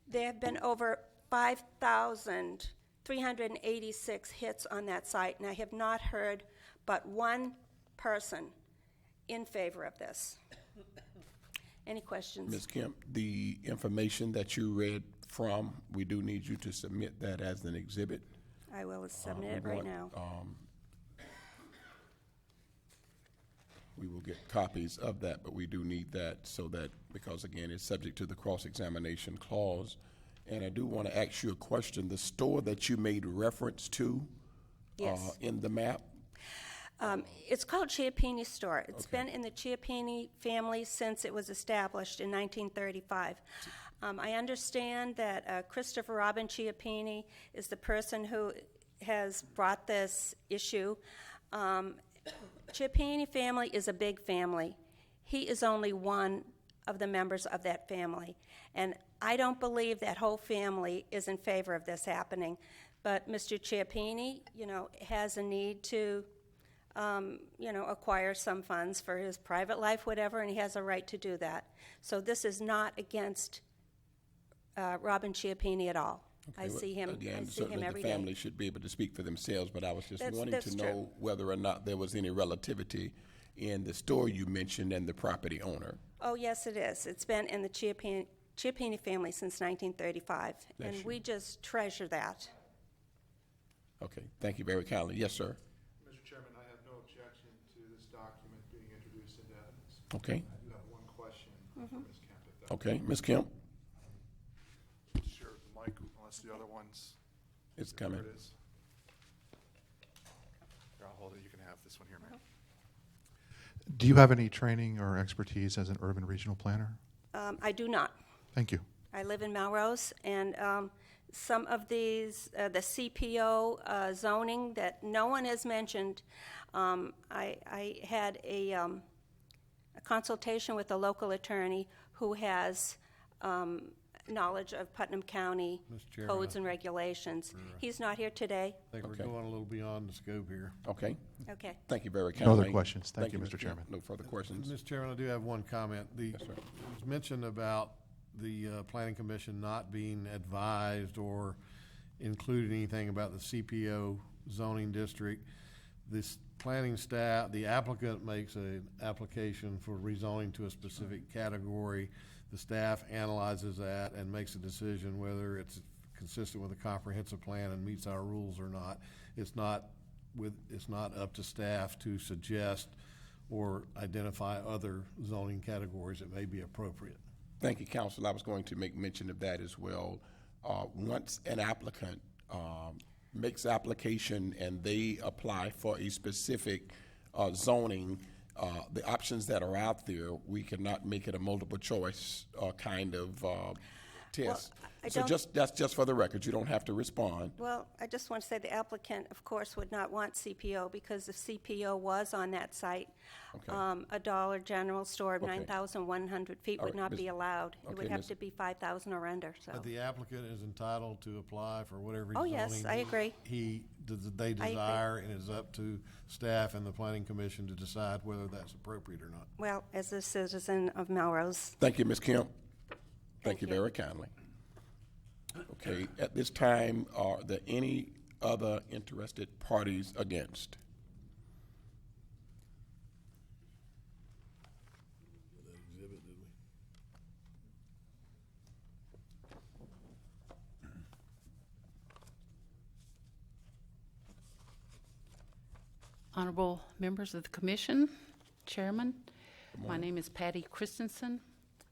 S13: There have been over 5,386 hits on that site, and I have not heard but one person in favor of this. Any questions?
S1: Ms. Kemp, the information that you read from, we do need you to submit that as an exhibit.
S13: I will submit it right now.
S1: We will get copies of that, but we do need that so that, because again, it's subject to the cross-examination clause. And I do want to ask you a question. The store that you made reference to
S13: Yes.
S1: In the map,
S13: It's called Chiappini Store. It's been in the Chiappini family since it was established in 1935. I understand that Christopher Robin Chiappini is the person who has brought this issue. Chiappini family is a big family. He is only one of the members of that family. And I don't believe that whole family is in favor of this happening. But Mr. Chiappini, you know, has a need to acquire some funds for his private life, whatever, and he has a right to do that. So this is not against Robin Chiappini at all. I see him
S1: again,
S13: every
S1: certainly the
S13: day.
S1: family should be able to speak for themselves, but I was just wanting
S13: That's
S1: to
S13: true.
S1: know whether or not there was any relativity in the store you mentioned and the property owner.
S13: Oh, yes, it is. It's been in the Chiappini family since 1935,
S1: Bless
S13: and
S1: you.
S13: we just treasure that.
S1: Okay, thank you very kindly. Yes, sir.
S2: Mr. Chairman, I have no objection to this document being introduced into evidence.
S1: Okay.
S2: I do have one question for Ms. Kemp. if that-
S1: Okay, Ms. Kemp,
S2: Share the mic unless the other ones.
S1: it's
S2: There
S1: coming.
S2: it is. Here, I'll hold it. You can have this one here, ma'am. Do you have any training or expertise as an urban regional planner?
S13: I do not.
S2: Thank you.
S13: I live in Melrose, and some of these, the CPO zoning that no one has mentioned, I had a consultation with a local attorney who has knowledge of Putnam County
S6: Mr. Chairman,
S13: codes and regulations. He's not here today.
S6: I think
S1: Okay.
S6: we're going a little beyond the scope here.
S1: Okay,
S13: Okay.
S1: thank you very
S2: No
S1: kindly.
S2: other questions. Thank you,
S1: Ms.
S2: Mr.
S1: Kemp.
S2: Chairman.
S1: No further questions.
S6: Mr. Chairman, I do have one comment. It was mentioned about the Planning Commission not being advised or included anything about the CPO zoning district. This planning staff, the applicant makes an application for rezoning to a specific category. The staff analyzes that and makes a decision whether it's consistent with a comprehensive plan and meets our rules or not. It's not up to staff to suggest or identify other zoning categories that may be appropriate.
S1: Thank you, Council. I was going to make mention of that as well. Once an applicant makes application and they apply for a specific zoning, the options that are out there, we cannot make it a multiple choice kind of test. So that's just for the record. You don't have to respond.
S13: Well, I just want to say the applicant, of course, would not want CPO because if CPO was on that site, a Dollar General store of
S1: Okay.
S13: 9,100 feet
S1: All
S13: would
S1: right,
S13: not
S1: Ms.
S13: be allowed. It
S1: Okay,
S13: would have
S1: Ms.
S13: to be 5,000 or under, so.
S6: But the applicant is entitled to apply for whatever
S13: Oh,
S6: zoning
S13: yes, I agree.
S6: they
S13: agree.
S6: desire, and it's up to staff and the planning commission to decide whether that's appropriate or not.
S13: Well, as a citizen of Melrose,
S1: Thank you, Ms. Kemp. Thank you
S13: you.
S1: very kindly. Okay, at this time, are there any other interested parties against?
S16: honorable members of the commission, chairman. My name is Patty Christensen,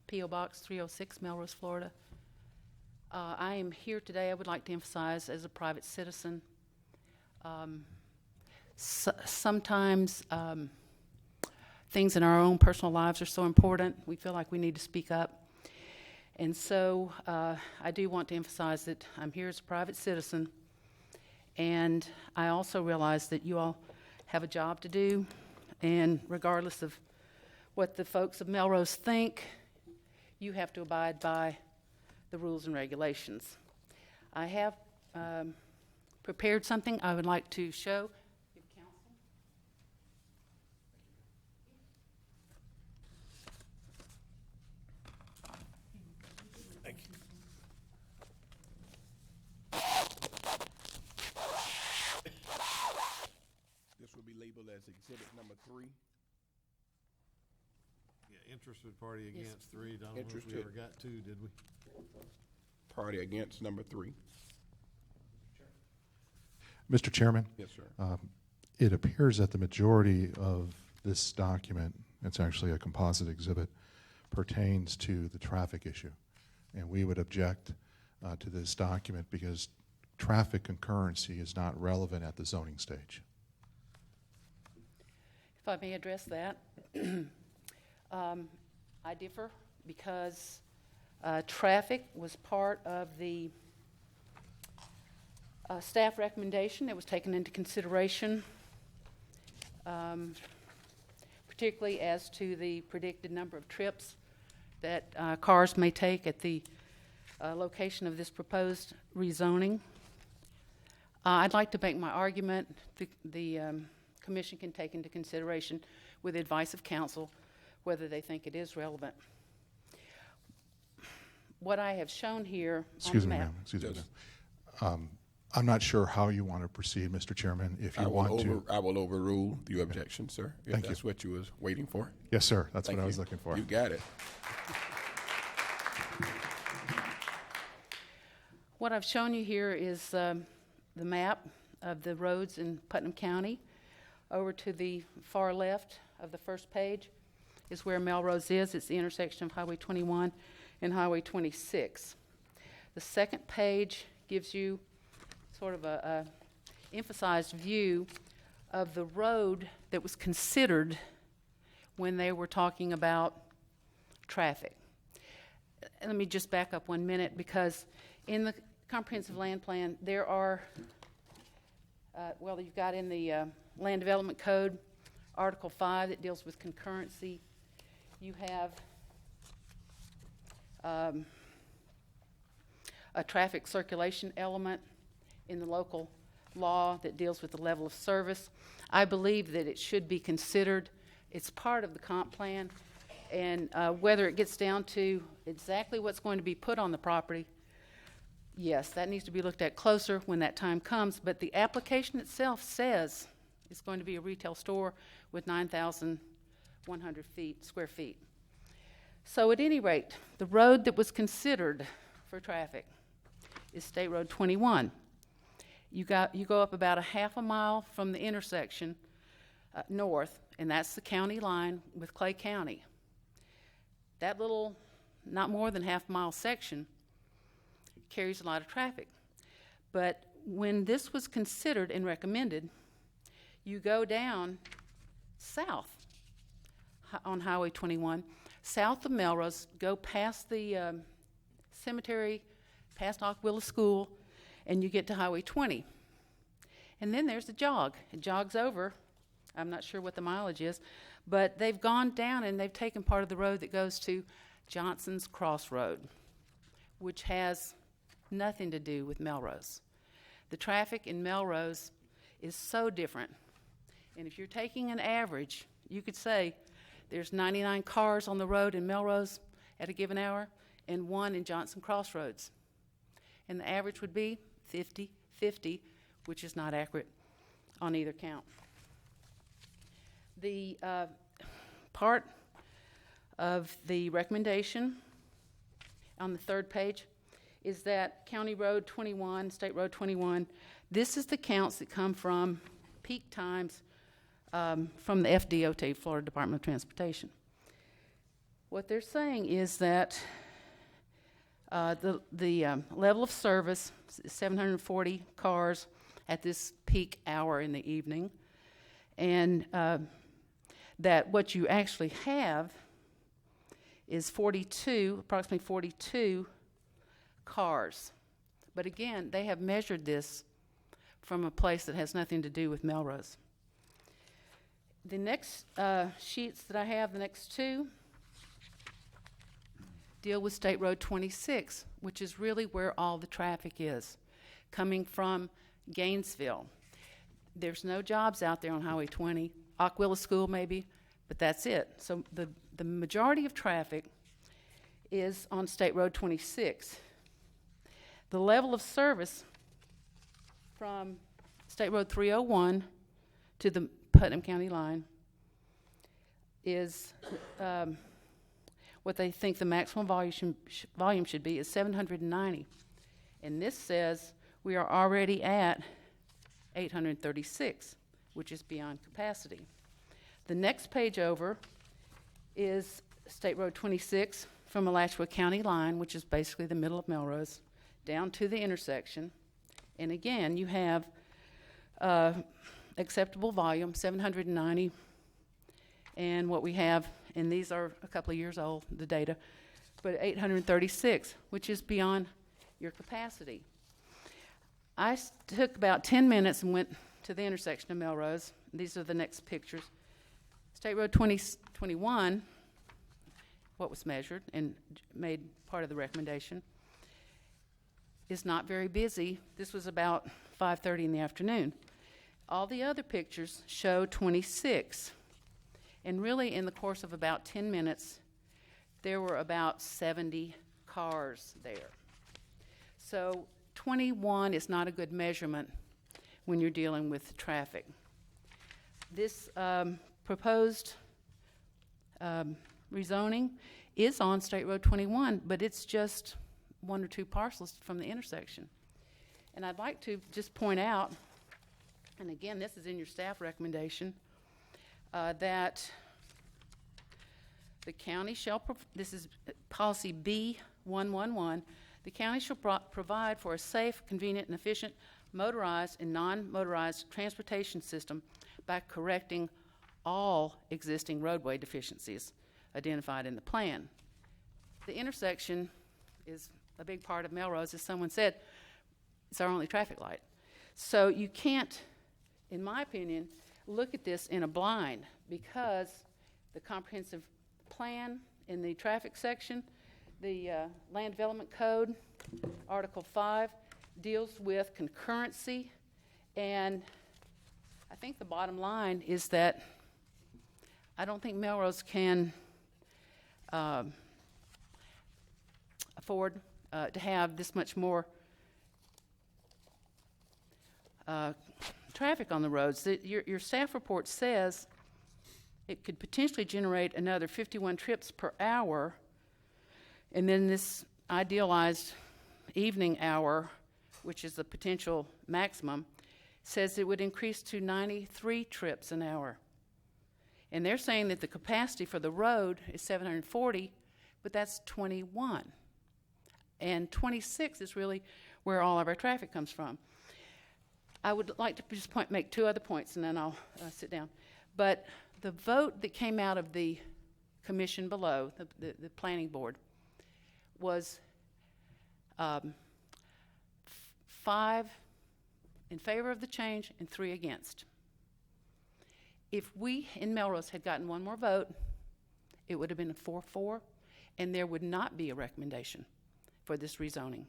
S16: P.O. Box 306, Melrose, Florida. I am here today, I would like to emphasize, as a private citizen. Sometimes things in our own personal lives are so important, we feel like we need to speak up. And so I do want to emphasize that I'm here as a private citizen, and I also realize that you all have a job to do, and regardless of what the folks of Melrose think, you have to abide by the rules and regulations. I have prepared something I would like to show.
S1: This will be labeled as exhibit number 3.
S6: Yeah, interested party against 3. I don't know if we
S1: Interested.
S6: ever got 2, did we?
S1: Party against number 3.
S2: Mr. Chairman?
S1: Yes, sir.
S2: It appears that the majority of this document, it's actually a composite exhibit, pertains to the traffic issue. And we would object to this document because traffic concurrency is not relevant at the zoning stage.
S16: If I may address that, I differ because traffic was part of the staff recommendation that was taken into consideration, particularly as to the predicted number of trips that cars may take at the location of this proposed rezoning. I'd like to make my argument. The Commission can take into consideration, with advice of counsel, whether they think it is relevant. What I have shown here
S2: Excuse
S16: on the
S2: me,
S16: map.
S2: ma'am. Excuse me, ma'am. I'm not sure how you want to proceed, Mr. Chairman. If you want to,
S1: I will overrule the objection, sir. If
S2: Thank you.
S1: that's what you was waiting for.
S2: Yes, sir. That's
S1: Thank
S2: what I was
S1: you.
S2: looking for.
S1: You got it.
S16: What I've shown you here is the map of the roads in Putnam County. Over to the far left of the first page is where Melrose is. It's the intersection of Highway 21 and Highway 26. The second page gives you sort of a emphasized view of the road that was considered when they were talking about traffic. Let me just back up 1 minute, because in the comprehensive land plan there are, you've got in the Land Development Code, Article 5 that deals with concurrency. You have a traffic circulation element in the local law that deals with the level of service. I believe that it should be considered. It's part of the comp plan, and whether it gets down to exactly what's going to be put on the property, yes, that needs to be looked at closer when that time comes, but the application itself says it's going to be a retail store with 9,100 square feet. So at any rate, the road that was considered for traffic is State Road 21. You go up about a half a mile from the intersection north, and that's the county line with Clay County. That little, not more than half mile section carries a lot of traffic. But when this was considered and recommended, you go down south on Highway 21, south of Melrose, go past the cemetery, past Ockwilla School, and you get to Highway 20. And then there's a jog. It jogs over. I'm not sure what the mileage is, but they've gone down and they've taken part of the road that goes to Johnson's Crossroad, which has nothing to do with Melrose. The traffic in Melrose is so different. And if you're taking an average, you could say there's 99 cars on the road in Melrose at a given hour and 1 in Johnson Crossroads. And the average would be 50-50, which is not accurate on either count. The part of the recommendation on the third page is that County Road 21, State Road 21, this is the counts that come from peak times from the FDOT, Florida Department of Transportation. What they're saying is that the level of service is 740 cars at this peak hour in the evening, and that what you actually have is approximately 42 cars. But again, they have measured this from a place that has nothing to do with Melrose. The next sheets that I have, the next two, deal with State Road 26, which is really where all the traffic is, coming from Gainesville. There's no jobs out there on Highway 20, Aquila School maybe, but that's it. So the majority of traffic is on State Road 26. The level of service from State Road 301 to the Putnam County line is what they think the maximum volume should be is 790. And this says we are already at 836, which is beyond capacity. The next page over is State Road 26 from Alachua County line, which is basically the middle of Melrose, down to the intersection. And again, you have acceptable volume, 790. And what we have, and these are a couple of years old, the data, but 836, which is beyond your capacity. I took about 10 minutes and went to the intersection of Melrose. These are the next pictures. State Road 2021, what was measured and made part of the recommendation, is not very busy. This was about 5:30 in the afternoon. All the other pictures show 26. And really, in the course of about 10 minutes, there were about 70 cars there. So 21 is not a good measurement when you're dealing with traffic. This proposed rezoning is on State Road 21, but it's just one or two parcels from the intersection. And I'd like to just point out, and again, this is in your staff recommendation, that the county shall, this is policy B111, the county shall provide for a safe, convenient, and efficient motorized and non-motorized transportation system by correcting all existing roadway deficiencies identified in the plan. The intersection is a big part of Melrose. As someone said, it's our only traffic light. So you can't, in my opinion, look at this in a blind, because the comprehensive plan in the traffic section, the Land Development Code, Article 5, deals with concurrency, and I think the bottom line is that I don't think Melrose can afford to have this much more traffic on the roads. Your staff report says it could potentially generate another 51 trips per hour, and then this idealized evening hour, which is the potential maximum, says it would increase to 93 trips an hour. And they're saying that the capacity for the road is 740, but that's 21. And 26 is really where all of our traffic comes from. I would like to just make two other points, and then I'll sit down. But the vote that came out of the commission below, the planning board, was 5 in favor of the change and 3 against. If we in Melrose had gotten one more vote, it would have been a 4-4, and there would not be a recommendation for this rezoning.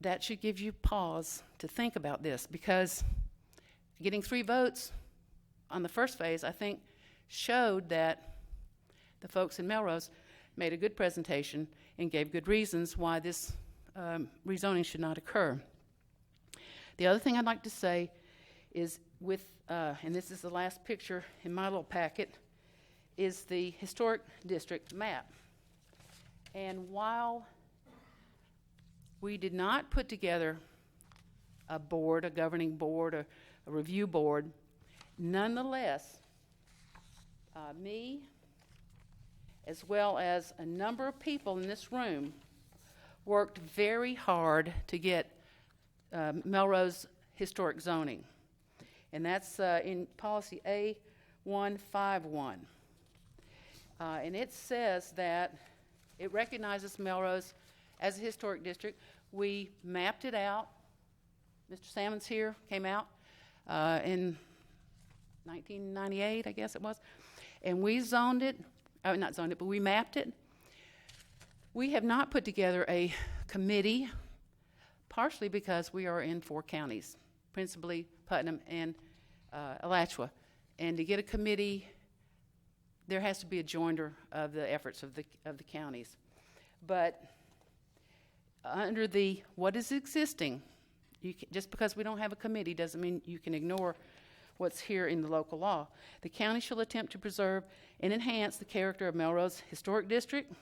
S16: That should give you pause to think about this, because getting 3 votes on the first phase, I think, showed that the folks in Melrose made a good presentation and gave good reasons why this rezoning should not occur. The other thing I'd like to say is with, and this is the last picture in my little packet, is the historic district map. And while we did not put together a board, a governing board, a review board, Nonetheless, me, as well as a number of people in this room, worked very hard to get Melrose historic zoning. And that's in policy A151. And it says that it recognizes Melrose as a historic district. We mapped it out. Mr. Salmon's here, came out in 1998, I guess it was. And we zoned it, not zoned it, but we mapped it. We have not put together a committee, partially because we are in 4 counties, principally Putnam and Alachua. And to get a committee, there has to be a joinder of the efforts of the counties. But under the what is existing, just because we don't have a committee doesn't mean you can ignore what's here in the local law. The county shall attempt to preserve and enhance the character of Melrose Historic District,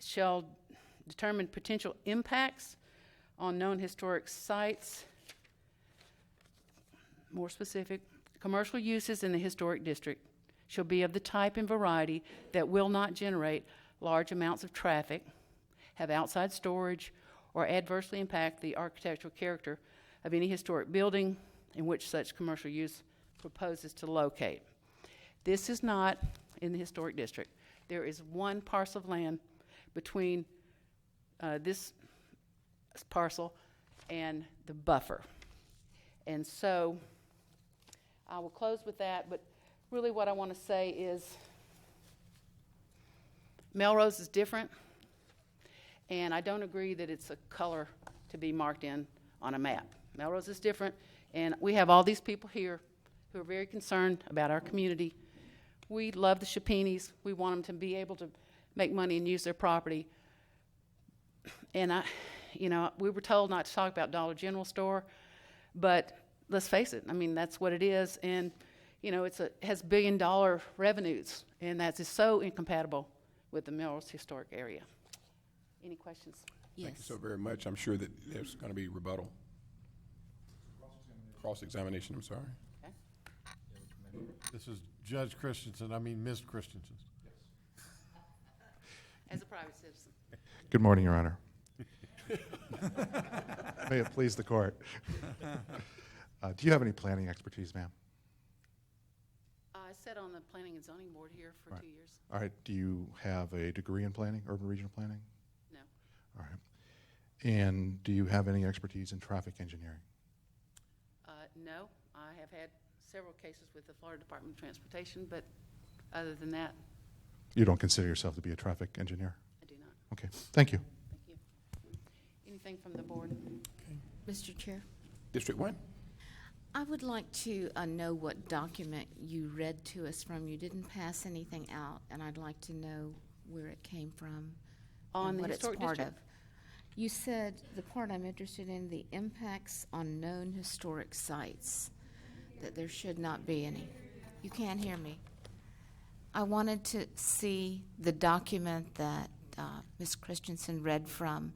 S16: shall determine potential impacts on known historic sites. More specific, commercial uses in the historic district shall be of the type and variety that will not generate large amounts of traffic, have outside storage, or adversely impact the architectural character of any historic building in which such commercial use proposes to locate. This is not in the historic district. There is one parcel of land between this parcel and the buffer. And so I will close with that, but really what I want to say is Melrose is different, and I don't agree that it's a color to be marked in on a map. Melrose is different, and we have all these people here who are very concerned about our community. We love the Chapinis. We want them to be able to make money and use their property. And we were told not to talk about Dollar General store, but let's face it, I mean, that's what it is. And, it has $1 billion revenues, and that is so incompatible with the Melrose historic area. Any questions?
S5: Yes.
S1: Thank you so very much. I'm sure that there's going to be rebuttal. Cross-examination, I'm sorry.
S16: Okay.
S6: This is Judge Christensen, Ms. Christensen.
S16: As a private citizen.
S2: Good morning, Your Honor. May it please the court. Do you have any planning expertise, ma'am?
S16: I sat on the Planning and Zoning Board here for 2 years.
S2: All right. Do you have a degree in planning, urban regional planning?
S16: No.
S2: All right. And do you have any expertise in traffic engineering?
S16: No. I have had several cases with the Florida Department of Transportation, but other than that,
S2: You don't consider yourself to be a traffic engineer?
S16: I do not.
S2: Okay. Thank you.
S16: Thank you. Anything from the board?
S5: Mr. Chair,
S1: District 1?
S5: I would like to know what document you read to us from. You didn't pass anything out, and I'd like to know where it came from
S16: On
S5: and
S16: the
S5: what it's
S16: historic
S5: part
S16: district?
S5: of. You said the part I'm interested in, the impacts on known historic sites, that there should not be any. You can't hear me. I wanted to see the document that Ms. Christensen read from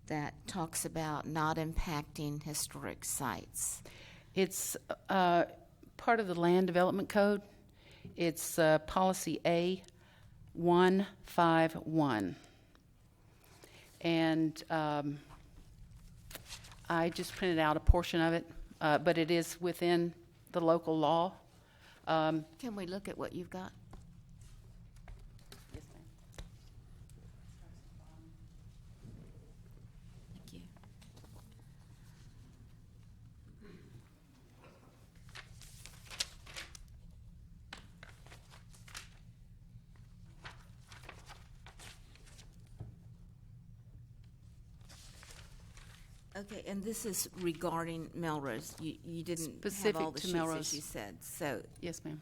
S5: that talks about not impacting historic sites.
S16: It's part of the Land Development Code. It's policy A151. And I just printed out a portion of it, but it is within the local law.
S5: Can we look at what you've got?
S16: Yes, ma'am.
S5: Thank you. Okay, and this is regarding Melrose. You didn't have
S16: Specific
S5: all the
S16: to
S5: sheets
S16: Melrose.
S5: as you said, so
S16: Yes, ma'am.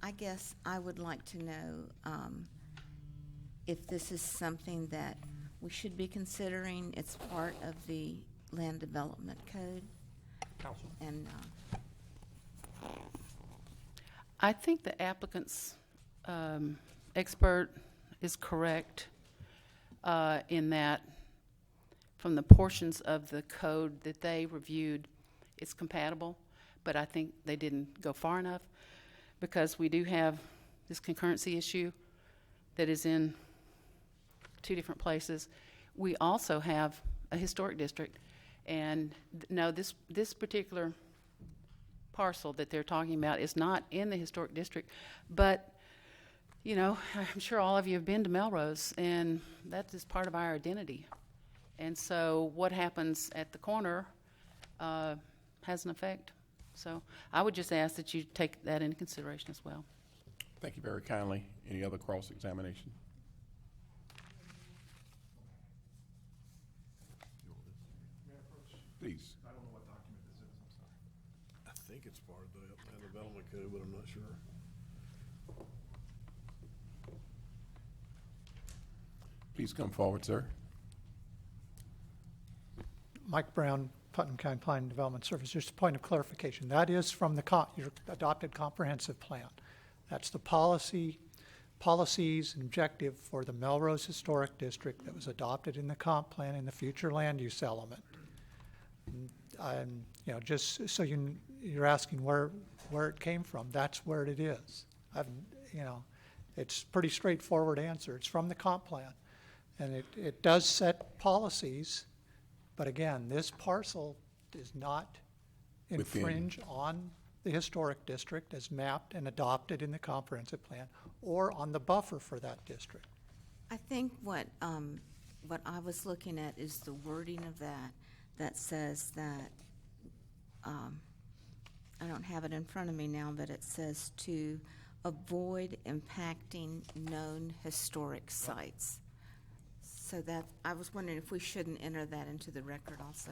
S5: I guess I would like to know if this is something that we should be considering. It's part of the Land Development Code.
S1: Counsel.
S5: And
S16: I think the applicant's expert is correct in that from the portions of the code that they reviewed, it's compatible, but I think they didn't go far enough because we do have this concurrency issue that is in 2 different places. We also have a historic district, and no, this particular parcel that they're talking about is not in the historic district, but you know, I'm sure all of you have been to Melrose, and that is part of our identity. And so what happens at the corner has an effect. So I would just ask that you take that into consideration as well.
S1: Thank you very kindly. Any other cross-examination? Please.
S6: I don't know what document this is, I'm sorry. I think it's part of the land development code, but I'm not sure.
S1: Please come forward, sir.
S7: Mike Brown, Putnam County Planning and Development Service. Just a point of clarification. That is from the your adopted comprehensive plan. That's the policies and objective for the Melrose Historic District that was adopted in the comp plan in the future land use element. And you know, just so you're asking where it came from, that's where it is. You know, it's pretty straightforward answer. It's from the comp plan. And it does set policies, but again, this parcel does not infringe on the historic district as mapped and adopted in the comprehensive plan or on the buffer for that district.
S5: I think what I was looking at is the wording of that says that, I don't have it in front of me now, but it says to avoid impacting known historic sites. So that, I was wondering if we shouldn't enter that into the record also.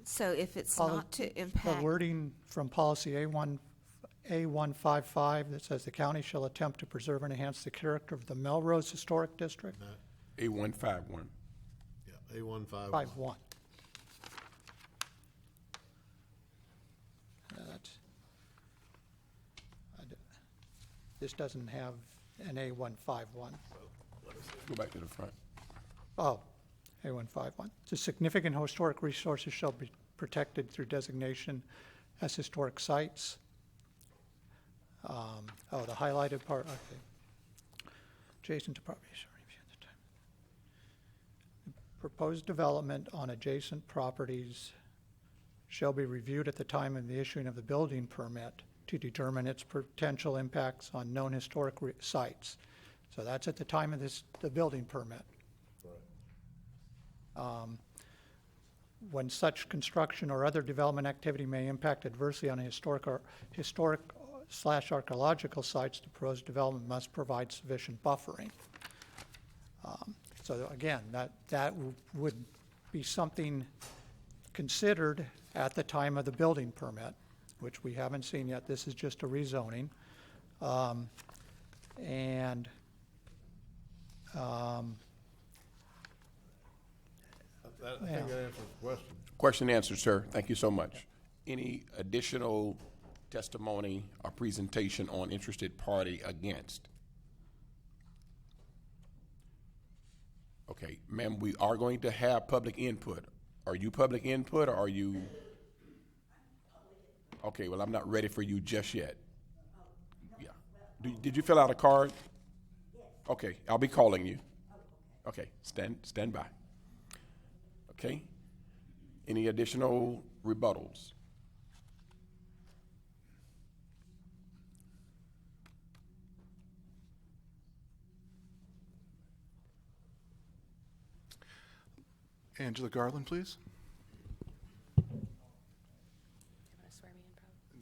S5: So if it's not to impact.
S7: The wording from policy A155 that says the county shall attempt to preserve and enhance the character of the Melrose Historic District.
S1: A151.
S6: Yeah, A151.
S7: 51. This doesn't have an A151.
S1: Go back to the front.
S7: Oh, A151. The significant historic resources shall be protected through designation as historic sites. The highlighted part, okay. Adjacent to property shall review at the time. Proposed development on adjacent properties shall be reviewed at the time of the issuing of the building permit to determine its potential impacts on known historic sites. So that's at the time of the building permit. Right. When such construction or other development activity may impact adversely on a historic/archaeological sites, the proposed development must provide sufficient buffering. So again, that would be something considered at the time of the building permit, which we haven't seen yet. This is just a rezoning.
S6: I think that answers the question.
S1: Question answered, sir. Thank you so much. Any additional testimony or presentation on interested party against? Okay, ma'am, we are going to have public input. Are you public input or are you? Okay, well, I'm not ready for you just yet. Yeah. Did you fill out a card? Okay, I'll be calling you. Okay, stand by. Okay. Any additional rebuttals?
S2: Angela Garland, please.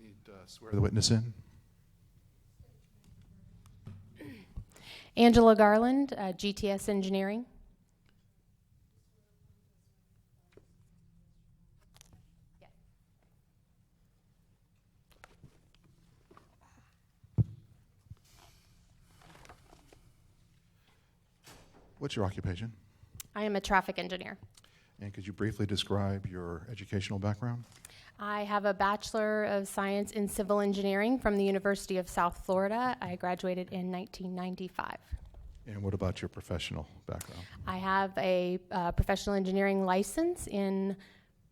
S2: Need to swear the witness in.
S14: Angela Garland, GTS Engineering.
S2: What's your occupation?
S14: I am a traffic engineer.
S2: And could you briefly describe your educational background?
S14: I have a Bachelor of Science in Civil Engineering from the University of South Florida. I graduated in 1995.
S2: And what about your professional background?
S14: I have a professional engineering license in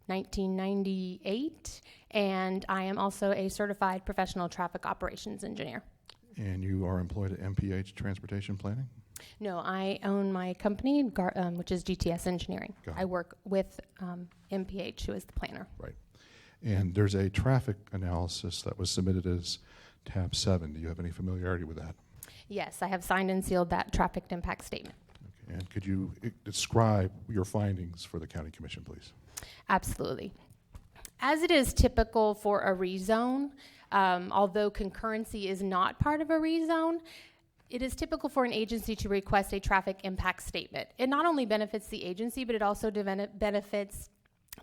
S14: 1998, and I am also a certified professional traffic operations engineer.
S2: And you are employed at MPH Transportation Planning?
S14: No, I own my company, which is GTS Engineering. I work with MPH, who is the planner.
S2: Right. And there's a traffic analysis that was submitted as tab 7. Do you have any familiarity with that?
S14: Yes, I have signed and sealed that traffic impact statement.
S2: Okay. And could you describe your findings for the County Commission, please?
S14: Absolutely. As it is typical for a rezone, although concurrency is not part of a rezone, it is typical for an agency to request a traffic impact statement. It not only benefits the agency, but it also benefits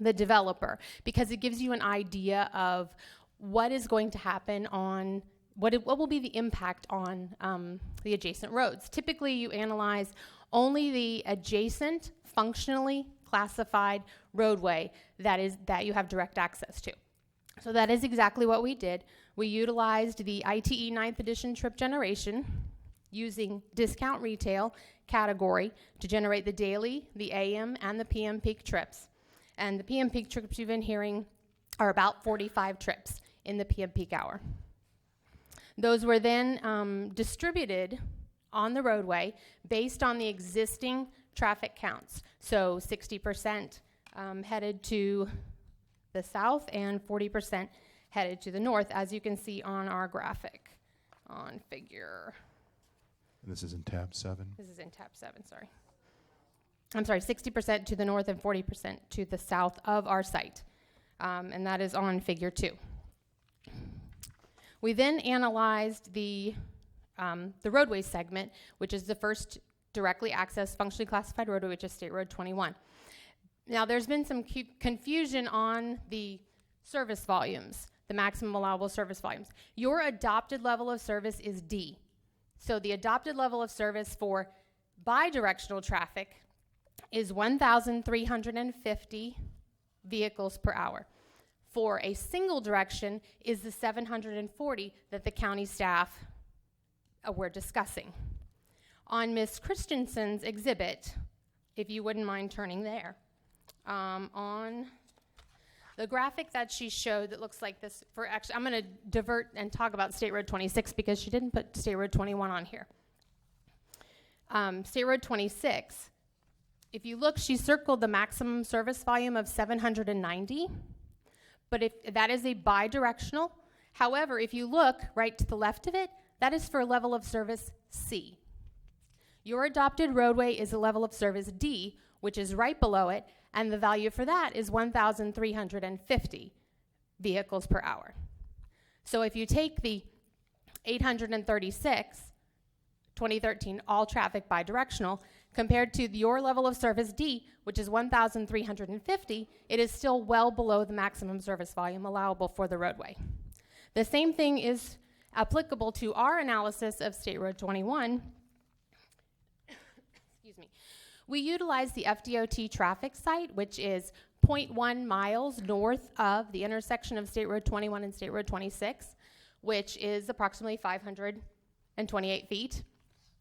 S14: the developer, because it gives you an idea of what is going to happen on, what will be the impact on the adjacent roads. Typically, you analyze only the adjacent, functionally classified roadway that you have direct access to. So that is exactly what we did. We utilized the ITE 9th edition trip generation using discount retail category to generate the daily, the AM, and the PM peak trips. And the PM peak trips you've been hearing are about 45 trips in the PM peak hour. Those were then distributed on the roadway based on the existing traffic counts. So 60% headed to the south and 40% headed to the north, as you can see on our graphic on figure.
S2: And this is in tab 7?
S14: This is in tab 7, sorry. I'm sorry, 60% to the north and 40% to the south of our site. And that is on figure 2. We then analyzed the roadway segment, which is the first directly accessed functionally classified roadway, which is State Road 21. Now, there's been some confusion on the service volumes, the maximum allowable service volumes. Your adopted level of service is D. So the adopted level of service for bidirectional traffic is 1,350 vehicles per hour. For a single direction is the 740 that the county staff were discussing. On Ms. Christensen's exhibit, if you wouldn't mind turning there, on the graphic that she showed that looks like this, I'm going to divert and talk about State Road 26 because she didn't put State Road 21 on here. State Road 26, if you look, she circled the maximum service volume of 790, but if that is a bidirectional. However, if you look right to the left of it, that is for a level of service C. Your adopted roadway is a level of service D, which is right below it, and the value for that is 1,350 vehicles per hour. So if you take the 836, 2013 all traffic bidirectional, compared to your level of service D, which is 1,350, it is still well below the maximum service volume allowable for the roadway. The same thing is applicable to our analysis of State Road 21. Excuse me. We utilize the FDOT traffic site, which is 0.1 miles north of the intersection of State Road 21 and State Road 26, which is approximately 528 feet,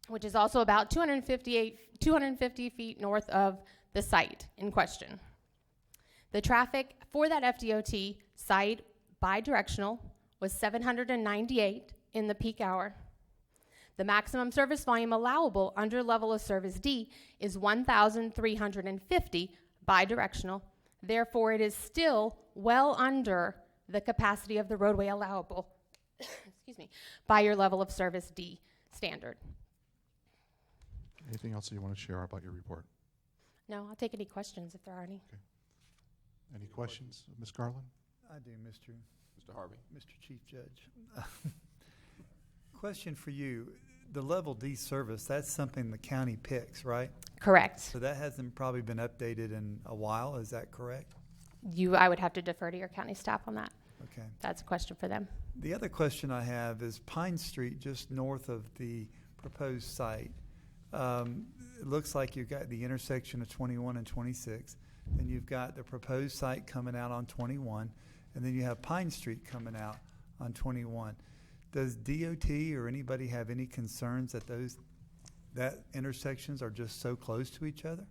S14: which is also about 250 feet north of the site in question. The traffic for that FDOT site bidirectional was 798 in the peak hour. The maximum service volume allowable under level of service D is 1,350 bidirectional. Therefore, it is still well under the capacity of the roadway allowable excuse me, by your level of service D standard.
S2: Anything else that you want to share about your report?
S14: No, I'll take any questions if there are any.
S2: Okay. Any questions, Ms. Garland?
S4: I do, Mr.
S1: Harvey.
S4: Mr. Chief Judge. Question for you. The level D service, that's something the county picks, right?
S14: Correct.
S4: So that hasn't probably been updated in a while, is that correct?
S14: I would have to defer to your county staff on that.
S4: Okay.
S14: That's a question for them.
S4: The other question I have is Pine Street, just north of the proposed site. It looks like you've got the intersection of 21 and 26. then you've got the proposed site coming out on 21, and then you have Pine Street coming out on 21. Does DOT or anybody have any concerns that intersections are just so close to each other?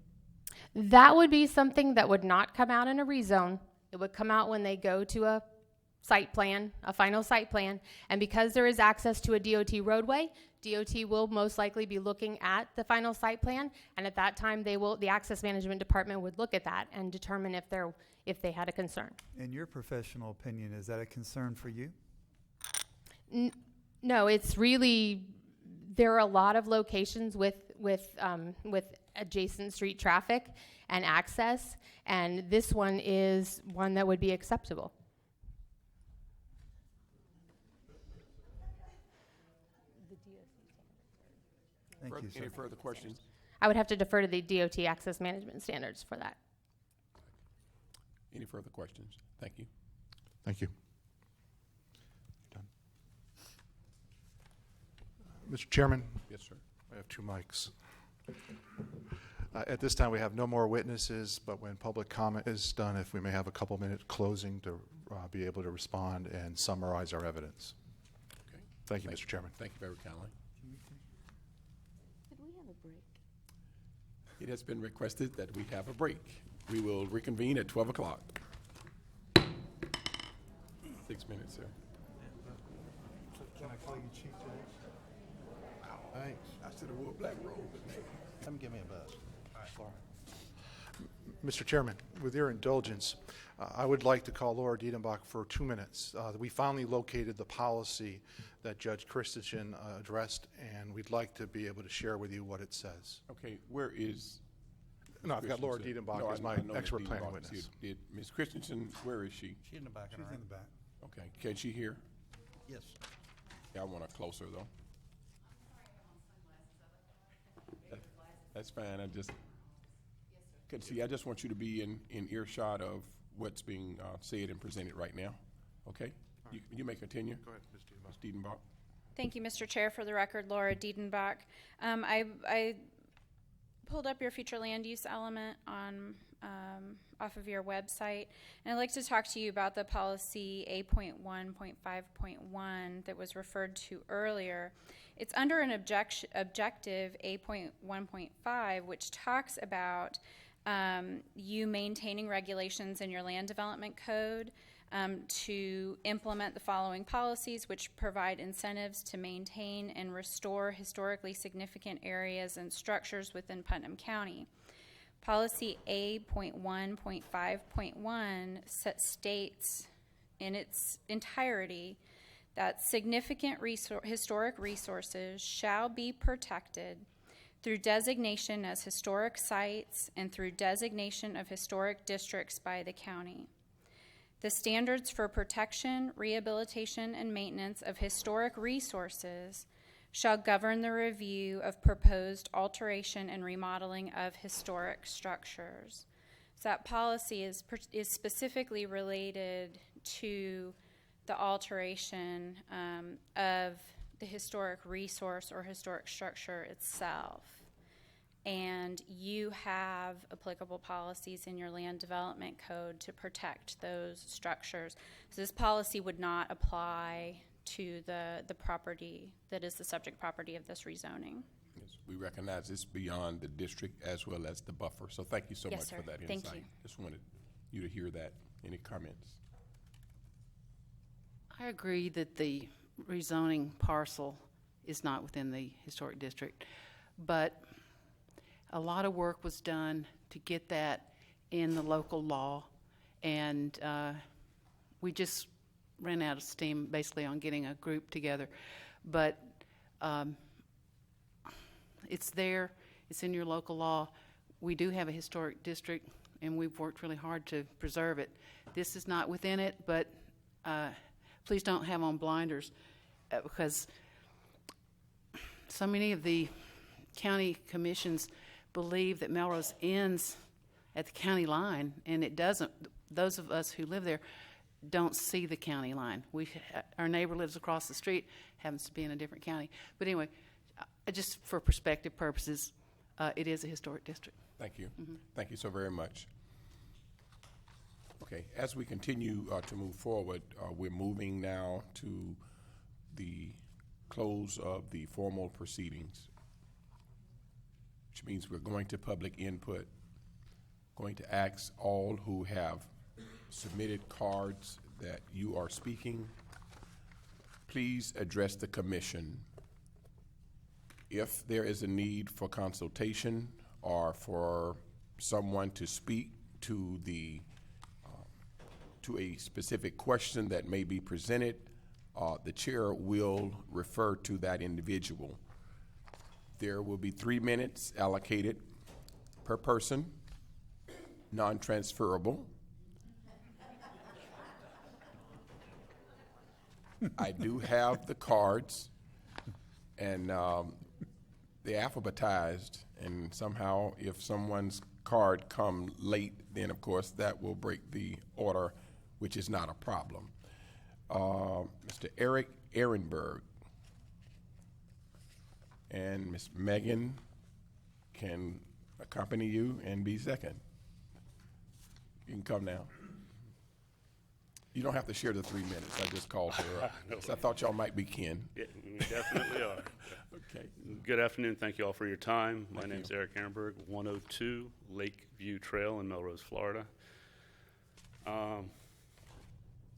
S14: That would be something that would not come out in a rezone. It would come out when they go to a site plan, a final site plan, and because there is access to a DOT roadway, DOT will most likely be looking at the final site plan, and at that time the Access Management Department would look at that and determine if they had a concern.
S4: In your professional opinion, is that a concern for you?
S14: No, it's really, there are a lot of locations with adjacent street traffic and access, and this one is one that would be acceptable.
S4: Thank you, sir.
S1: Any further questions?
S14: I would have to defer to the DOT access management standards for that.
S1: Any further questions? Thank you.
S2: Thank you. Done. Mr. Chairman?
S1: Yes, sir.
S2: I have two mics. At this time, we have no more witnesses, but when public comment is done, if we may have a couple minutes closing to be able to respond and summarize our evidence.
S1: Okay.
S2: Thank you, Mr. Chairman.
S1: Thank you very kindly.
S5: Could we have a break?
S1: It has been requested that we have a break. We will reconvene at 12 o'clock. 6 minutes, sir.
S4: Can I call you Chief today?
S1: Thanks. I should have wore a black robe.
S3: Come give me a buzz. All right, Laura.
S2: Mr. Chairman, with your indulgence, I would like to call Laura Diedenbach for 2 minutes. We finally located the policy that Judge Christensen addressed, and we'd like to be able to share with you what it says.
S1: Okay, where is?
S2: No, I've got Laura Diedenbach as my expert planning witness.
S1: Ms. Christensen, where is she?
S3: She's in the back.
S4: She's in the back.
S1: Okay, can she hear?
S3: Yes.
S1: Yeah, I want her closer, though. That's fine, I just, I just want you to be in earshot of what's being said and presented right now, okay? You may continue.
S2: Go ahead, Ms. Diedenbach.
S1: Ms. Diedenbach.
S10: Thank you, Mr. Chair. For the record, Laura Diedenbach. I pulled up your future land use element on off of your website, and I'd like to talk to you about the policy 8.1.5.1 that was referred to earlier. It's under an objective 8.1.5, which talks about you maintaining regulations in your land development code to implement the following policies, which provide incentives to maintain and restore historically significant areas and structures within Putnam County. Policy A.1.5.1 states in its entirety that significant historic resources shall be protected through designation as historic sites and through designation of historic districts by the county. The standards for protection, rehabilitation, and maintenance of historic resources shall govern the review of proposed alteration and remodeling of historic structures. So that policy is specifically related to the alteration of the historic resource or historic structure itself. And you have applicable policies in your land development code to protect those structures. So this policy would not apply to the property that is the subject property of this rezoning.
S1: Yes, we recognize this beyond the district as well as the buffer. So thank you so
S10: Yes,
S1: much
S10: sir.
S1: for that
S10: Thank
S1: insight.
S10: you.
S1: Just wanted you to hear that. Any comments?
S16: I agree that the rezoning parcel is not within the historic district, but a lot of work was done to get that in the local law, and we just ran out of steam basically on getting a group together. But it's there, it's in your local law. We do have a historic district, and we've worked really hard to preserve it. This is not within it, but please don't have on blinders because so many of the county commissions believe that Melrose ends at the county line, and it doesn't. Those of us who live there don't see the county line. Our neighbor lives across the street, happens to be in a different county. But anyway, just for perspective purposes, it is a historic district.
S1: Thank you. Thank you so very much. Okay, as we continue to move forward, we're moving now to the close of the formal proceedings, which means we're going to public input. Going to ask all who have submitted cards that you are speaking, please address the commission. If there is a need for consultation or for someone to speak to the to a specific question that may be presented, the chair will refer to that individual. There will be 3 minutes allocated per person, non-transferable. I do have the cards, and they're alphabetized, and somehow if someone's card come late, then of course that will break the order, which is not a problem. Mr. Eric Ehrenberg and Ms. Megan can accompany you and be second. You can come now. You don't have to share the 3 minutes. I just called her.
S17: No.
S1: So I thought y'all might be kin.
S17: Yeah, we definitely are.
S1: Okay.
S17: Good afternoon. Thank you all for your time. My
S1: Thank
S17: name's
S1: you.
S17: Eric Ehrenberg, 102 Lakeview Trail in Melrose, Florida.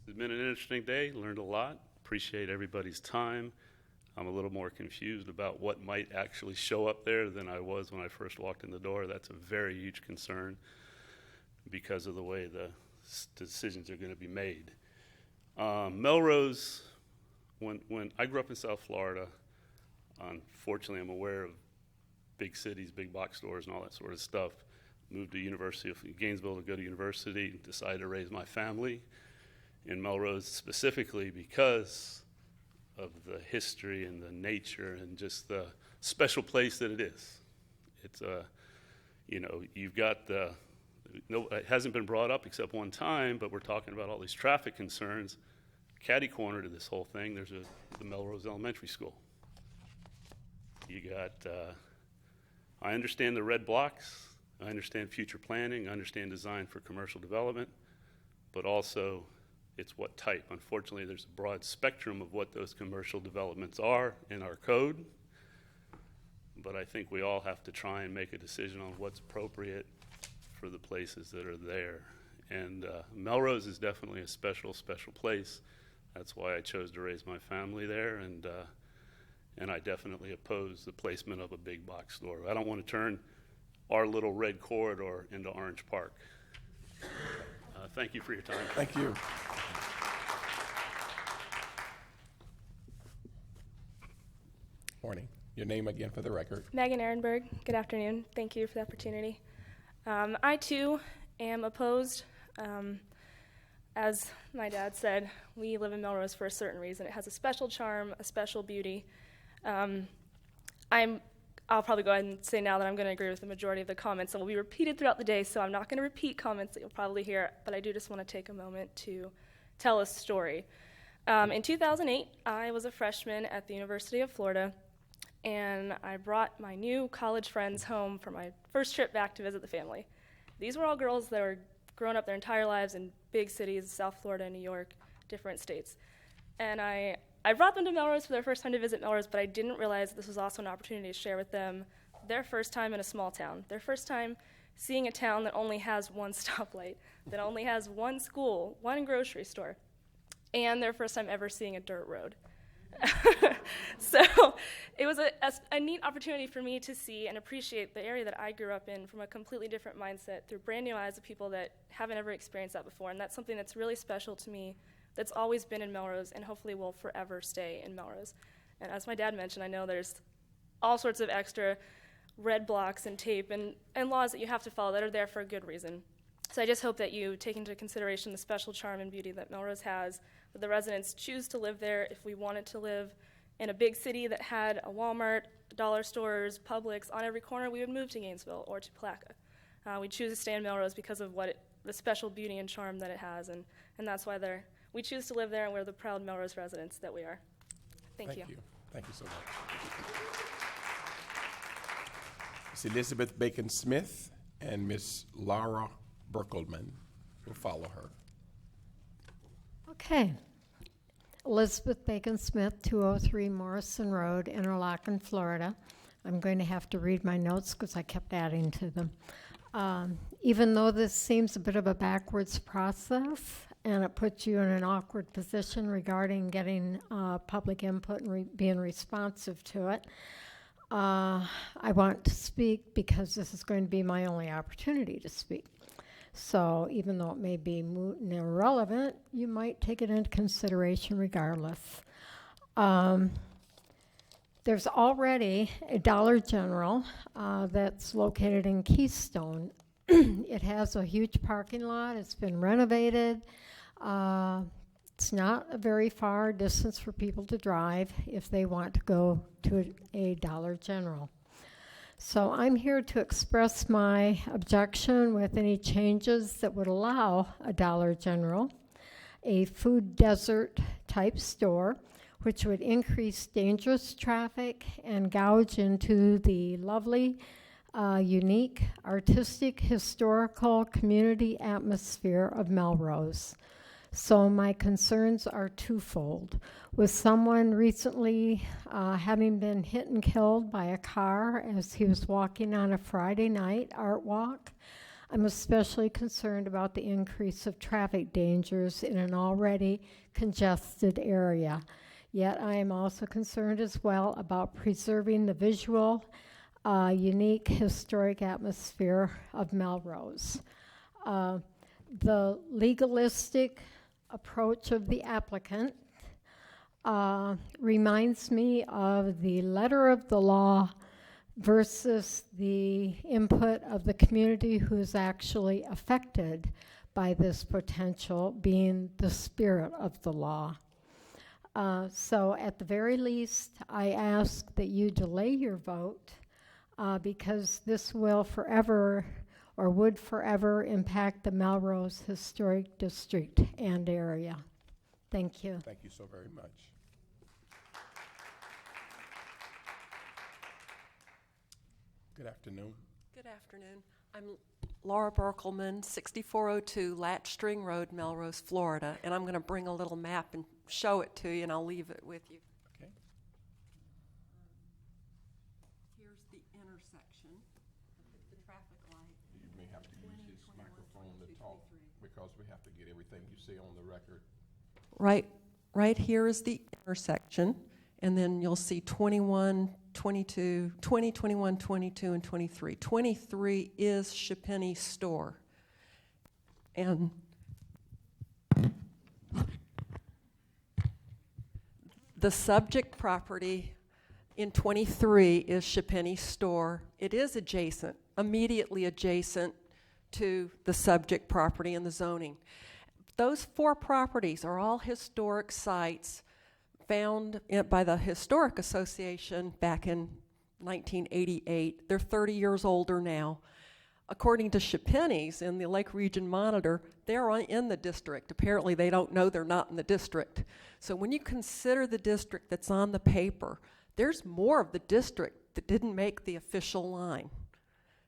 S17: It's been an interesting day. Learned a lot. Appreciate everybody's time. I'm a little more confused about what might actually show up there than I was when I first walked in the door. That's a very huge concern because of the way the decisions are going to be made. Melrose, when I grew up in South Florida, unfortunately I'm aware of big cities, big box stores and all that sort of stuff. Moved to University of Gainesville to go to university, decided to raise my family in Melrose specifically because of the history and the nature and just the special place that it is. It's you've got it hasn't been brought up except one time, but we're talking about all these traffic concerns. Catty corner to this whole thing, there's the Melrose Elementary School. You got, I understand the red blocks, I understand future planning, I understand design for commercial development, but also it's what type. Unfortunately, there's a broad spectrum of what those commercial developments are in our code, but I think we all have to try and make a decision on what's appropriate for the places that are there. And Melrose is definitely a special, special place. That's why I chose to raise my family there, and I definitely oppose the placement of a big box store. I don't want to turn our little red corridor into Orange Park. Thank you for your time.
S1: Thank you. Morning. Your name again for the record.
S18: Megan Ehrenberg. Good afternoon. Thank you for the opportunity. I too am opposed. As my dad said, we live in Melrose for a certain reason. It has a special charm, a special beauty. I'll probably go ahead and say now that I'm going to agree with the majority of the comments that will be repeated throughout the day, so I'm not going to repeat comments that you'll probably hear, but I do just want to take a moment to tell a story. In 2008, I was a freshman at the University of Florida, and I brought my new college friends home for my first trip back to visit the family. These were all girls that were grown up their entire lives in big cities, South Florida, New York, different states. And I brought them to Melrose for their first time to visit Melrose, but I didn't realize this was also an opportunity to share with them their first time in a small town, their first time seeing a town that only has one stoplight, that only has one school, one grocery store, and their first time ever seeing a dirt road. So it was a neat opportunity for me to see and appreciate the area that I grew up in from a completely different mindset through brand new eyes of people that haven't ever experienced that before. And that's something that's really special to me, that's always been in Melrose and hopefully will forever stay in Melrose. And as my dad mentioned, I know there's all sorts of extra red blocks and tape and laws that you have to follow that are there for a good reason. So I just hope that you take into consideration the special charm and beauty that Melrose has, that the residents choose to live there. If we wanted to live in a big city that had a Walmart, dollar stores, Publix on every corner, we would move to Gainesville or to Palatka. We choose to stay in Melrose because of the special beauty and charm that it has, and that's why we choose to live there, and we're the proud Melrose residents that we are. Thank you.
S1: Thank you so much. Ms. Elizabeth Bacon-Smith and Ms. Laura Berkelman will follow her.
S15: Okay. Elizabeth Bacon Smith, 203 Morrison Road, Interlachen, Florida. I'm going to have to read my notes because I kept adding to them. Even though this seems a bit of a backwards process and it puts you in an awkward position regarding getting public input and being responsive to it, I want to speak because this is going to be my only opportunity to speak. So even though it may be moot and irrelevant, you might take it into consideration regardless. There's already a Dollar General that's located in Keystone. It has a huge parking lot. It's been renovated. It's not a very far distance for people to drive if they want to go to a Dollar General. So I'm here to express my objection with any changes that would allow a Dollar General, a food desert type store, which would increase dangerous traffic and gouge into the lovely, unique, artistic, historical community atmosphere of Melrose. So my concerns are twofold. With someone recently having been hit and killed by a car as he was walking on a Friday night art walk, I'm especially concerned about the increase of traffic dangers in an already congested area. Yet I am also concerned as well about preserving the visual, unique, historic atmosphere of Melrose. The legalistic approach of the applicant reminds me of the letter of the law versus the input of the community who's actually affected by this potential being the spirit of the law. So at the very least, I ask that you delay your vote because this will forever or would forever impact the Melrose Historic District and area. Thank you.
S1: Thank you so very much. Good afternoon.
S19: Good afternoon. I'm Laura Berkelman, 6402 Latch String Road, Melrose, Florida, and I'm going to bring a little map and show it to you, and I'll leave it with you.
S1: Okay.
S19: Here's the intersection. The traffic light.
S1: You may have to use this microphone to talk because we have to get everything you say on the record.
S19: Right here is the intersection, and then you'll see 21, 22, 20, 21, 22, and 23. 23 is Chapinny's store. And the subject property in 23 is Chapinny's store. It is adjacent, immediately adjacent to the subject property and the zoning. Those four properties are all historic sites found by the Historic Association back in 1988. They're 30 years older now. According to Chapinny's in the Lake Region Monitor, they're in the district. Apparently they don't know they're not in the district. So when you consider the district that's on the paper, there's more of the district that didn't make the official line.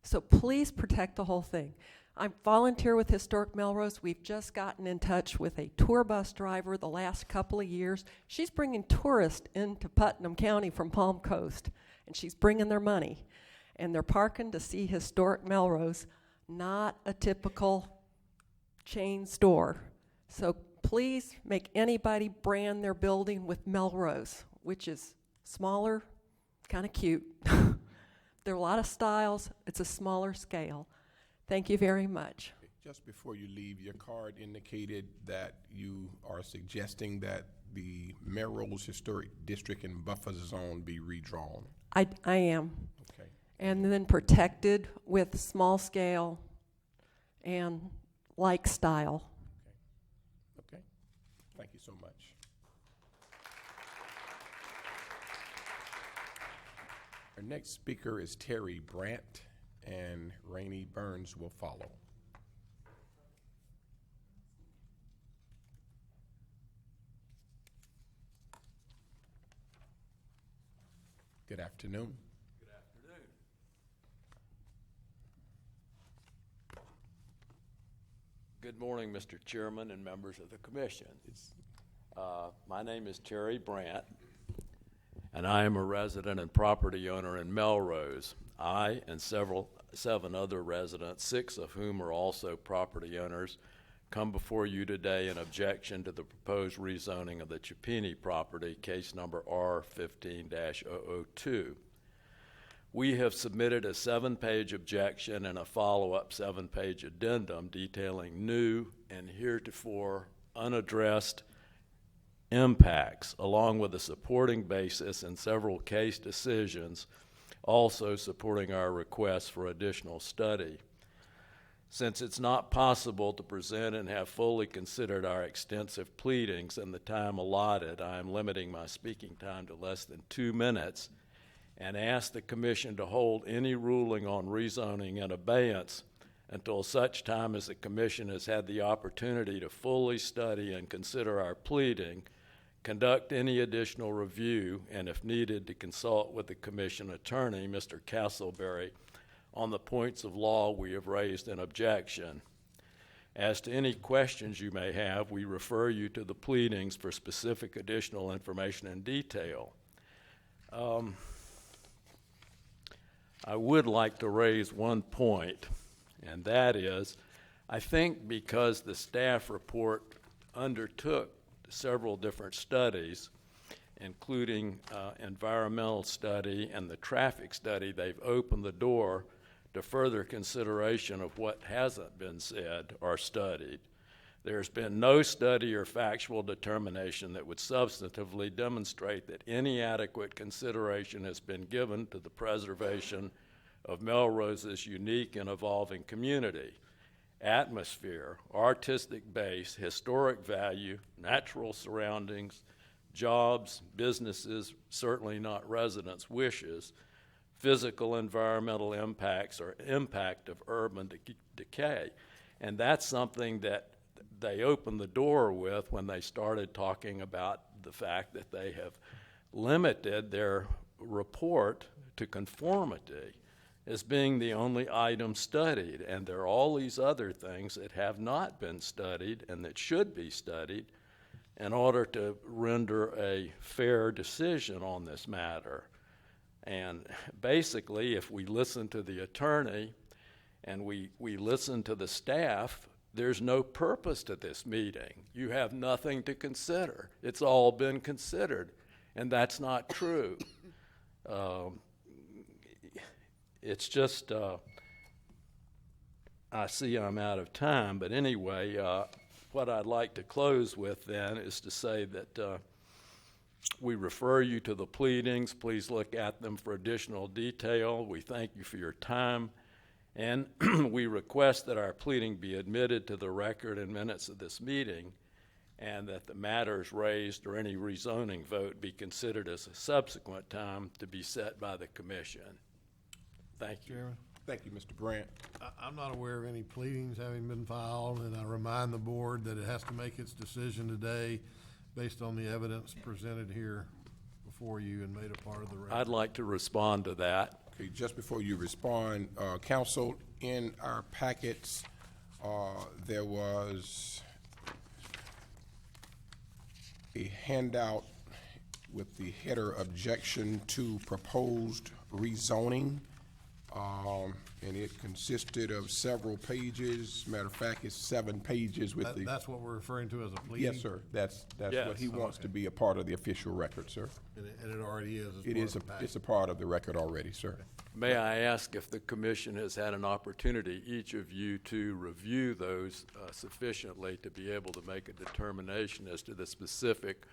S19: So please protect the whole thing. I volunteer with Historic Melrose. We've just gotten in touch with a tour bus driver the last couple of years. She's bringing tourists into Putnam County from Palm Coast, and she's bringing their money. And they're parking to see Historic Melrose, not a typical chain store. So please make anybody brand their building with Melrose, which is smaller, kind of cute. There are a lot of styles. It's a smaller scale. Thank you very much.
S1: Just before you leave, your card indicated that you are suggesting that the Melrose Historic District and buffer zone be redrawn.
S19: I am.
S1: Okay.
S19: And then protected with small scale and like style.
S1: Okay. Thank you so much. Our next speaker is Terry Brandt, and Rainey Burns will follow. Good afternoon.
S23: Good afternoon. Good
S20: Good morning, Mr. Chairman and members of the Commission. My name is Terry Brandt, and I am a resident and property owner in Melrose. I and seven other residents, 6 of whom are also property owners, come before you today in objection to the proposed rezoning of the Chipini property, case number R15-002. We have submitted a 7-page objection and a follow-up 7-page addendum detailing new and heretofore unaddressed impacts, along with a supporting basis and several case decisions, also supporting our request for additional study. Since it's not possible to present and have fully considered our extensive pleadings in the time allotted, I am limiting my speaking time to less than 2 minutes and ask the Commission to hold any ruling on rezoning in abeyance until such time as the Commission has had the opportunity to fully study and consider our pleading, conduct any additional review, and if needed, to consult with the Commission attorney, Mr. Castleberry, on the points of law we have raised in objection. As to any questions you may have, we refer you to the pleadings for specific additional information and detail. I would like to raise one point, and that is, I think because the staff report undertook several different studies, including environmental study and the traffic study, they've opened the door to further consideration of what hasn't been said or studied. There's been no study or factual determination that would substantively demonstrate that any adequate consideration has been given to the preservation of Melrose's unique and evolving community, atmosphere, artistic base, historic value, natural surroundings, jobs, businesses, certainly not residents' wishes, physical environmental impacts, or impact of urban decay. And that's something that they opened the door with when they started talking about the fact that they have limited their report to conformity as being the only item studied. And there are all these other things that have not been studied and that should be studied in order to render a fair decision on this matter. And basically, if we listen to the attorney and we listen to the staff, there's no purpose to this meeting. You have nothing to consider. It's all been considered, and that's not true. It's just, I see I'm out of time, but anyway, what I'd like to close with then is to say that we refer you to the pleadings. Please look at them for additional detail. We thank you for your time, and we request that our pleading be admitted to the record and minutes of this meeting, and that the matters raised or any rezoning vote be considered as a subsequent time to be set by the Commission. Thank you.
S6: Chairman?
S1: Thank you, Mr. Brandt.
S6: I'm not aware of any pleadings having been filed, and I remind the board that it has to make its decision today based on the evidence presented here before you and made a part of the record.
S20: I'd like to respond to that.
S1: Okay, just before you respond, counsel, in our packets, there was a handout with the header objection to proposed rezoning. And it consisted of several pages. Matter of fact, it's 7 pages with the...
S6: That's what we're referring to as a pleading?
S1: Yes, sir. That's
S20: Yes.
S1: what he wants to be a part of the official record, sir.
S6: And it already is as
S1: It
S6: part
S1: is,
S6: of the package.
S1: it's a part of the record already, sir.
S20: May I ask if the Commission has had an opportunity, each of you, to review those sufficiently to be able to make a determination as to the specific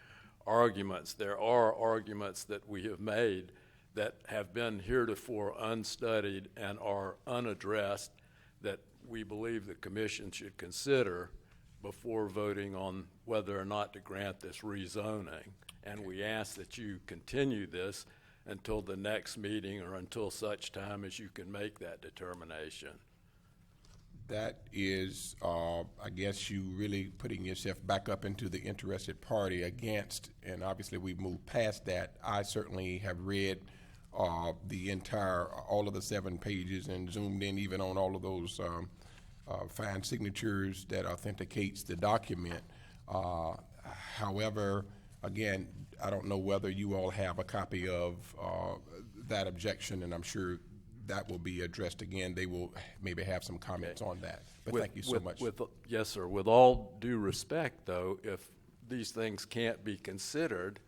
S20: arguments? There are arguments that we have made that have been heretofore unstudied and are unaddressed that we believe the Commission should consider before voting on whether or not to grant this rezoning. And we ask that you continue this until the next meeting or until such time as you can make that determination.
S1: That is, I guess you really putting yourself back up into the interested party against, and obviously we've moved past that. I certainly have read the entire, all of the 7 pages and zoomed in even on all of those find signatures that authenticates the document. However, again, I don't know whether you all have a copy of that objection, and I'm sure that will be addressed again. They will maybe have some comments on that. But thank you so much.
S20: Yes, sir. With all due respect, though, if these things can't be considered,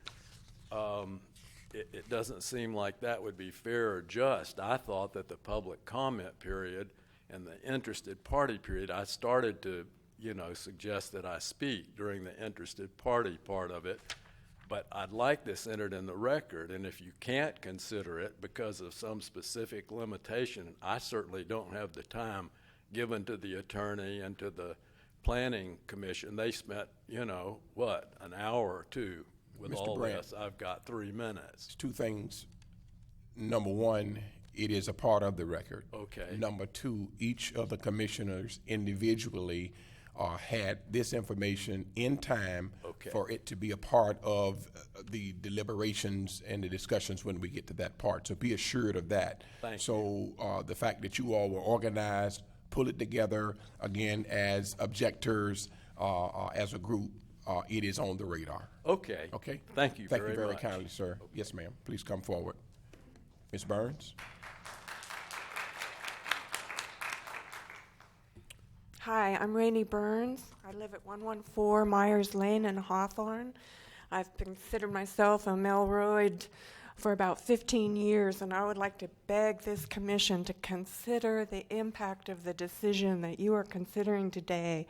S20: it doesn't seem like that would be fair or just. I thought that the public comment period and the interested party period, I started to, suggest that I speak during the interested party part of it, but I'd like this entered in the record, and if you can't consider it because of some specific limitation, I certainly don't have the time given to the attorney and to the planning commission. They spent, an hour or two with
S1: Mr.
S20: all
S1: Brandt,
S20: this. I've got 3 minutes.
S1: Two things. Number one, it is a part of the record.
S20: Okay.
S1: Number two, each of the commissioners individually had this information in time for it to be a part of the deliberations and the discussions when we get to that part. So be assured of that.
S20: Thank
S1: you. The fact that you all were organized, pull it together, again, as objectors, as a group, it is on the radar.
S20: Okay.
S1: Okay?
S20: Thank you very
S1: very
S20: much.
S1: kindly, sir. Okay. Yes, ma'am. Please come forward. Ms. Burns?
S12: Hi, I'm Rainey Burns. I live at 114 Myers Lane in Hawthorne. I've considered myself a Melroyd for about 15 years, and I would like to beg this commission to consider the impact of the decision that you are considering today.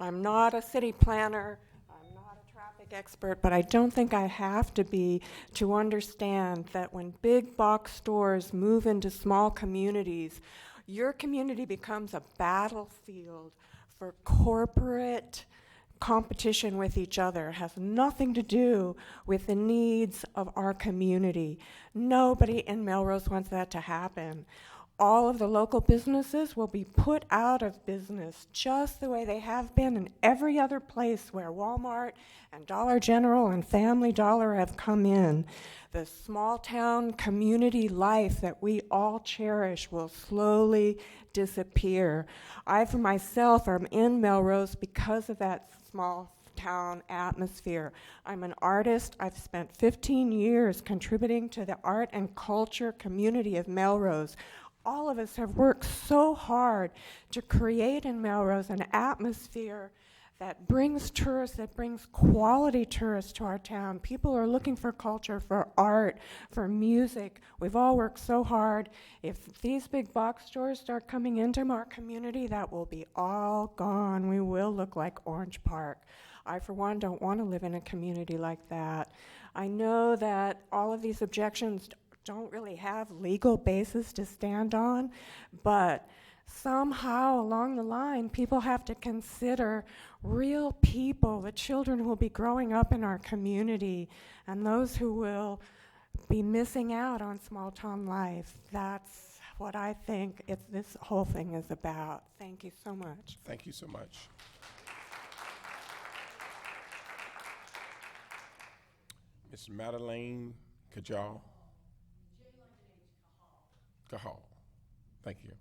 S12: I'm not a city planner, I'm not a traffic expert, but I don't think I have to be to understand that when big box stores move into small communities, your community becomes a battlefield for corporate competition with each other. It has nothing to do with the needs of our community. Nobody in Melrose wants that to happen. All of the local businesses will be put out of business just the way they have been in every other place where Walmart and Dollar General and Family Dollar have come in. The small town community life that we all cherish will slowly disappear. I, for myself, am in Melrose because of that small town atmosphere. I'm an artist. I've spent 15 years contributing to the art and culture community of Melrose. All of us have worked so hard to create in Melrose an atmosphere that brings tourists, that brings quality tourists to our town. People are looking for culture, for art, for music. We've all worked so hard. If these big box stores start coming into our community, that will be all gone. We will look like Orange Park. I, for one, don't want to live in a community like that. I know that all of these objections don't really have legal basis to stand on, but somehow along the line, people have to consider real people, the children who will be growing up in our community, and those who will be missing out on small town life. That's what I think this whole thing is about. Thank you so much.
S1: Thank you so much. Ms. Madeleine Cajal. Cajal. Thank you.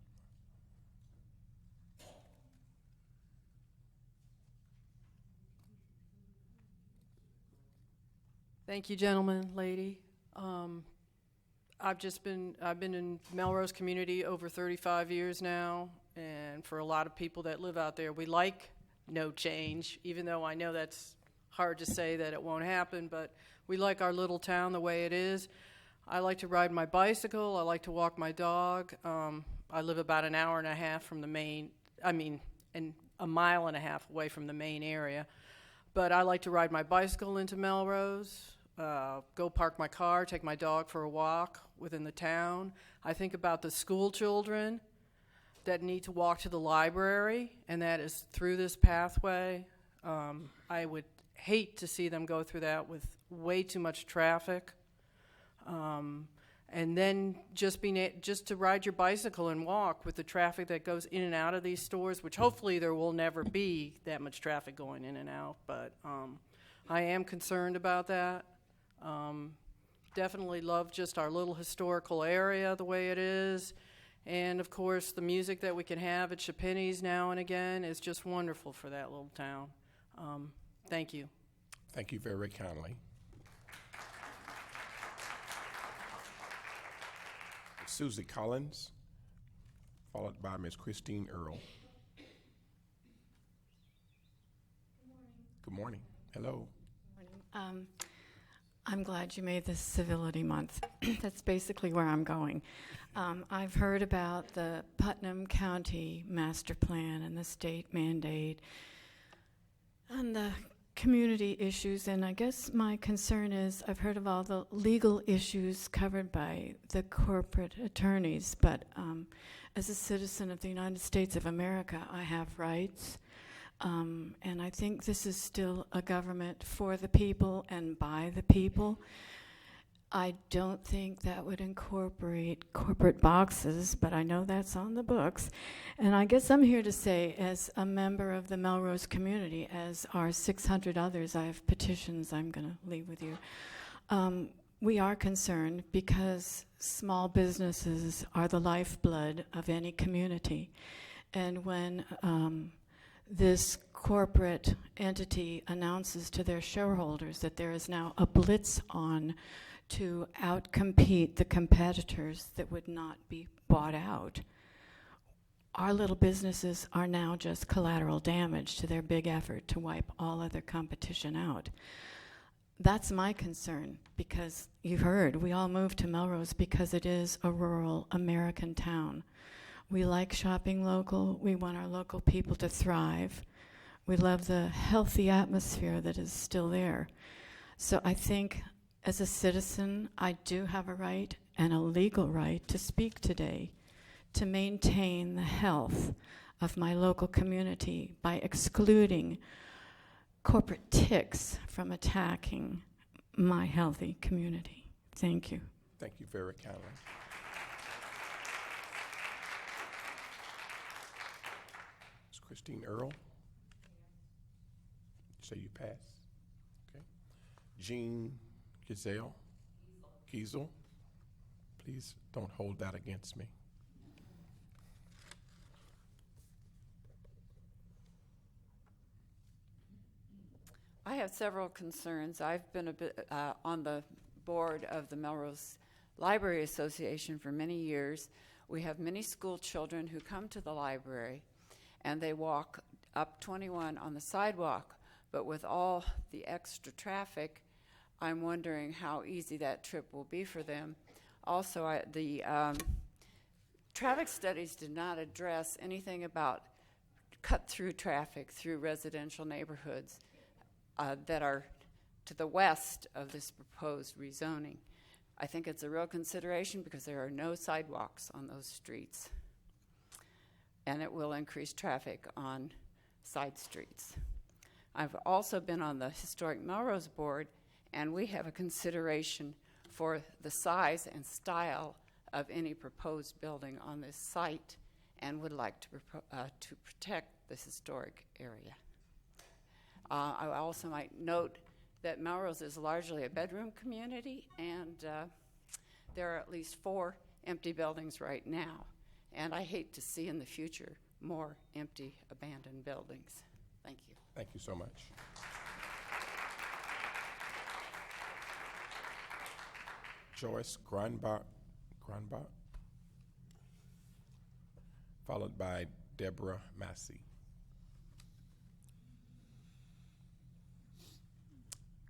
S19: Thank you, gentlemen, lady. I've been in Melrose community over 35 years now, and for a lot of people that live out there, we like no change, even though I know that's hard to say that it won't happen, but we like our little town the way it is. I like to ride my bicycle. I like to walk my dog. I live about an hour and a half from the main, and a mile and a half away from the main area. But I like to ride my bicycle into Melrose, go park my car, take my dog for a walk within the town. I think about the school children that need to walk to the library, and that is through this pathway. I would hate to see them go through that with way too much traffic. And then just to ride your bicycle and walk with the traffic that goes in and out of these stores, which hopefully there will never be that much traffic going in and out, but I am concerned about that. Definitely love just our little historical area the way it is, And of course, the music that we can have at Chapinny's now and again is just wonderful for that little town. Thank you.
S1: Thank you very kindly. Susie Collins, followed by Ms. Christine Earl. Good morning. Hello.
S8: I'm glad you made this Civility Month. That's basically where I'm going. I've heard about the Putnam County Master Plan and the state mandate and the community issues, and I guess my concern is I've heard of all the legal issues covered by the corporate attorneys, but as a citizen of the United States of America, I have rights. And I think this is still a government for the people and by the people. I don't think that would incorporate corporate boxes, but I know that's on the books. And I guess I'm here to say, as a member of the Melrose community, as are 600 others, I have petitions I'm going to leave with you. We are concerned because small businesses are the lifeblood of any community. And when this corporate entity announces to their shareholders that there is now a blitz on to outcompete the competitors that would not be bought out, our little businesses are now just collateral damage to their big effort to wipe all other competition out. That's my concern, because you've heard, we all moved to Melrose because it is a rural American town. We like shopping local. We want our local people to thrive. We love the healthy atmosphere that is still there. So I think as a citizen, I do have a right and a legal right to speak today to maintain the health of my local community by excluding corporate ticks from attacking my healthy community. Thank you.
S1: Thank you very kindly. Ms. Christine Earl. Say you pass. Okay. Jean Kiesel. Please don't hold that against me.
S22: I have several concerns. I've been on the board of the Melrose Library Association for many years. We have many school children who come to the library and they walk up 21 on the sidewalk, but with all the extra traffic, I'm wondering how easy that trip will be for them. Also, the traffic studies did not address anything about cut-through traffic through residential neighborhoods that are to the west of this proposed rezoning. I think it's a real consideration because there are no sidewalks on those streets, and it will increase traffic on side streets. I've also been on the Historic Melrose Board, and we have a consideration for the size and style of any proposed building on this site and would like to protect this historic area. I also might note that Melrose is largely a bedroom community, and there are at least 4 empty buildings right now, and I hate to see in the future more empty, abandoned buildings. Thank you.
S1: Thank you so much. Joyce Granbach, followed by Deborah Massey.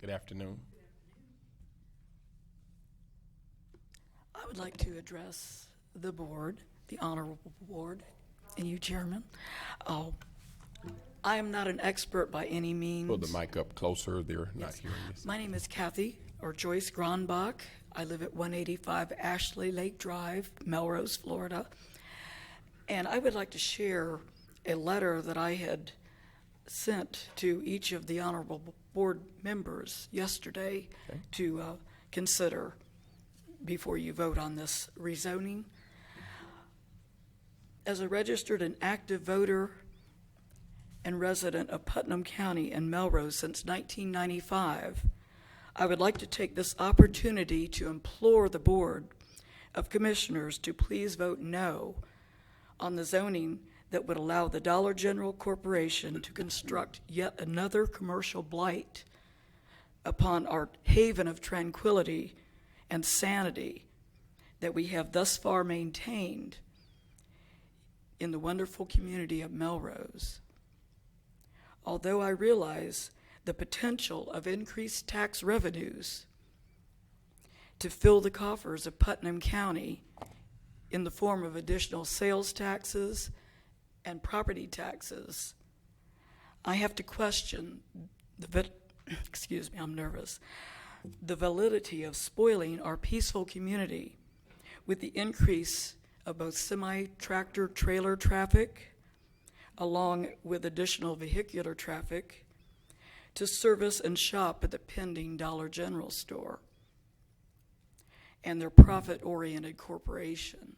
S1: Good afternoon.
S23: I would like to address the board, the honorable board, and you, Chairman. I am not an expert by any means.
S1: Pull the mic up closer. They're not hearing this.
S23: My name is Kathy, or Joyce Gronbach. I live at 185 Ashley Lake Drive, Melrose, Florida. And I would like to share a letter that I had sent to each of the honorable board members yesterday to consider before you vote on this rezoning. As a registered and active voter and resident of Putnam County and Melrose since 1995, I would like to take this opportunity to implore the board of Commissioners to please vote no on the zoning that would allow the Dollar General Corporation to construct yet another commercial blight upon our haven of tranquility and sanity that we have thus far maintained in the wonderful community of Melrose. Although I realize the potential of increased tax revenues to fill the coffers of Putnam County in the form of additional sales taxes and property taxes, I have to question excuse me, I'm nervous, the validity of spoiling our peaceful community with the increase of both semi-tractor trailer traffic along with additional vehicular traffic to service and shop at the pending Dollar General store and their profit-oriented corporation.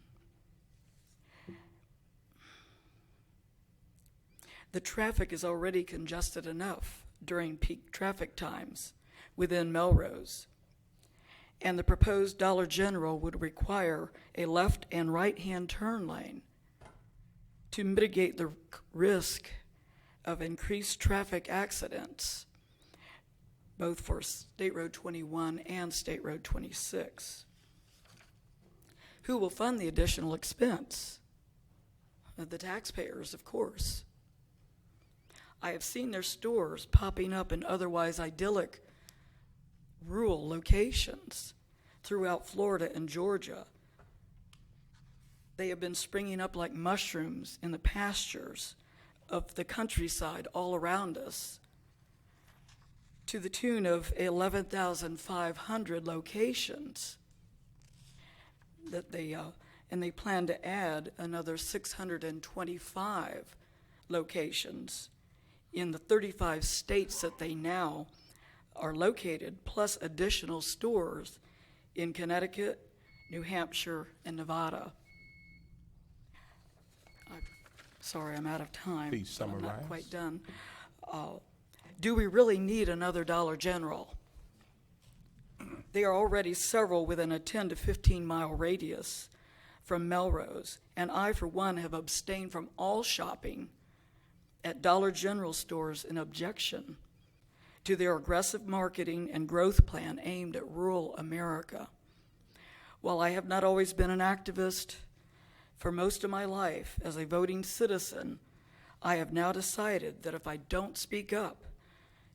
S23: The traffic is already congested enough during peak traffic times within Melrose, and the proposed Dollar General would require a left and right-hand turn lane to mitigate the risk of increased traffic accidents, both for State Road 21 and State Road 26. Who will fund the additional expense? The taxpayers, of course. I have seen their stores popping up in otherwise idyllic rural locations throughout Florida and Georgia. They have been springing up like mushrooms in the pastures of the countryside all around us, to the tune of 11,500 locations that and they plan to add another 625 locations in the 35 states that they now are located, plus additional stores in Connecticut, New Hampshire, and Nevada. Sorry, I'm out of time.
S1: Please summarize.
S23: I'm not quite done. Do we really need another Dollar General? There are already several within a 10 to 15 mile radius from Melrose, and I, for one, have abstained from all shopping at Dollar General stores in objection to their aggressive marketing and growth plan aimed at rural America. While I have not always been an activist, for most of my life as a voting citizen, I have now decided that if I don't speak up,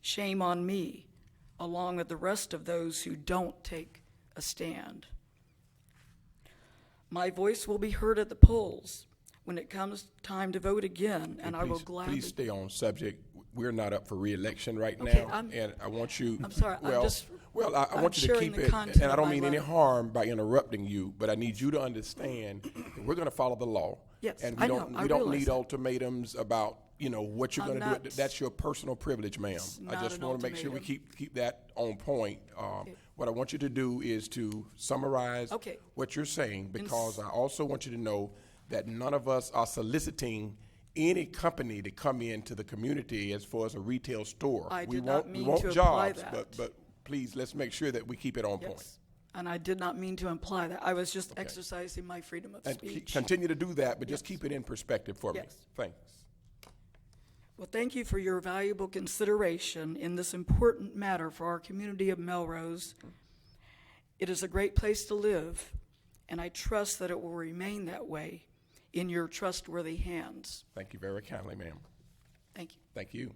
S23: shame on me, along with the rest of those who don't take a stand. My voice will be heard at the polls when it comes time to vote again, and I will gladly...
S1: Please stay on subject. We're not up for re-election right
S23: Okay,
S1: now, and I want you...
S23: I'm sorry,
S1: well,
S23: I'm just...
S1: Well, I want you to keep it, and I don't mean any harm by interrupting you, but I need you to understand that we're going to follow the law.
S23: Yes,
S1: and
S23: I
S1: we don't need
S23: that.
S1: ultimatums about, what you're going to do. That's your personal privilege, ma'am. I just want to make sure we keep that on point. What I want you to do is to summarize what you're saying, because I also want you to know that none of us are soliciting any company to come into the community as far as a retail store.
S23: We want
S1: jobs, but please, let's make sure that we keep it on point.
S23: And I did not mean to imply that. I was just exercising my freedom of speech.
S1: Continue to do that, but just keep it in perspective for me. Thanks.
S23: Well, thank you for your valuable consideration in this important matter for our community of Melrose. It is a great place to live, and I trust that it will remain that way in your trustworthy hands.
S1: Thank you very kindly, ma'am.
S23: Thank you.
S1: Thank you.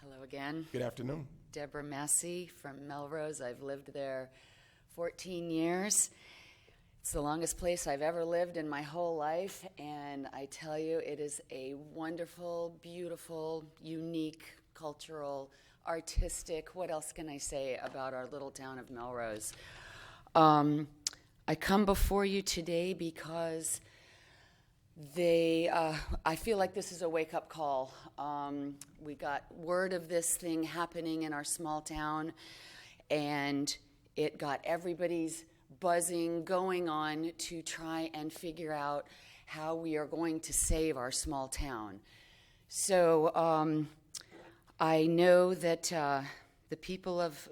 S9: Hello again.
S1: Good afternoon.
S9: Deborah Massey from Melrose. I've lived there 14 years. It's the longest place I've ever lived in my whole life, and I tell you, it is a wonderful, beautiful, unique, cultural, artistic, what else can I say about our little town of Melrose? I come before you today because I feel like this is a wake-up call. We got word of this thing happening in our small town, and it got everybody's buzzing going on to try and figure out how we are going to save our small town. So I know that the people of,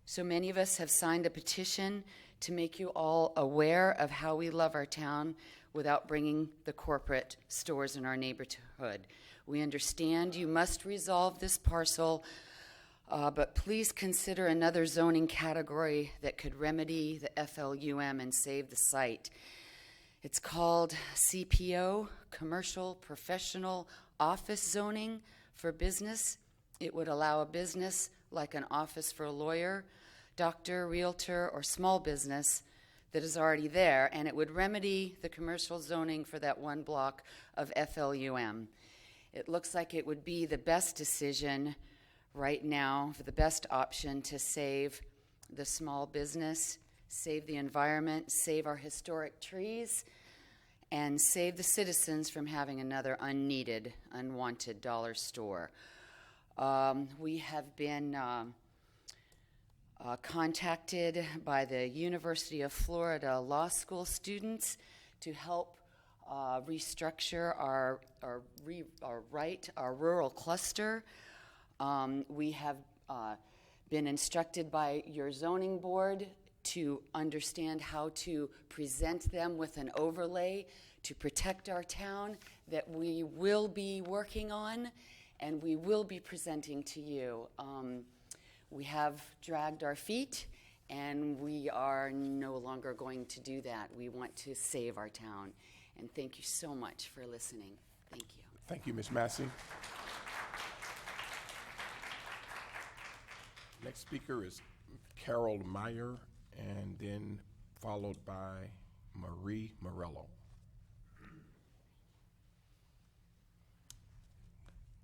S9: so many of us have signed a petition to make you all aware of how we love our town without bringing the corporate stores in our neighborhood. We understand you must resolve this parcel, but please consider another zoning category that could remedy the FLUM and save the site. It's called CPO, Commercial Professional Office Zoning for Business. It would allow a business like an office for a lawyer, doctor, realtor, or small business that is already there, and it would remedy the commercial zoning for that one block of FLUM. It looks like it would be the best decision right now, for the best option to save the small business, save the environment, save our historic trees, and save the citizens from having another unneeded, unwanted dollar store. We have been contacted by the University of Florida Law School students to help restructure our rural cluster. We have been instructed by your zoning board to understand how to present them with an overlay to protect our town that we will be working on and we will be presenting to you. We have dragged our feet, and we are no longer going to do that. We want to save our town. And thank you so much for listening. Thank you.
S1: Thank you, Ms. Massey. Next speaker is Carol Meyer, and then followed by Marie Morello.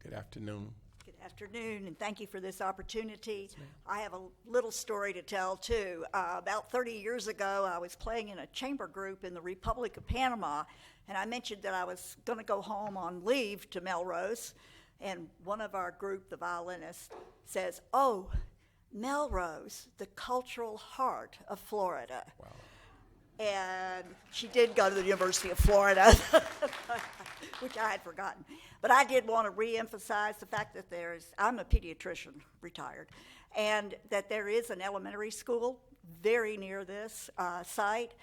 S1: Good afternoon.
S11: Good afternoon, and thank you for this opportunity. I have a little story to tell, too. About 30 years ago, I was playing in a chamber group in the Republic of Panama, and I mentioned that I was going to go home on leave to Melrose, and one of our group, the violinists, says, "Oh, Melrose, the cultural heart of Florida." Wow. And she did go to the University of Florida, which I had forgotten. But I did want to reemphasize the fact that I'm a pediatrician, retired, and that there is an elementary school very near this site,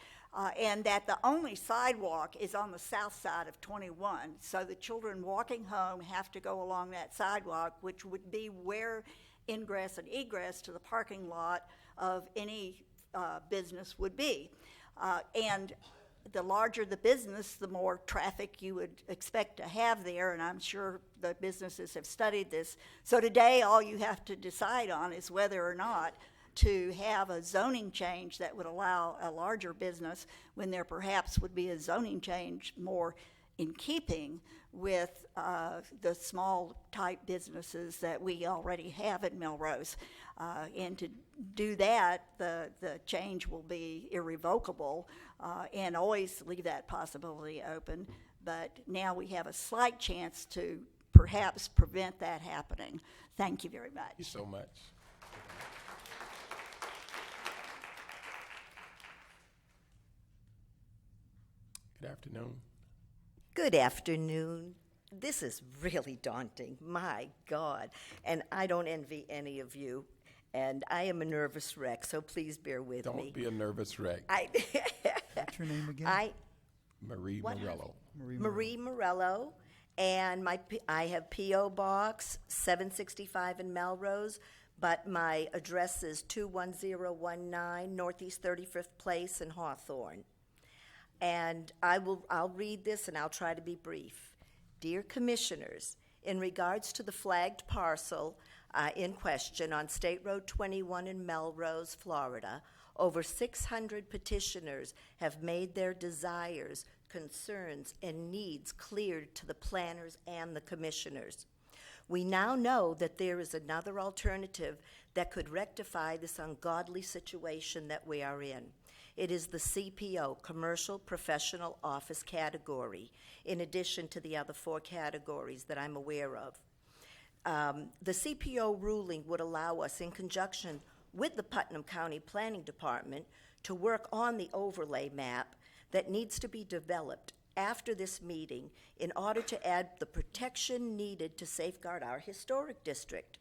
S11: and that the only sidewalk is on the south side of 21. So the children walking home have to go along that sidewalk, which would be where ingress and egress to the parking lot of any business would be. And the larger the business, the more traffic you would expect to have there, and I'm sure the businesses have studied this. So today, all you have to decide on is whether or not to have a zoning change that would allow a larger business when there perhaps would be a zoning change more in keeping with the small type businesses that we already have at Melrose. And to do that, the change will be irrevocable and always leave that possibility open. But now we have a slight chance to perhaps prevent that happening. Thank you very much.
S1: Thank you so much. Good afternoon.
S13: Good afternoon. This is really daunting, my God. And I don't envy any of you. And I am a nervous wreck, so please bear with me.
S1: Don't be a nervous wreck.
S4: What's your name again?
S1: Marie Morello.
S13: Marie Morello. And I have P.O. Box 765 in Melrose, but my address is 21019 Northeast 35th Place in Hawthorne. And I'll read this and I'll try to be brief. Dear Commissioners, in regards to the flagged parcel in question on State Road 21 in Melrose, Florida, over 600 petitioners have made their desires, concerns, and needs cleared to the planners and the commissioners. We now know that there is another alternative that could rectify this ungodly situation that we are in. It is the CPO, Commercial Professional Office category, in addition to the other 4 categories that I'm aware of. The CPO ruling would allow us, in conjunction with the Putnam County Planning Department, to work on the overlay map that needs to be developed after this meeting in order to add the protection needed to safeguard our historic district.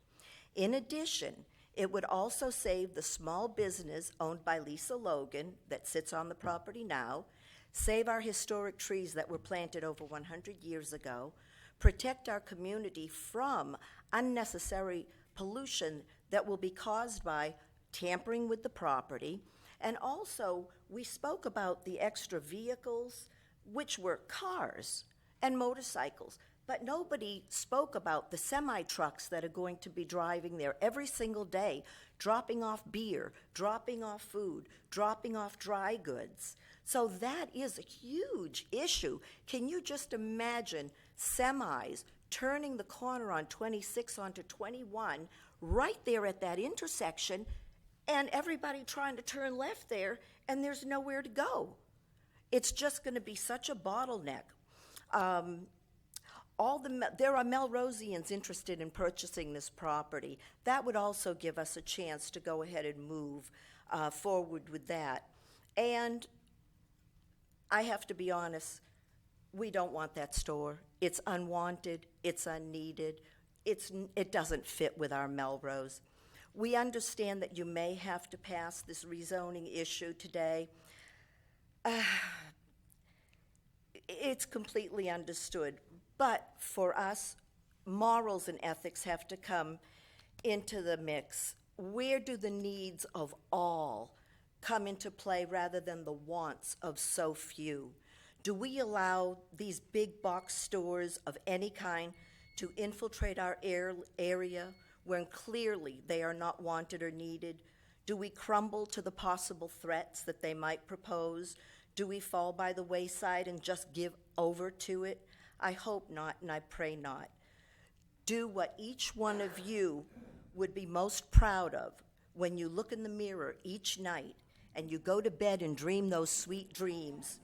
S13: In addition, it would also save the small business owned by Lisa Logan that sits on the property now, save our historic trees that were planted over 100 years ago, protect our community from unnecessary pollution that will be caused by tampering with the property. And also, we spoke about the extra vehicles, which were cars and motorcycles, but nobody spoke about the semi-trucks that are going to be driving there every single day, dropping off beer, dropping off food, dropping off dry goods. So that is a huge issue. Can you just imagine semis turning the corner on 26 onto 21 right there at that intersection, and everybody trying to turn left there, and there's nowhere to go? It's just going to be such a bottleneck. There are Melrosians interested in purchasing this property. That would also give us a chance to go ahead and move forward with that. And I have to be honest, we don't want that store. It's unwanted, it's unneeded, it doesn't fit with our Melrose. We understand that you may have to pass this rezoning issue today. It's completely understood. But for us, morals and ethics have to come into the mix. Where do the needs of all come into play rather than the wants of so few? Do we allow these big box stores of any kind to infiltrate our area when clearly they are not wanted or needed? Do we crumble to the possible threats that they might propose? Do we fall by the wayside and just give over to it? I hope not, and I pray not. Do what each one of you would be most proud of when you look in the mirror each night and you go to bed and dream those sweet dreams.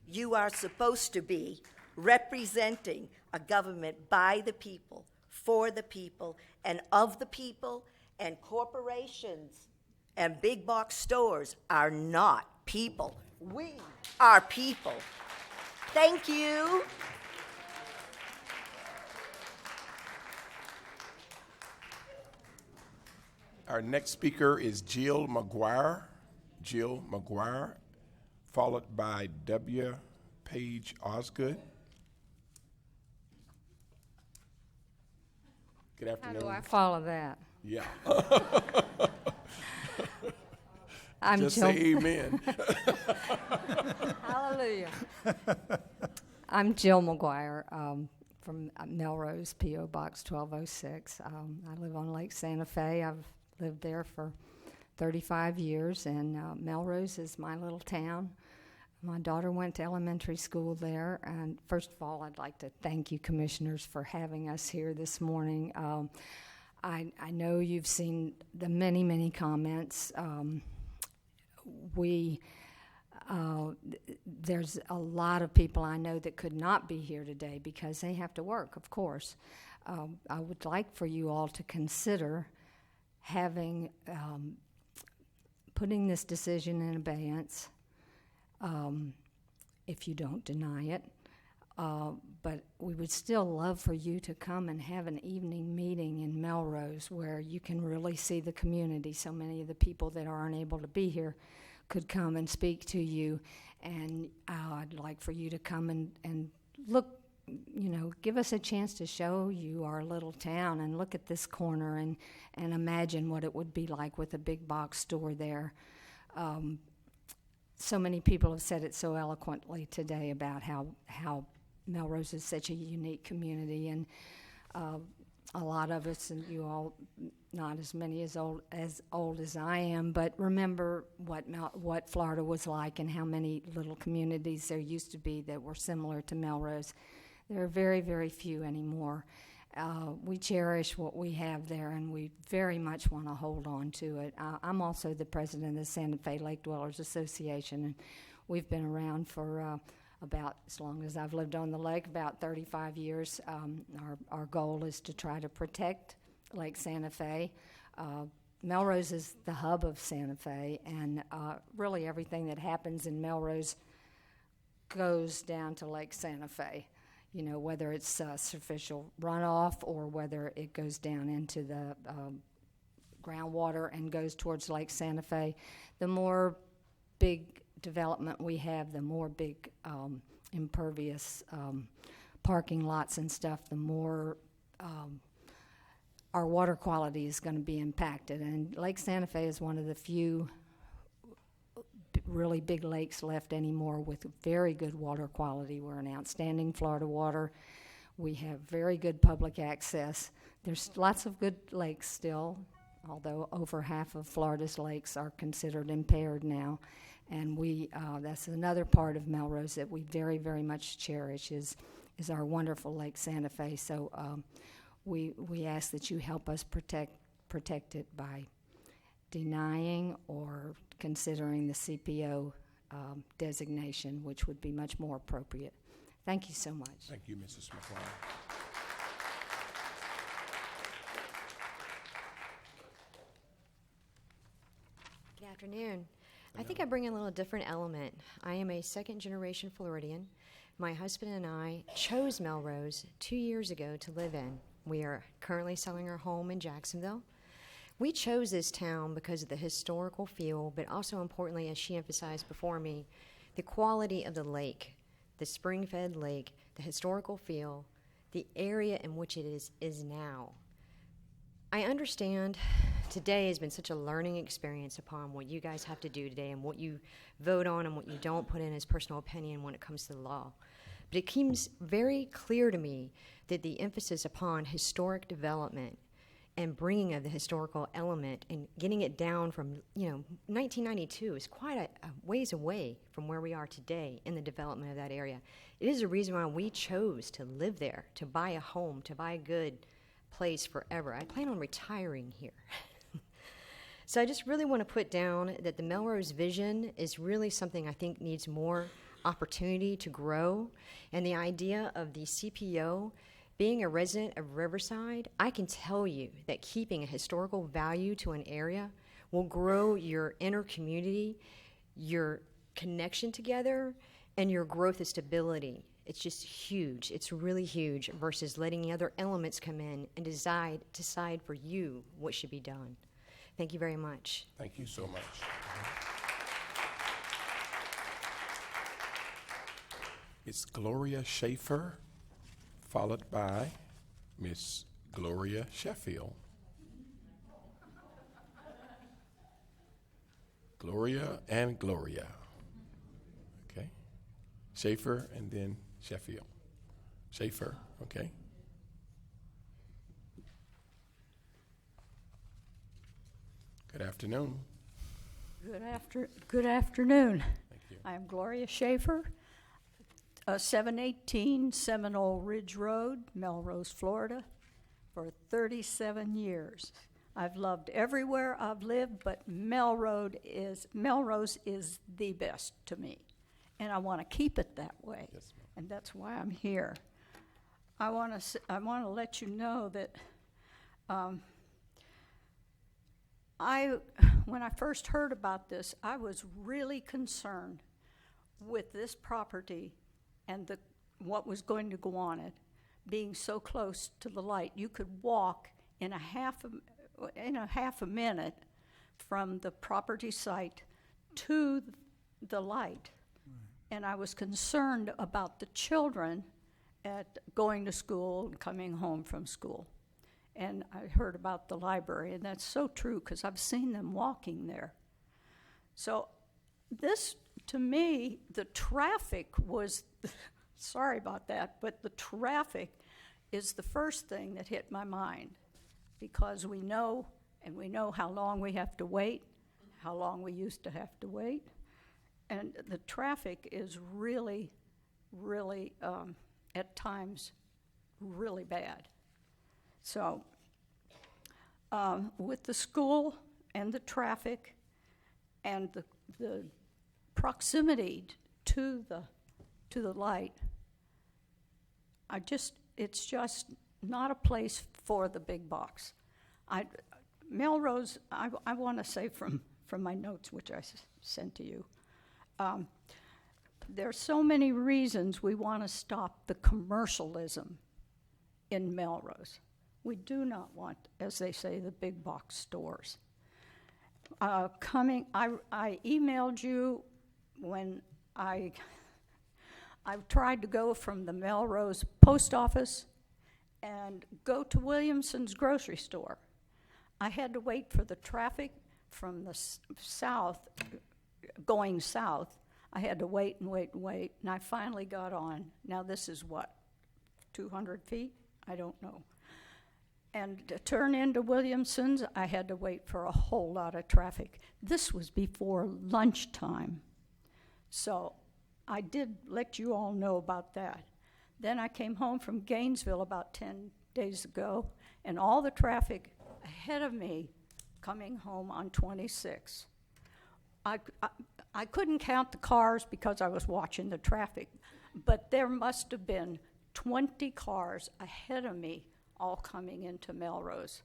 S13: You are supposed to be representing a government by the people, for the people, and of the people, and corporations and big box stores are not people. We are people. Thank you.
S1: Our next speaker is Jill McGuire. Jill McGuire, followed by W. Page Osgood. Good afternoon.
S7: How do I follow that?
S1: Yeah.
S7: I'm
S1: Just
S7: Jill.
S1: say amen.
S7: Hallelujah. I'm Jill McGuire from Melrose, P.O. Box 1206. I live on Lake Santa Fe. I've lived there for 35 years, and Melrose is my little town. My daughter went to elementary school there, and first of all, I'd like to thank you, commissioners, for having us here this morning. I know you've seen the many, many comments. There's a lot of people I know that could not be here today because they have to work, of course. I would like for you all to consider having, putting this decision in abeyance, if you don't deny it. But we would still love for you to come and have an evening meeting in Melrose where you can really see the community. So many of the people that aren't able to be here could come and speak to you. And I'd like for you to come and look, give us a chance to show you our little town and look at this corner and imagine what it would be like with a big box store there. So many people have said it so eloquently today about how Melrose is such a unique community, and a lot of us, and you all, not as many as old as I am, but remember what Florida was like and how many little communities there used to be that were similar to Melrose. There are very, very few anymore. We cherish what we have there, and we very much want to hold on to it. I'm also the president of the Santa Fe Lake Dwellers Association, and we've been around for about as long as I've lived on the lake, about 35 years. Our goal is to try to protect Lake Santa Fe. Melrose is the hub of Santa Fe, and really everything that happens in Melrose goes down to Lake Santa Fe. You know, whether it's superficial runoff or whether it goes down into the groundwater and goes towards Lake Santa Fe. The more big development we have, the more big impervious parking lots and stuff, the more our water quality is going to be impacted. And Lake Santa Fe is one of the few really big lakes left anymore with very good water quality. We're an outstanding Florida water. We have very good public access. There's lots of good lakes still, although over half of Florida's lakes are considered impaired now. And that's another part of Melrose that we very, very much cherish is our wonderful Lake Santa Fe. So we ask that you help us protect it by denying or considering the CPO designation, which would be much more appropriate. Thank you so much.
S1: Thank you, Mrs. McClellan.
S5: Good afternoon. I think I bring in a little different element. I am a second-generation Floridian. My husband and I chose Melrose 2 years ago to live in. We are currently selling our home in Jacksonville. We chose this town because of the historical feel, but also importantly, as she emphasized before me, the quality of the lake, the spring-fed lake, the historical feel, the area in which it is now. I understand today has been such a learning experience upon what you guys have to do today and what you vote on and what you don't put in as personal opinion when it comes to the law. But it seems very clear to me that the emphasis upon historic development and bringing of the historical element and getting it down from, 1992 is quite a ways away from where we are today in the development of that area. It is a reason why we chose to live there, to buy a home, to buy a good place forever. I plan on retiring here. So I just really want to put down that the Melrose vision is really something I think needs more opportunity to grow. And the idea of the CPO, being a resident of Riverside, I can tell you that keeping a historical value to an area will grow your inner community, your connection together, and your growth and stability. It's just huge. It's really huge versus letting other elements come in and decide for you what should be done. Thank you very much.
S1: Thank you so much. It's Gloria Schaefer, followed by Miss Gloria Sheffield. Gloria and Gloria. Okay. Schaefer and then Sheffield. Schaefer, okay. Good afternoon.
S14: Good afternoon.
S1: Thank you.
S14: I am Gloria Schaefer, 718 Seminole Ridge Road, Melrose, Florida, for 37 years. I've loved everywhere I've lived, but Melrose is the best to me, and I want to keep it that way.
S1: Yes, ma'am.
S14: And that's why I'm here. I want to let you know that when I first heard about this, I was really concerned with this property and what was going to go on it being so close to the light. You could walk in a half a minute from the property site to the light. And I was concerned about the children at going to school and coming home from school. And I heard about the library, and that's so true because I've seen them walking there. So this, to me, the traffic was, sorry about that, but the traffic is the first thing that hit my mind because we know how long we have to wait, how long we used to have to wait. And the traffic is really, really, at times, really bad. So, with the school and the traffic and the proximity to the light, it's just not a place for the big box. Melrose, I want to say from my notes, which I sent to you, There's so many reasons we want to stop the commercialism in Melrose. We do not want, as they say, the big box stores. I emailed you when I tried to go from the Melrose post office and go to Williamson's grocery store. I had to wait for the traffic from the south, going south. I had to wait and wait and wait, and I finally got on. Now this is what, 200 feet? I don't know. And to turn into Williamson's, I had to wait for a whole lot of traffic. This was before lunchtime. So I did let you all know about that. Then I came home from Gainesville about 10 days ago, and all the traffic ahead of me coming home on 26. I couldn't count the cars because I was watching the traffic, but there must have been 20 cars ahead of me all coming into Melrose.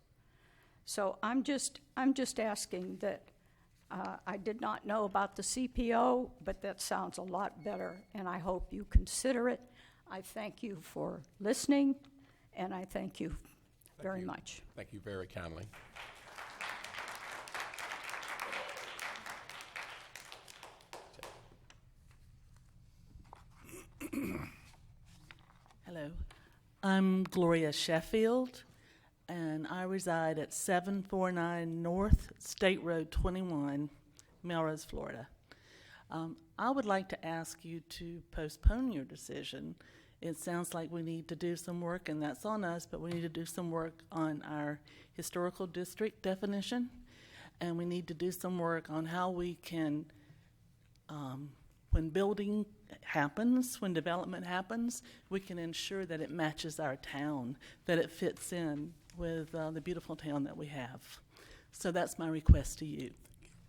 S14: So I'm just asking that I did not know about the CPO, but that sounds a lot better, and I hope you consider it. I thank you for listening, and I thank you very much.
S1: Thank you very kindly.
S2: Hello, I'm Gloria Sheffield, and I reside at 749 North State Road 21, Melrose, Florida. I would like to ask you to postpone your decision. It sounds like we need to do some work, and that's on us, but we need to do some work on our historical district definition, and we need to do some work on how we can, when building happens, when development happens, we can ensure that it matches our town, that it fits in with the beautiful town that we have. So that's my request to you.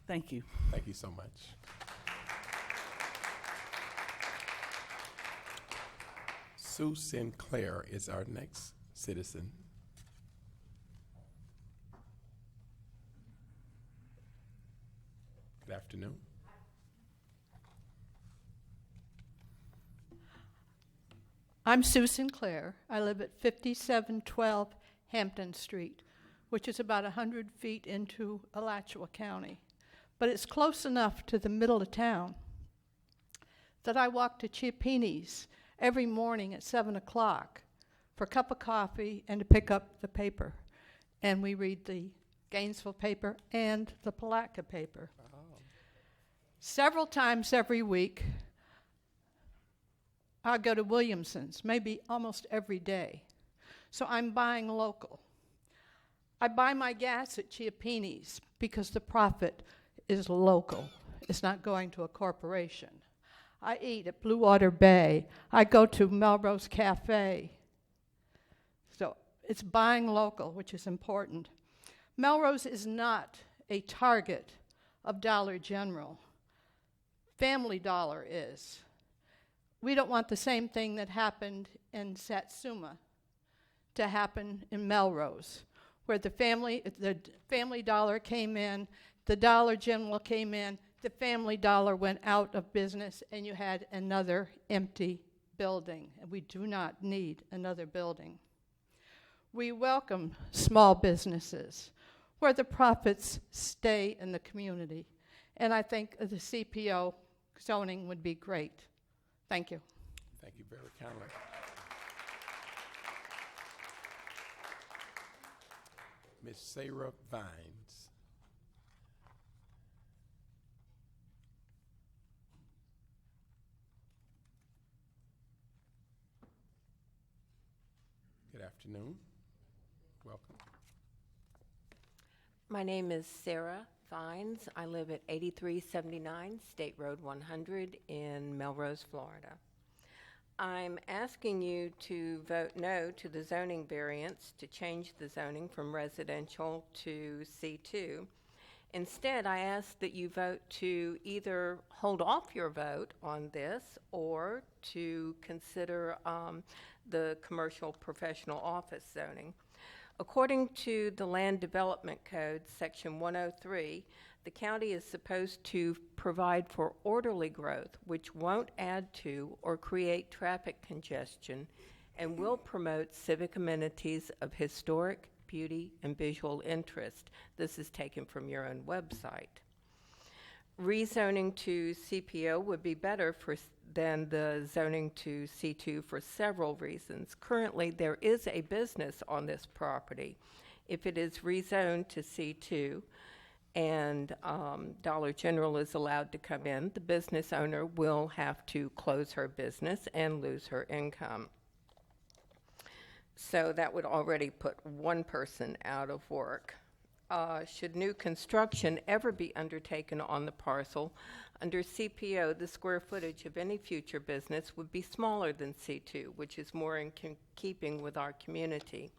S2: Thank you.
S1: Thank you so much. Sue Sinclair is our next citizen. Good afternoon.
S3: I'm Sue Sinclair. I live at 5712 Hampton Street, which is about 100 feet into Alachua County. But it's close enough to the middle of town that I walk to Chiappini's every morning at 7 o'clock for a cup of coffee and to pick up the paper. And we read the Gainesville paper and the Palatka paper. Oh. Several times every week, I go to Williamson's, maybe almost every day. So I'm buying local. I buy my gas at Chiappini's because the profit is local. It's not going to a corporation. I eat at Blue Water Bay. I go to Melrose Cafe. So it's buying local, which is important. Melrose is not a target of Dollar General. Family Dollar is. We don't want the same thing that happened in Satsuma to happen in Melrose, where the Family Dollar came in, the Dollar General came in, the Family Dollar went out of business, and you had another empty building. And we do not need another building. We welcome small businesses where the profits stay in the community. And I think the CPO zoning would be great. Thank you.
S1: Thank you very kindly. Ms. Sarah Vines. Good afternoon. Welcome.
S21: My name is Sarah Vines. I live at 8379 State Road 100 in Melrose, Florida. I'm asking you to vote no to the zoning variance to change the zoning from residential to C2. Instead, I ask that you vote to either hold off your vote on this or to consider the commercial professional office zoning. According to the Land Development Code, Section 103, The county is supposed to provide for orderly growth, which won't add to or create traffic congestion, and will promote civic amenities of historic, beauty, and visual interest. This is taken from your own website. Rezoning to CPO would be better than the zoning to C2 for several reasons. Currently, there is a business on this property. If it is rezoned to C2 and Dollar General is allowed to come in, the business owner will have to close her business and lose her income. So that would already put one person out of work. Should new construction ever be undertaken on the parcel, under CPO, the square footage of any future business would be smaller than C2, which is more in keeping with our community.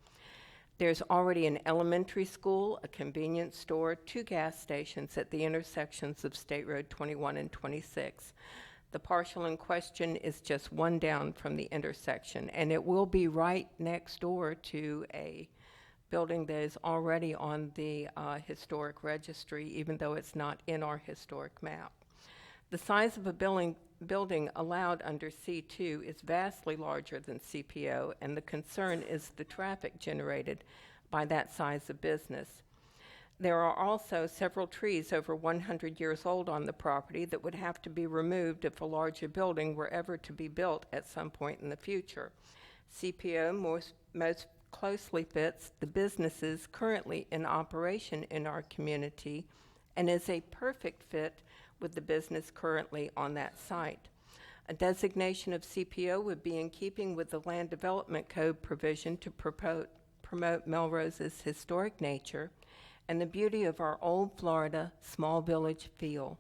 S21: There's already an elementary school, a convenience store, 2 gas stations at the intersections of State Road 21 and 26. The parcel in question is just one down from the intersection, and it will be right next door to a building that is already on the historic registry, even though it's not in our historic map. The size of a building allowed under C2 is vastly larger than CPO, and the concern is the traffic generated by that size of business. There are also several trees over 100 years old on the property that would have to be removed if a larger building were ever to be built at some point in the future. CPO most closely fits the businesses currently in operation in our community and is a perfect fit with the business currently on that site. A designation of CPO would be in keeping with the Land Development Code provision to promote Melrose's historic nature and the beauty of our old Florida small village feel.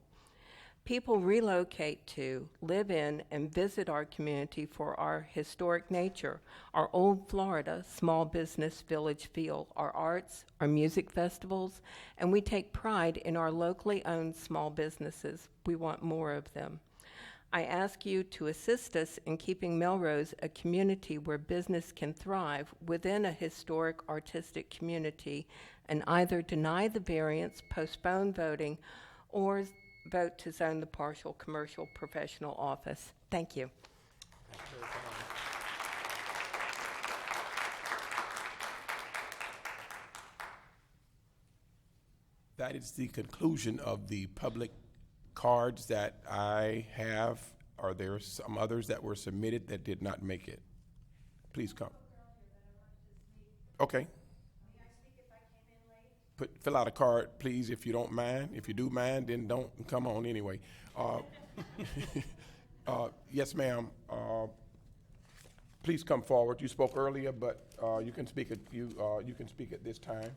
S21: People relocate to, live in, and visit our community for our historic nature, our old Florida small business village feel, our arts, our music festivals, and we take pride in our locally owned small businesses. We want more of them. I ask you to assist us in keeping Melrose a community where business can thrive within a historic artistic community, and either deny the variance, postpone voting, or vote to zone the partial commercial professional office. Thank you.
S1: That is the conclusion of the public cards that I have. Are there some others that were submitted that did not make it? Please come. Okay. Fill out a card, please, if you don't mind. If you do mind, then don't come on anyway. Yes, ma'am. Please come forward. You spoke earlier, but you can speak at this time.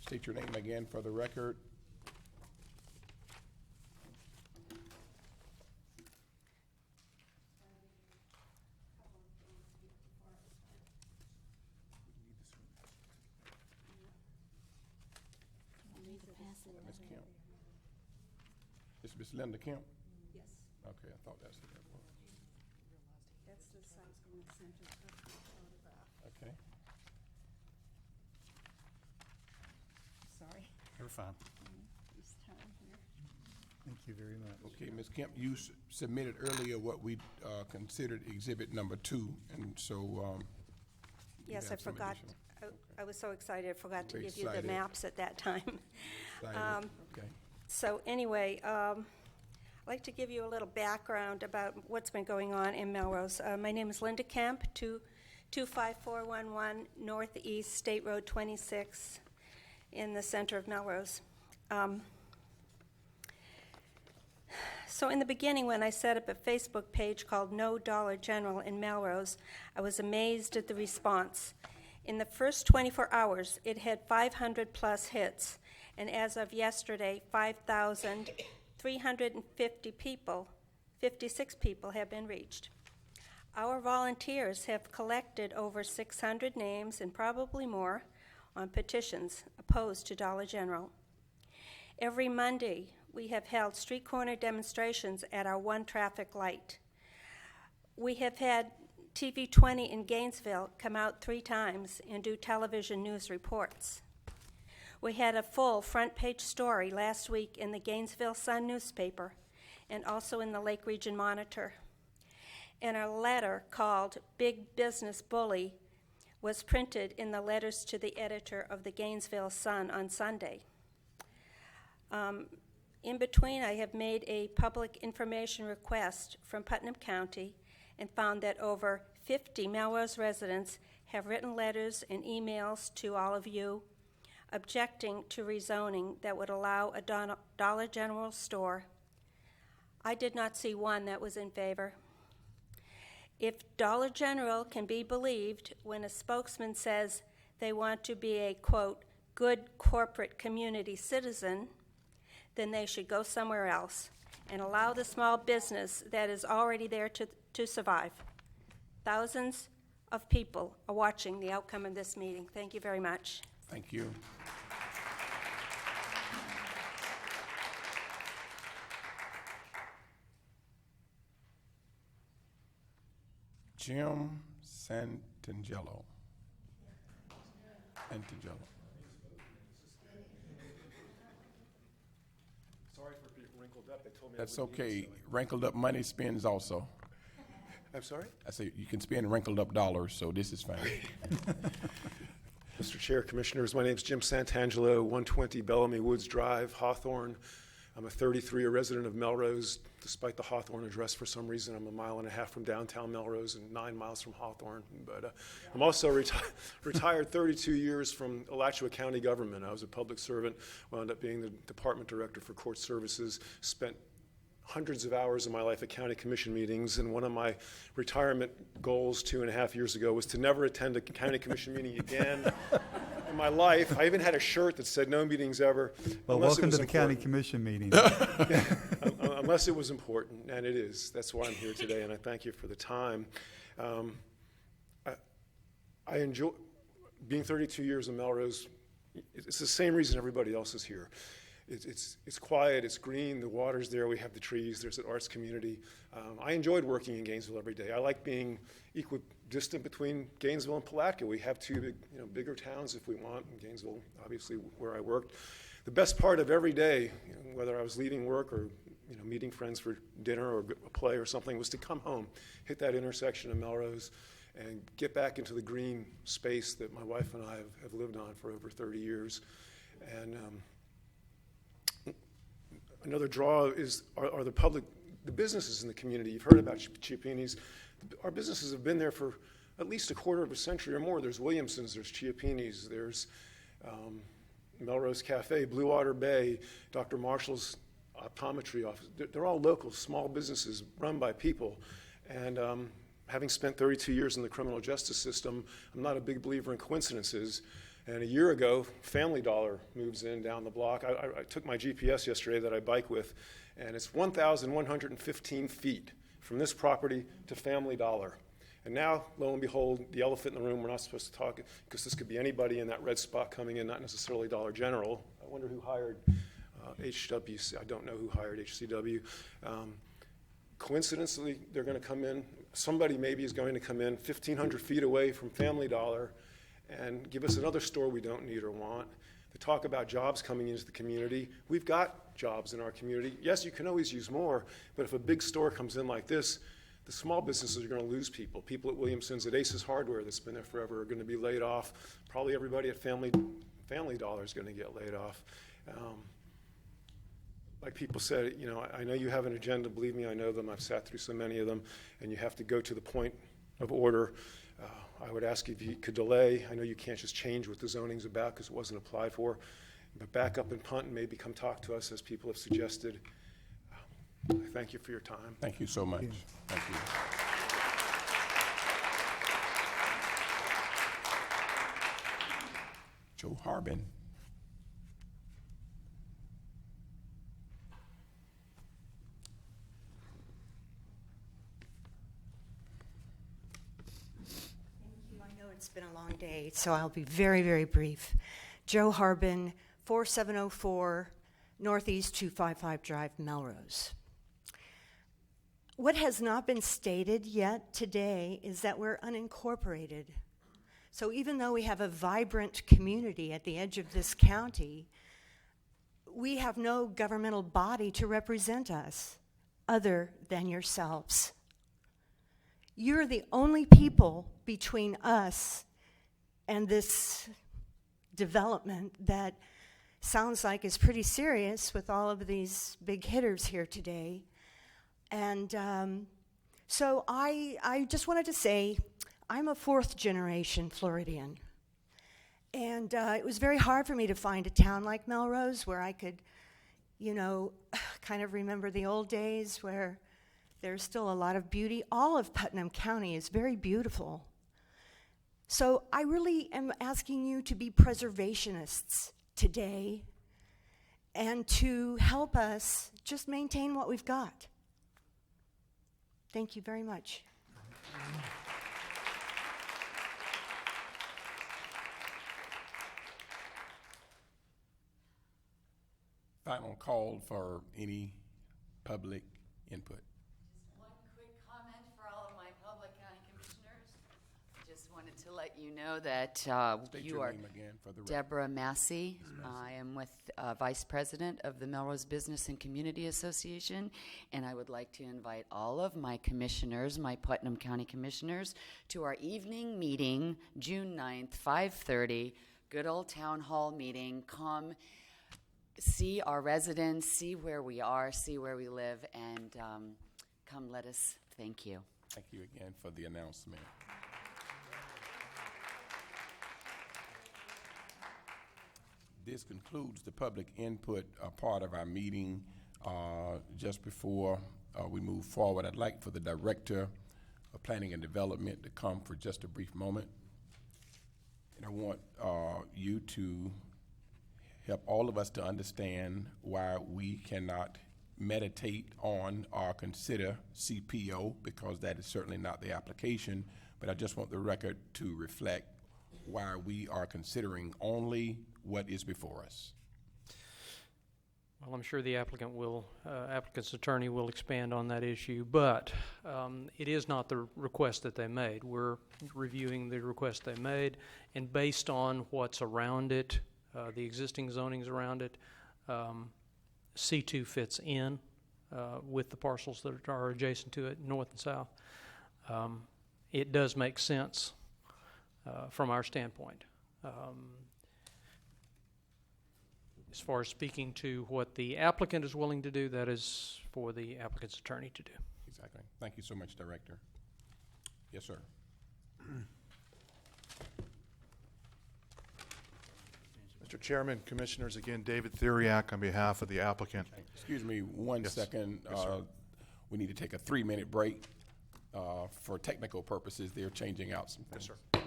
S1: State your name again for the record. Ms. Kemp. Is Ms. Linda Kemp?
S10: Yes.
S1: Okay, I thought that's who that was.
S10: That's the size going center of the photograph.
S1: Okay.
S10: Sorry.
S4: You're fine.
S10: This time here.
S4: Thank you very much.
S1: Okay, Ms. Kemp, you submitted earlier what we considered exhibit number 2, and so
S10: Yes, I
S1: have some
S10: forgot.
S1: additional.
S10: I was so excited, I forgot to
S1: Very
S10: give you the
S1: excited.
S10: maps at that time.
S1: Okay.
S10: So anyway, I'd like to give you a little background about what's been going on in Melrose. My name is Linda Kemp, 25411 Northeast State Road 26 in the center of Melrose. So in the beginning, when I set up a Facebook page called No Dollar General in Melrose, I was amazed at the response. In the first 24 hours, it had 500 plus hits, and as of yesterday, 5,350 people, 56 people have been reached. Our volunteers have collected over 600 names and probably more on petitions opposed to Dollar General. Every Monday, we have held street corner demonstrations at our one traffic light. We have had TV 20 in Gainesville come out 3 times and do television news reports. We had a full front-page story last week in the Gainesville Sun newspaper and also in the Lake Region Monitor. And a letter called Big Business Bully was printed in the letters to the editor of the Gainesville Sun on Sunday. In between, I have made a public information request from Putnam County and found that over 50 Melrose residents have written letters and emails to all of you objecting to rezoning that would allow a Dollar General store. I did not see one that was in favor. If Dollar General can be believed when a spokesman says they want to be a, quote, good corporate community citizen, then they should go somewhere else and allow the small business that is already there to survive. Thousands of people are watching the outcome of this meeting. Thank you very much.
S1: Thank you. Jim Santangelo.
S16: Sorry for being wrinkled up. They told me
S1: That's okay. Wrinkled up money spends also.
S16: I'm sorry?
S1: I say you can spend wrinkled up dollars, so this is fine.
S16: Mr. Chair, Commissioners, my name is Jim Santangelo, 120 Bellamy Woods Drive, Hawthorne. I'm a 33, a resident of Melrose. Despite the Hawthorne address, for some reason, I'm a mile and a half from downtown Melrose and 9 miles from Hawthorne. But I'm also retired 32 years from Alachua County government. I was a public servant, wound up being the department director for court services, spent hundreds of hours of my life at county commission meetings, and one of my retirement goals 2.5 years ago was to never attend a county commission meeting again in my life. I even had a shirt that said no meetings ever.
S4: Well, welcome to the county commission meeting.
S16: Unless it was important, and it is. That's why I'm here today, and I thank you for the time. I enjoy being 32 years in Melrose. It's the same reason everybody else is here. It's quiet, it's green, the water's there, we have the trees, there's an arts community. I enjoyed working in Gainesville every day. I like being equidistant between Gainesville and Palatka. We have two bigger towns if we want, and Gainesville, obviously, where I worked. The best part of every day, whether I was leaving work or meeting friends for dinner or a play or something, was to come home, hit that intersection of Melrose, and get back into the green space that my wife and I have lived on for over 30 years. And another draw are the businesses in the community. You've heard about Chiappini's. Our businesses have been there for at least a quarter of a century or more. There's Williamson's, there's Chiappini's, there's Melrose Cafe, Blue Water Bay, Dr. Marshall's optometry office. They're all local, small businesses run by people. And having spent 32 years in the criminal justice system, I'm not a big believer in coincidences. And a year ago, Family Dollar moves in down the block. I took my GPS yesterday that I bike with, and it's 1,115 feet from this property to Family Dollar. And now, lo and behold, the elephant in the room, we're not supposed to talk, because this could be anybody in that red spot coming in, not necessarily Dollar General. I wonder who hired HWC. I don't know who hired HCW. Coincidentally, they're going to come in. Somebody maybe is going to come in 1,500 feet away from Family Dollar and give us another store we don't need or want. To talk about jobs coming into the community. We've got jobs in our community. Yes, you can always use more, but if a big store comes in like this, the small businesses are going to lose people. People at Williamson's, at Aces Hardware that's been there forever are going to be laid off. Probably everybody at Family Dollar is going to get laid off. Like people said, I know you have an agenda. Believe me, I know them. I've sat through so many of them, and you have to go to the point of order. I would ask if you could delay. I know you can't just change what the zoning's about because it wasn't applied for, but back up and punt and maybe come talk to us as people have suggested. I thank you for your time.
S1: Thank you so much. Thank you. Joe Harbin.
S17: It's been a long day, so I'll be very, very brief. Joe Harbin, 4704 Northeast 255 Drive, Melrose. What has not been stated yet today is that we're unincorporated. So even though we have a vibrant community at the edge of this county, we have no governmental body to represent us other than yourselves. You're the only people between us and this development that sounds like is pretty serious with all of these big hitters here today. And so I just wanted to say, I'm a fourth generation Floridian. And it was very hard for me to find a town like Melrose where I could, you know, kind of remember the old days where there's still a lot of beauty. All of Putnam County is very beautiful. So I really am asking you to be preservationists today and to help us just maintain what we've got. Thank you very much.
S1: Final call for any public input.
S9: Just one quick comment for all of my public county commissioners. Just wanted to let you know that
S1: State
S9: you
S1: your
S9: are
S1: name again for the record.
S9: Deborah Massey. I am with Vice President of the Melrose Business and Community Association, and I would like to invite all of my commissioners, my Putnam County commissioners, to our evening meeting, June 9th, 5:30, good old town hall meeting. Come see our residents, see where we are, see where we live, and come let us thank you.
S1: Thank you again for the announcement. This concludes the public input part of our meeting. Just before we move forward, I'd like for the Director of Planning and Development to come for just a brief moment. And I want you to help all of us to understand why we cannot meditate on or consider CPO, because that is certainly not the application, but I just want the record to reflect why we are considering only what is before us.
S6: Well, I'm sure the applicant's attorney will expand on that issue, but it is not the request that they made. We're reviewing the request they made, and based on what's around it, the existing zonings around it, C2 fits in with the parcels that are adjacent to it, north and south. It does make sense from our standpoint. As far as speaking to what the applicant is willing to do, that is for the applicant's attorney to do.
S1: Exactly. Thank you so much, Director. Yes, sir.
S15: Mr. Chairman, Commissioners, again, David Theriak on behalf of the applicant.
S1: Excuse me one second.
S15: Yes, sir.
S1: We need to take a 3-minute break. For technical purposes, they're changing out some things.
S15: Yes, sir.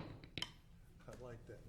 S15: I like that.